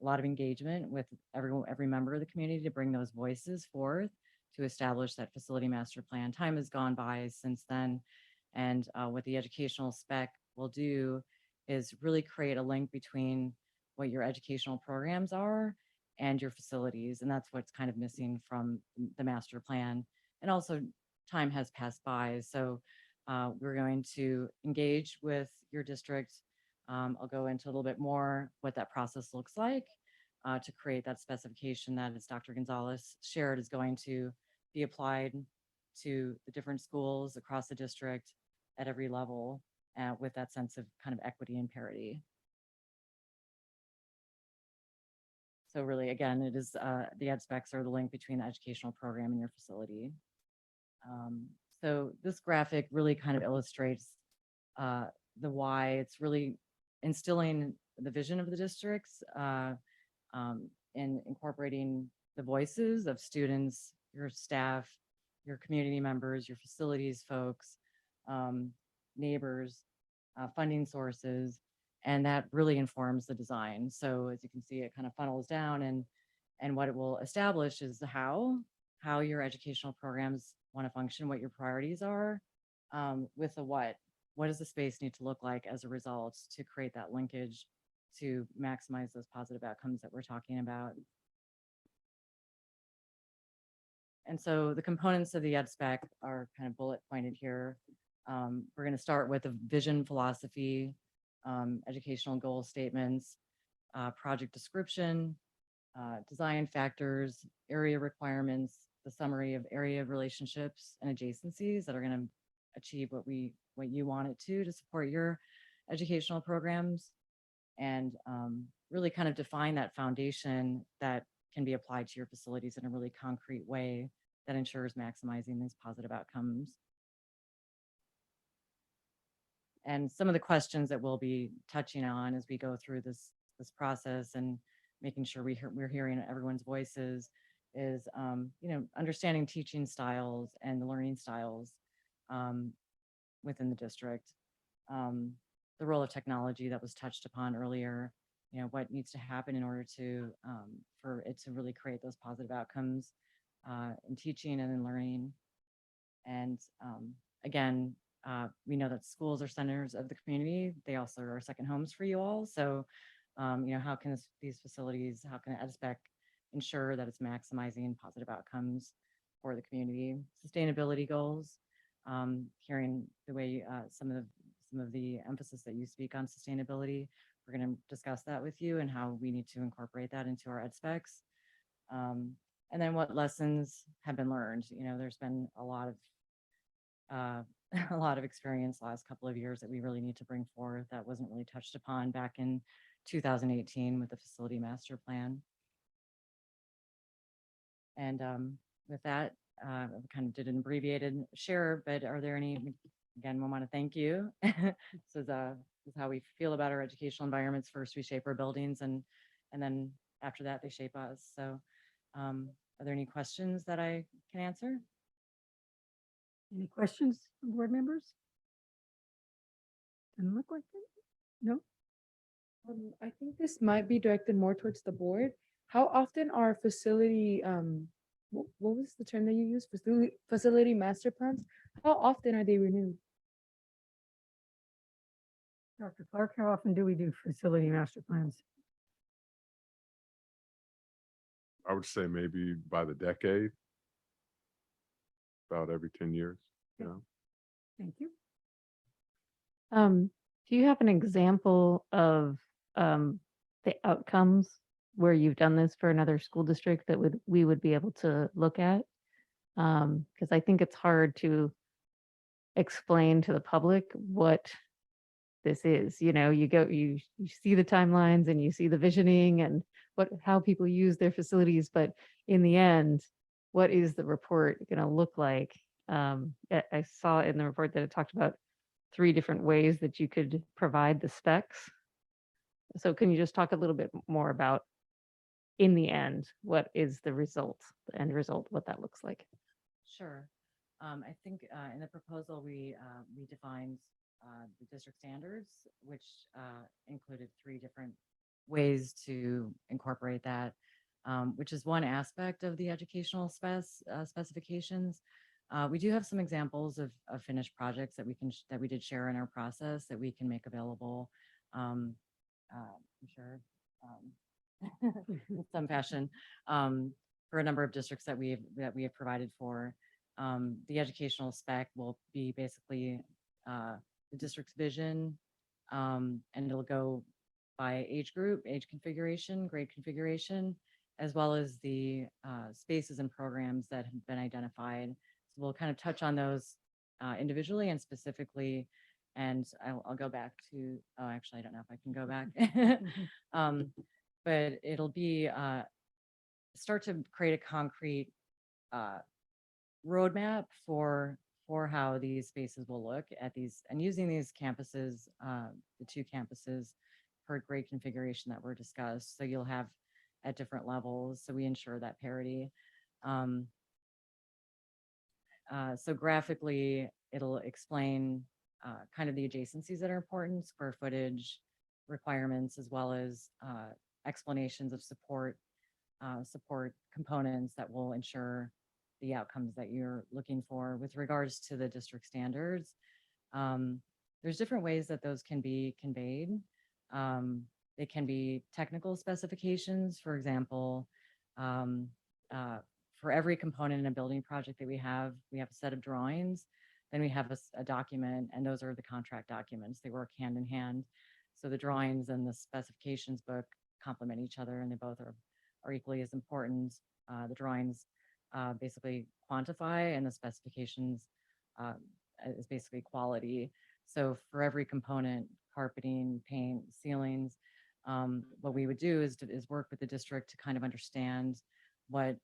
a lot of engagement with every member of the community to bring those voices forth to establish that facility master plan. Time has gone by since then. And what the educational spec will do is really create a link between what your educational programs are and your facilities. And that's what's kind of missing from the master plan. And also time has passed by. So we're going to engage with your district. I'll go into a little bit more what that process looks like to create that specification that, as Dr. Gonzalez shared, is going to be applied to the different schools across the district at every level with that sense of kind of equity and parity. So really, again, it is the ed specs are the link between the educational program and your facility. So this graphic really kind of illustrates the why. It's really instilling the vision of the districts and incorporating the voices of students, your staff, your community members, your facilities folks, neighbors, funding sources, And that really informs the design. So as you can see, it kind of funnels down, and what it will establish is the how your educational programs want to function, what your priorities are, with the what. What does the space need to look like as a result to create that linkage to maximize those positive outcomes that we're talking about? And so the components of the ed spec are kind of bullet pointed here. We're going to start with a vision, philosophy, educational goal statements, project description, design factors, area requirements, the summary of area of relationships and adjacencies that are going to achieve what you want it to support your educational programs, and really kind of define that foundation that can be applied to your facilities in a really concrete way that ensures maximizing these positive outcomes. And some of the questions that we'll be touching on as we go through this process and making sure we're hearing everyone's voices is, understanding teaching styles and the learning styles within the district. The role of technology that was touched upon earlier, what needs to happen in order to for it to really create those positive outcomes in teaching and in learning. And again, we know that schools are centers of the community. They also are second homes for you all. So, how can these facilities, how can EdSpec ensure that it's maximizing positive outcomes for the community? Sustainability goals, hearing the way some of the emphasis that you speak on sustainability. We're going to discuss that with you and how we need to incorporate that into our EdSpecs. And then what lessons have been learned. There's been a lot of experience last couple of years that we really need to bring forward that wasn't really touched upon back in 2018 with the facility master plan. And with that, I kind of did an abbreviated share, but are there any, again, we want to thank you. So this is how we feel about our educational environments. First, we shape our buildings, and then after that, they shape us. So are there any questions that I can answer? Any questions from board members? Doesn't look like it. No. I think this might be directed more towards the board. How often are facility, what was the term that you used? Facility master plans? How often are they renewed? Dr. Clark, how often do we do facility master plans? I would say maybe by the decade, about every 10 years. Thank you. Do you have an example of the outcomes where you've done this for another school district that we would be able to look at? Because I think it's hard to explain to the public what this is. You see the timelines and you see the visioning and how people use their facilities, but in the end, what is the report going to look like? I saw in the report that it talked about 3 different ways that you could provide the specs. So can you just talk a little bit more about, in the end, what is the result, the end result, what that looks like? Sure. I think in the proposal, we defined the district standards, which included 3 different ways to incorporate that, which is one aspect of the educational specifications. We do have some examples of finished projects that we did share in our process that we can make available. I'm sure in some fashion for a number of districts that we have provided for. The educational spec will be basically the district's vision, and it'll go by age group, age configuration, grade configuration, as well as the spaces and programs that have been identified. So we'll kind of touch on those individually and specifically, and I'll go back to, oh, actually, I don't know if I can go back. But it'll be start to create a concrete roadmap for how these spaces will look at these, and using these campuses, the 2 campuses per grade configuration that were discussed. So you'll have at different levels. So we ensure that parity. So graphically, it'll explain kind of the adjacencies that are important, square footage, requirements as well as explanations of support components that will ensure the outcomes that you're looking for. With regards to the district standards, there's different ways that those can be conveyed. They can be technical specifications, for example, for every component in a building project that we have a set of drawings, then we have a document, and those are the contract documents. They work hand in hand. So the drawings and the specifications book complement each other, and they both are equally as important. The drawings basically quantify, and the specifications is basically quality. So for every component, carpeting, paint, ceilings, what we would do is work with the district to kind of understand what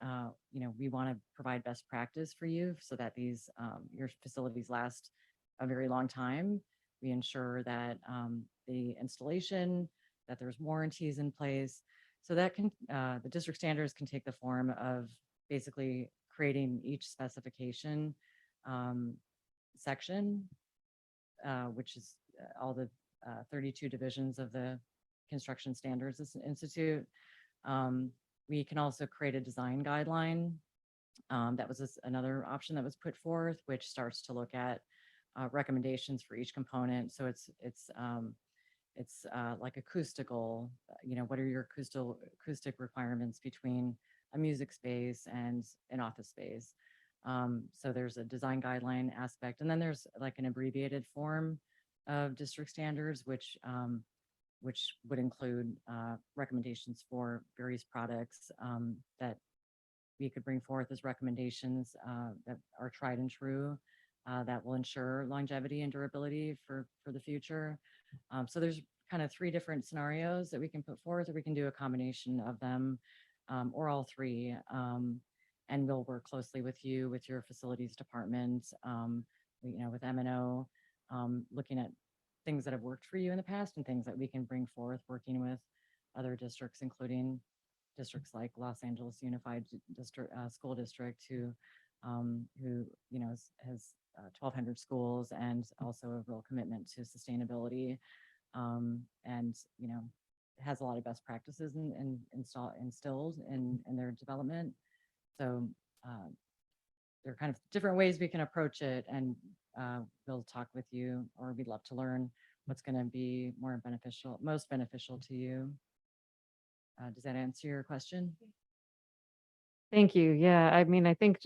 we want to provide best practice for you, so that these your facilities last a very long time. We ensure that the installation, that there's warranties in place. So that can the district standards can take the form of basically creating each specification section, which is all the 32 divisions of the Construction Standards Institute. We can also create a design guideline. That was another option that was put forth, which starts to look at recommendations for each component. So it's like acoustical, what are your acoustic requirements between a music space and an office space? So there's a design guideline aspect, and then there's like an abbreviated form of district standards, which would include recommendations for various products that we could bring forth as recommendations that are tried and true, that will ensure longevity and durability for the future. So there's kind of 3 different scenarios that we can put forth, or we can do a combination of them, or all 3. And we'll work closely with you, with your facilities department, with M&O, looking at things that have worked for you in the past and things that we can bring forth, working with other districts, including districts like Los Angeles Unified District School District, who has 1,200 schools and also a real commitment to sustainability, and has a lot of best practices instilled in their development. So there are kind of different ways we can approach it, and we'll talk with you, or we'd love to learn what's going to be most beneficial to you. Does that answer your question? Thank you. Yeah, I mean, I think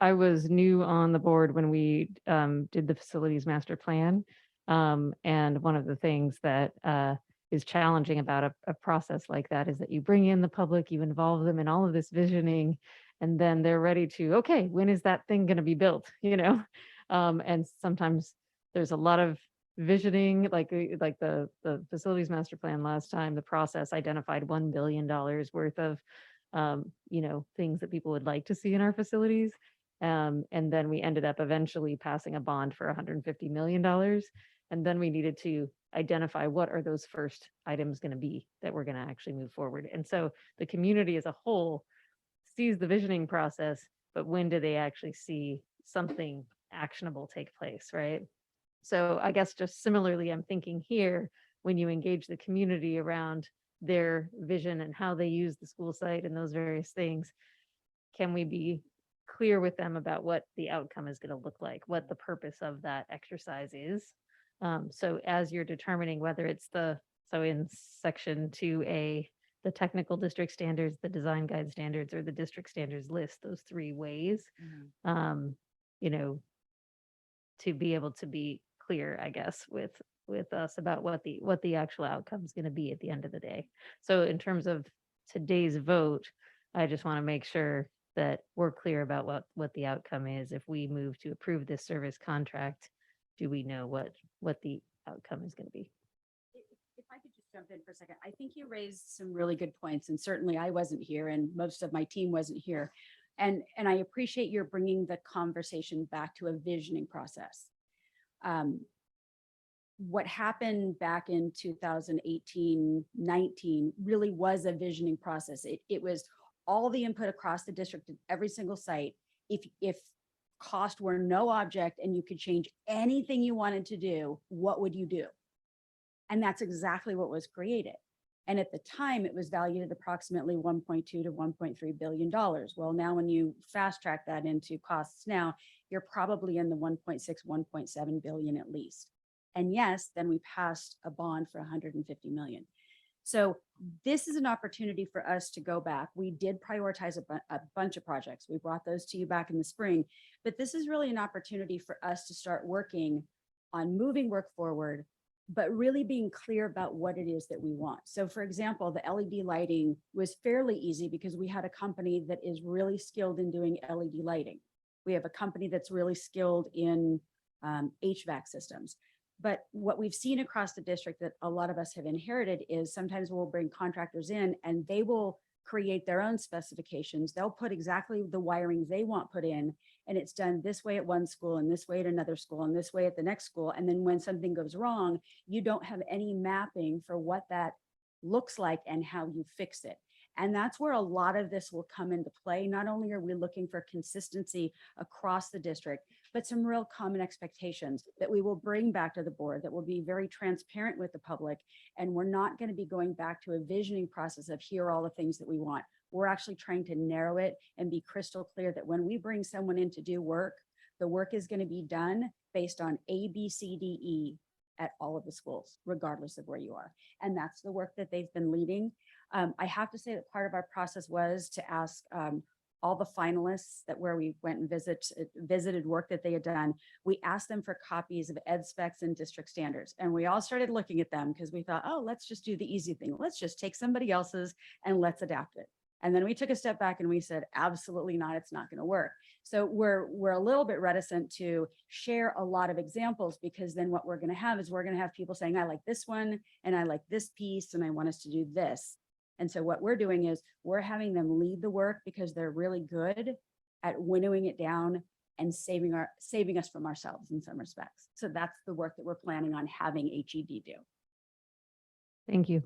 I was new on the board when we did the facilities master plan. And one of the things that is challenging about a process like that is that you bring in the public, you involve them in all of this visioning, and then they're ready to, okay, when is that thing going to be built? And sometimes there's a lot of visioning, like the facilities master plan last time, the process identified $1 billion worth of things that people would like to see in our facilities. And then we ended up eventually passing a bond for $150 million. And then we needed to identify what are those first items going to be that we're going to actually move forward. And so the community as a whole sees the visioning process, but when do they actually see something actionable take place, right? So I guess just similarly, I'm thinking here, when you engage the community around their vision and how they use the school site and those various things, can we be clear with them about what the outcome is going to look like, what the purpose of that exercise is? So as you're determining whether it's so in section 2A, the technical district standards, the design guide standards, or the district standards list, those 3 ways, to be able to be clear, I guess, with us about what the actual outcome is going to be at the end of the day. So in terms of today's vote, I just want to make sure that we're clear about what the outcome is. If we move to approve this service contract, do we know what the outcome is going to be? If I could just jump in for a second, I think you raised some really good points, and certainly I wasn't here and most of my team wasn't here. And I appreciate your bringing the conversation back to a visioning process. What happened back in 2018, 19 really was a visioning process. It was all the input across the district at every single site. If cost were no object and you could change anything you wanted to do, what would you do? And that's exactly what was created. And at the time, it was valued at approximately 1.2 to 1.3 billion dollars. Well, now when you fast track that into costs now, you're probably in the 1.6, 1.7 billion at least. And yes, then we passed a bond for 150 million. So this is an opportunity for us to go back. We did prioritize a bunch of projects. We brought those to you back in the spring, but this is really an opportunity for us to start working on moving work forward, but really being clear about what it is that we want. So for example, the LED lighting was fairly easy because we had a company that is really skilled in doing LED lighting. We have a company that's really skilled in HVAC systems. But what we've seen across the district that a lot of us have inherited is sometimes we'll bring contractors in and they will create their own specifications. They'll put exactly the wiring they want put in, and it's done this way at one school and this way at another school and this way at the next school. And then when something goes wrong, you don't have any mapping for what that looks like and how you fix it. And that's where a lot of this will come into play. Not only are we looking for consistency across the district, but some real common expectations that we will bring back to the board that will be very transparent with the public. And we're not going to be going back to a visioning process of here are all the things that we want. We're actually trying to narrow it and be crystal clear that when we bring someone in to do work, the work is going to be done based on A, B, C, D, E at all of the schools, regardless of where you are. And that's the work that they've been leading. I have to say that part of our process was to ask all the finalists that where we went and visited work that they had done, we asked them for copies of ed specs and district standards. And we all started looking at them because we thought, oh, let's just do the easy thing. Let's just take somebody else's and let's adapt it. And then we took a step back and we said, absolutely not, it's not going to work. So we're a little bit reticent to share a lot of examples because then what we're going to have is we're going to have people saying, I like this one and I like this piece and I want us to do this. And so what we're doing is we're having them lead the work because they're really good at winnowing it down and saving us from ourselves in some respects. So that's the work that we're planning on having HED do. Thank you.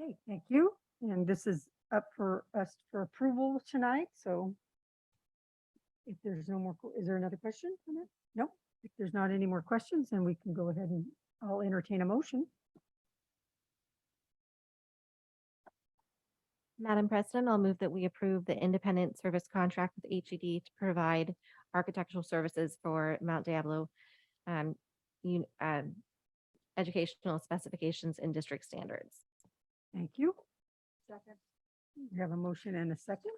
Okay, thank you. And this is up for us for approval tonight. So if there's no more, is there another question on that? No, if there's not any more questions, then we can go ahead and I'll entertain a motion. Madam President, I'll move that we approve the independent service contract with HED to provide architectural services for Mount Diablo educational specifications and district standards. Thank you. Second. We have a motion and a second.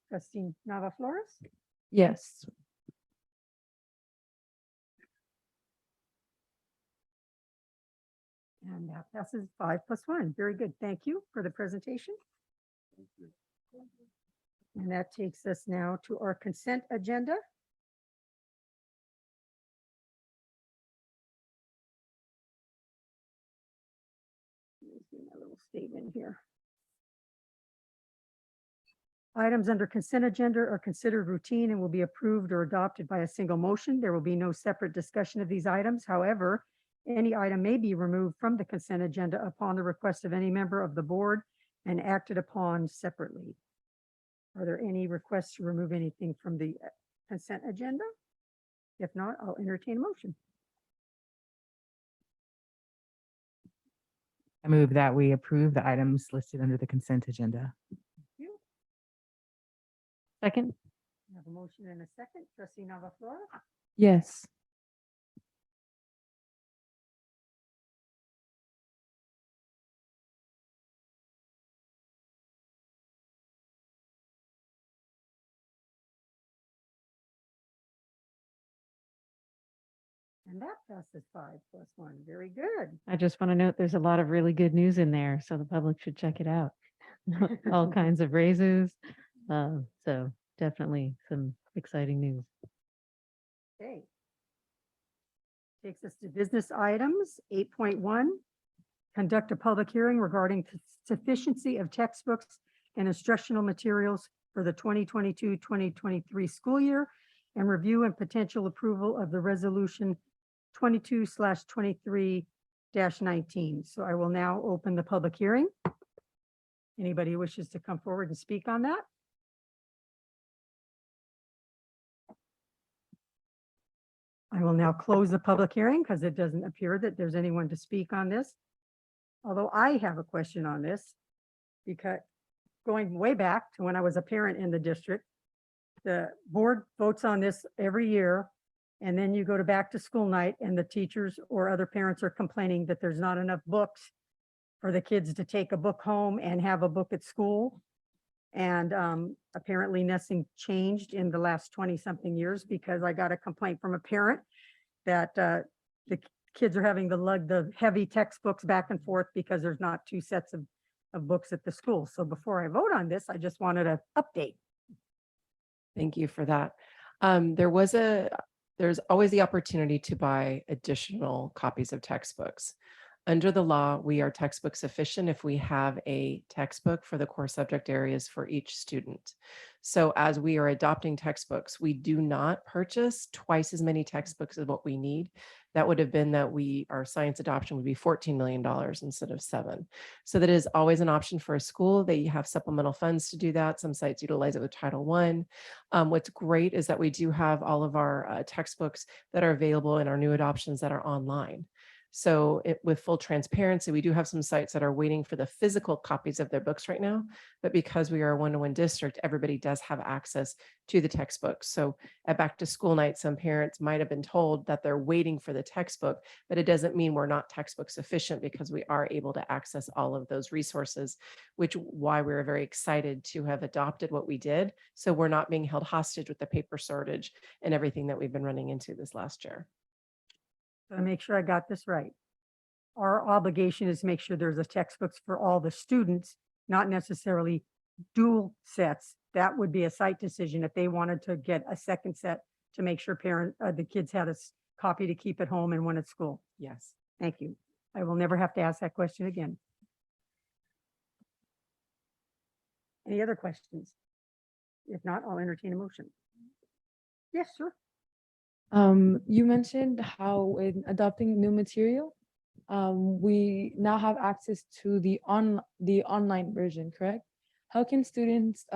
Trustee Nava Flores. Yes. And that passes 5+1. Very good. Thank you for the presentation. And that takes us now to our consent agenda. Let me see my little statement here. Items under consent agenda are considered routine and will be approved or adopted by a single motion. There will be no separate discussion of these items. However, any item may be removed from the consent agenda upon the request of any member of the board and acted upon separately. Are there any requests to remove anything from the consent agenda? If not, I'll entertain a motion. I move that we approve the items listed under the consent agenda. Second. I have a motion and a second. Trustee Nava Flores. Yes. And that passes 5+1. Very good. I just want to note there's a lot of really good news in there, so the public should check it out. All kinds of raises. So definitely some exciting news. Okay. Takes us to business items. 8.1, conduct a public hearing regarding sufficiency of textbooks and instructional materials for the 2022-2023 school year and review and potential approval of the resolution 22/23-19. So I will now open the public hearing. Anybody who wishes to come forward and speak on that? I will now close the public hearing because it doesn't appear that there's anyone to speak on this. Although I have a question on this, because going way back to when I was a parent in the district, the board votes on this every year. And then you go to back to school night and the teachers or other parents are complaining that there's not enough books for the kids to take a book home and have a book at school. And apparently nothing changed in the last 20-something years, because I got a complaint from a parent that the kids are having to lug the heavy textbooks back and forth because there's not 2 sets of books at the school. So before I vote on this, I just wanted an update. Thank you for that. There's always the opportunity to buy additional copies of textbooks. Under the law, we are textbook sufficient if we have a textbook for the core subject areas for each student. So as we are adopting textbooks, we do not purchase twice as many textbooks as what we need. That would have been that our science adoption would be $14 million instead of 7. So that is always an option for a school. They have supplemental funds to do that. Some sites utilize it with Title I. What's great is that we do have all of our textbooks that are available in our new adoptions that are online. So with full transparency, we do have some sites that are waiting for the physical copies of their books right now, but because we are a one-to-one district, everybody does have access to the textbooks. So at back to school night, some parents might have been told that they're waiting for the textbook, but it doesn't mean we're not textbook sufficient, because we are able to access all of those resources, which why we're very excited to have adopted what we did. So we're not being held hostage with the paper shortage and everything that we've been running into this last year. So to make sure I got this right. Our obligation is to make sure there's a textbooks for all the students, not necessarily dual sets. That would be a site decision if they wanted to get a second set to make sure the kids had a copy to keep at home and one at school. Yes. Thank you. I will never have to ask that question again. Any other questions? If not, I'll entertain a motion. Yes, sure. You mentioned how in adopting new material, we now have access to the online version, correct? How can students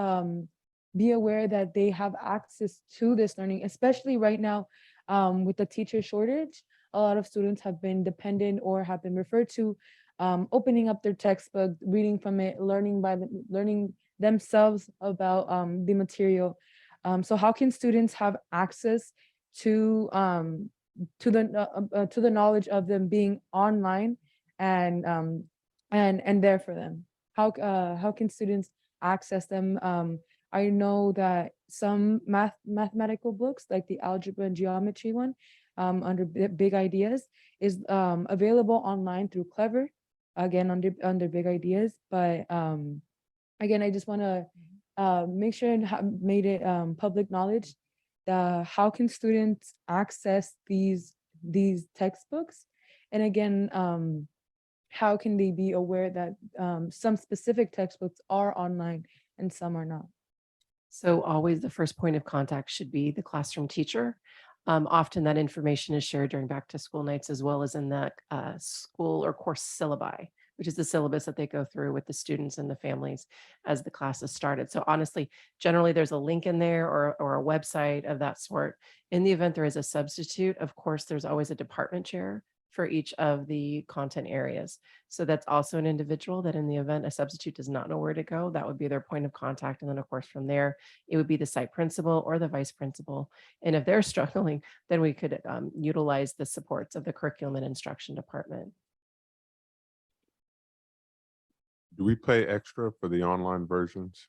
be aware that they have access to this learning, especially right now with the teacher shortage? A lot of students have been dependent or have been referred to opening up their textbook, reading from it, learning themselves about the material. So how can students have access to the knowledge of them being online and there for them? How can students access them? I know that some mathematical books, like the algebra and geometry one, under Big Ideas, is available online through Clever, again under Big Ideas. But again, I just want to make sure and have made it public knowledge. How can students access these textbooks? And again, how can they be aware that some specific textbooks are online and some are not? So always the first point of contact should be the classroom teacher. Often that information is shared during back to school nights, as well as in that school or course syllabi, which is the syllabus that they go through with the students and the families as the classes started. So honestly, generally there's a link in there or a website of that sort. In the event there is a substitute, of course, there's always a department chair for each of the content areas. So that's also an individual that in the event a substitute does not know where to go, that would be their point of contact. And then of course, from there, it would be the site principal or the vice principal. And if they're struggling, then we could utilize the supports of the curriculum and instruction department. Do we pay extra for the online versions?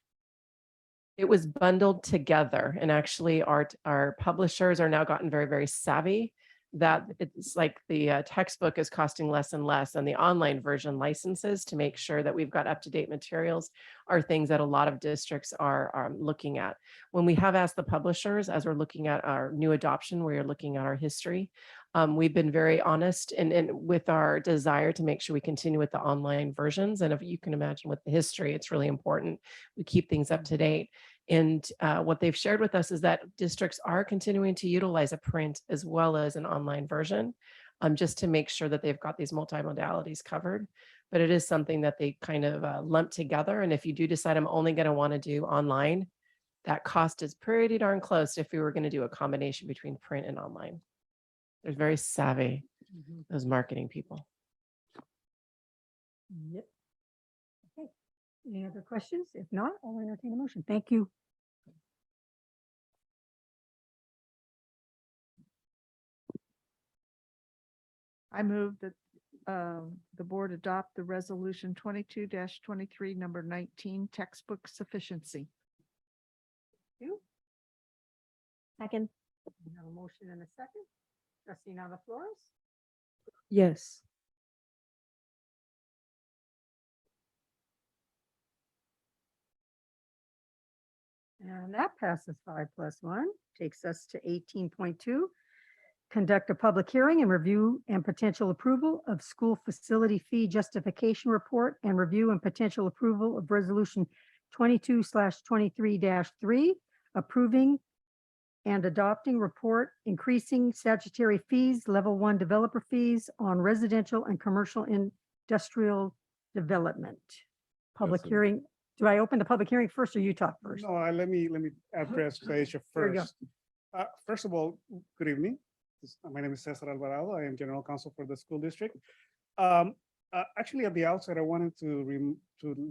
It was bundled together, and actually our publishers are now gotten very, very savvy that it's like the textbook is costing less and less, and the online version licenses to make sure that we've got up-to-date materials are things that a lot of districts are looking at. When we have asked the publishers, as we're looking at our new adoption, where you're looking at our history, we've been very honest and with our desire to make sure we continue with the online versions. And if you can imagine with the history, it's really important we keep things up to date. And what they've shared with us is that districts are continuing to utilize a print as well as an online version, just to make sure that they've got these multimodalities covered. But it is something that they kind of lump together. And if you do decide I'm only going to want to do online, that cost is pretty darn close if we were going to do a combination between print and online. They're very savvy, Mhm. those marketing people. Yep. Okay. Any other questions? If not, I'll entertain a motion. Thank you. I move that the board adopt the resolution 22-23, number 19, textbook sufficiency. You Second. We have a motion and a second. Trustee Nava Flores? Yes. And that passes 5+1, takes us to 18.2. Conduct a public hearing and review and potential approval of school facility fee justification report and review and potential approval of resolution 22/23-3, approving and adopting report increasing statutory fees, level 1 developer fees on residential and commercial industrial development. Public sir. hearing. Do I open the public hearing first or you talk first? No, let me address the issue There you go. first. First of all, good evening. My name is Cesar Alvarado. I am General Counsel for the school district. Actually, at the outset, I wanted to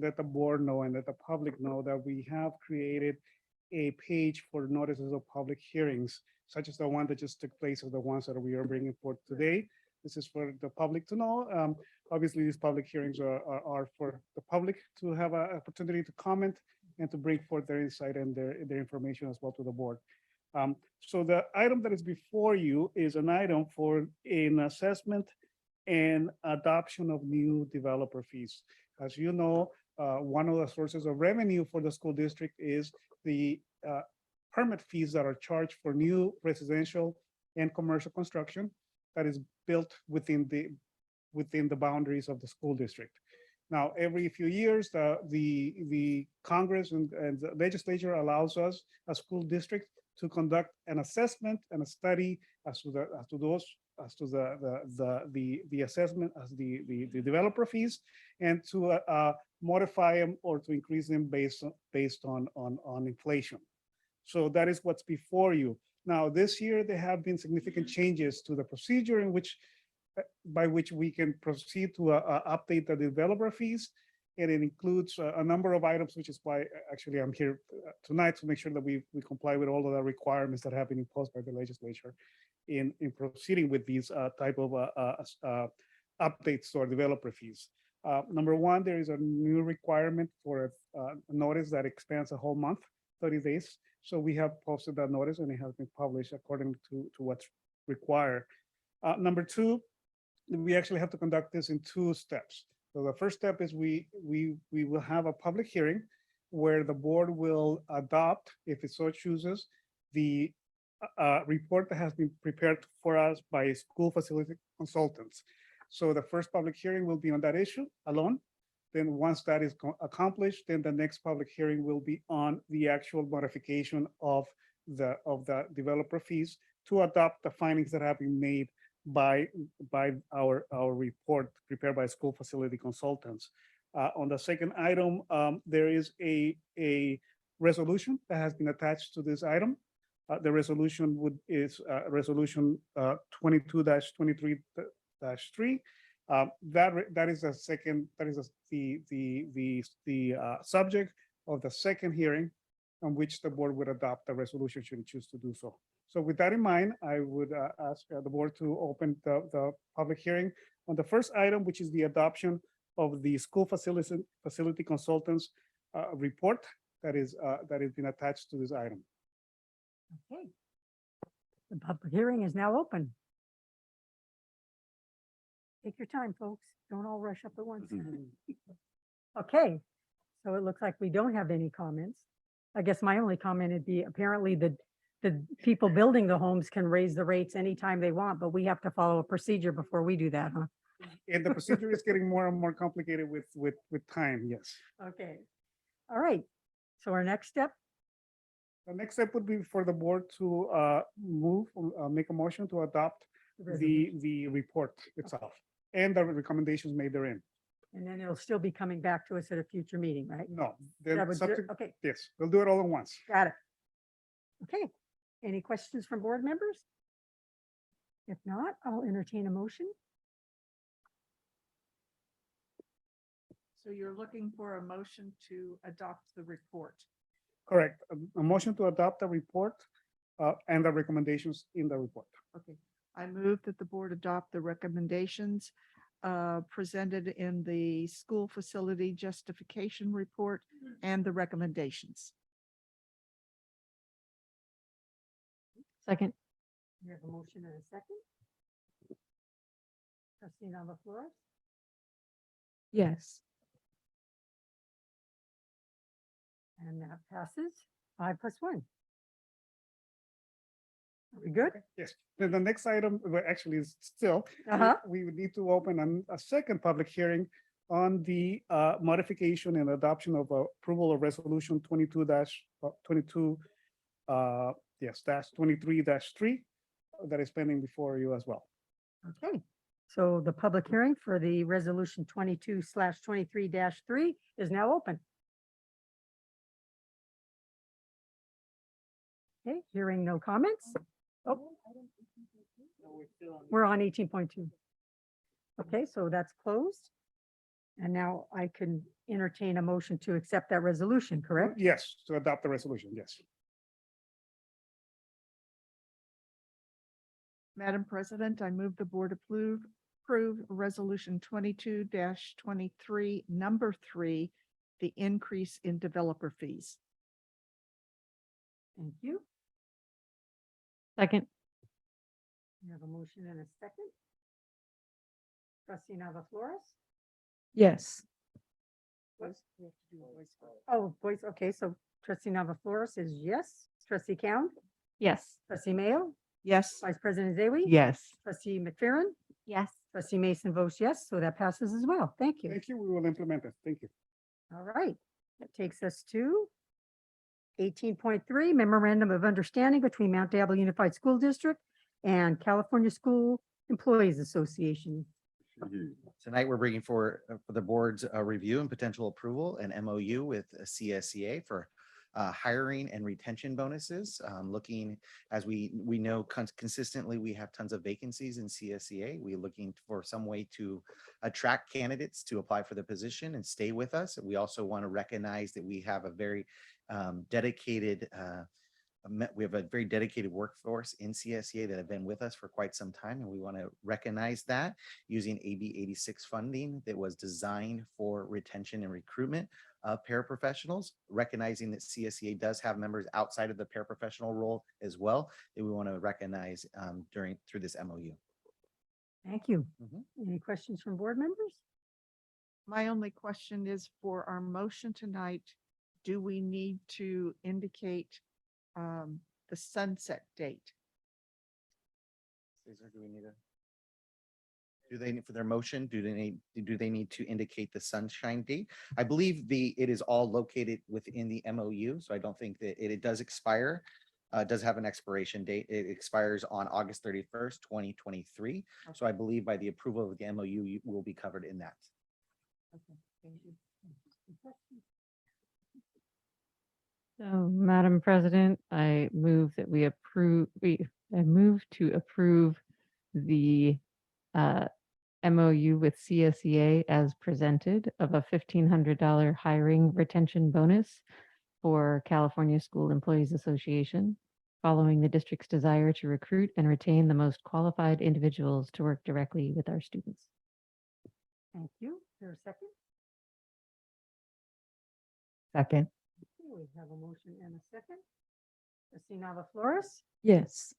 let the board know and let the public know that we have created a page for notices of public hearings, such as the one that just took place or the ones that we are bringing forth today. This is for the public to know. Obviously, these public hearings are for the public to have an opportunity to comment and to bring forth their insight and their information as well to the board. So the item that is before you is an item for an assessment and adoption of new developer fees. As you know, one of the sources of revenue for the school district is the permit fees that are charged for new residential and commercial construction that is built within the boundaries of the school district. Now, every few years, the Congress and the legislature allows us, a school district, to conduct an assessment and a study as to the assessment as the developer fees, and to modify them or to increase them based on inflation. So that is what's before you. Now, this year there have been significant changes to the procedure in which by which we can proceed to update the developer fees. And it includes a number of items, which is why actually I'm here tonight to make sure that we comply with all of the requirements that have been imposed by the legislature in proceeding with these type of updates to our developer fees. Number one, there is a new requirement for a notice that expands a whole month, 30 days. So we have posted that notice and it has been published according to what's required. Number two, we actually have to conduct this in 2 steps. So the first step is we will have a public hearing where the board will adopt, if it so chooses, the report that has been prepared for us by school facility consultants. So the first public hearing will be on that issue alone. Then once that is accomplished, then the next public hearing will be on the actual modification of the developer fees to adopt the findings that have been made by our report prepared by school facility consultants. On the second item, there is a resolution that has been attached to this item. The resolution is resolution 22-23-3. That is the subject of the second hearing on which the board would adopt the resolution should it choose to do so. So with that in mind, I would ask the board to open the public hearing on the first item, which is the adoption of the school facility consultants report that is been attached to this item. Okay. The public hearing is now open. Take your time, folks. Don't all rush up at once. Okay, so it looks like we don't have any comments. I guess my only comment would be apparently the people building the homes can raise the rates anytime they want, but we have to follow a procedure before we do that, huh? And the procedure is getting more and more complicated with time, yes. Okay, all right. So our next step? The next step would be for the board to make a motion to adopt the report itself and the recommendations made therein. And then it'll still be coming back to us at a future meeting, right? No, That then would subject, okay, yes, we'll do it all at once. got it. Okay, any questions from board members? If not, I'll entertain a motion. So you're looking for a motion to adopt the report. Correct. A motion to adopt the report and the recommendations in the report. Okay, I move that the board adopt the recommendations presented in the school facility justification report and the recommendations. Second. We have a motion and a second. Trustee Navas-Flores? Yes. And that passes 5+1. Are we good? Yes, then the next item, well, actually is still, we would need to open a second public hearing on the modification and adoption of approval of resolution 23-3 that is pending before you as well. Okay, so the public hearing for the resolution 22/23-3 is now open. Okay, hearing no comments. Oh, we're on 18.2. Okay, so that's closed. And now I can entertain a motion to accept that resolution, correct? Yes, to adopt the resolution, yes. Madam President, I move the board approve resolution 22-23, number 3, the increase in developer fees. Thank you. Second. We have a motion and a second. Trustee Navas-Flores? Yes. Oh, voice, okay, so trustee Navas-Flores is yes. Trustee Count? Yes. Trustee Mayo? Yes. Vice President Zawi? Yes. Trustee McFerrin? Yes. Trustee Mason votes yes, so that passes as well. Thank you. Thank you. We will implement it. Thank you. All right, that takes us to 18.3 Memorandum of Understanding between Mount Diablo Unified School District and California School Employees Association. Tonight, we're bringing for the board's review and potential approval an MOU with CSEA for hiring and retention bonuses. Looking, as we know consistently, we have tons of vacancies in CSEA. We're looking for some way to attract candidates to apply for the position and stay with us. We also want to recognize that we have a very dedicated workforce in CSEA that have been with us for quite some time, and we want to recognize that using AB 86 funding that was designed for retention and recruitment of paraprofessionals, recognizing that CSEA does have members outside of the paraprofessional role as well, that we want to recognize through this MOU. Thank you. Any questions from board members? My only question is for our motion tonight, do we need to indicate the sunset date? Cesar, do we need for their motion, do they need to indicate the sunshine date? I believe it is all located within the MOU, so I don't think that it does expire. It does have an expiration date. It expires on August 31st, 2023. So I believe by the approval of the MOU, you will be covered in that. Okay, thank you. So, Madam President, I move that I move to approve the MOU with CSEA as presented of a $1,500 hiring retention bonus for California School Employees Association, following the district's desire to recruit and retain the most qualified individuals to work directly with our students. Thank you. Is there a second? Second. We have a motion and a second. Trustee Navas-Flores? Yes.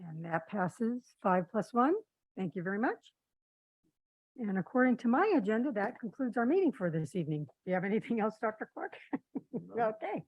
And that passes 5+1. Thank you very much. And according to my agenda, that concludes our meeting for this evening. Do you have anything else, Dr. Clark? Okay.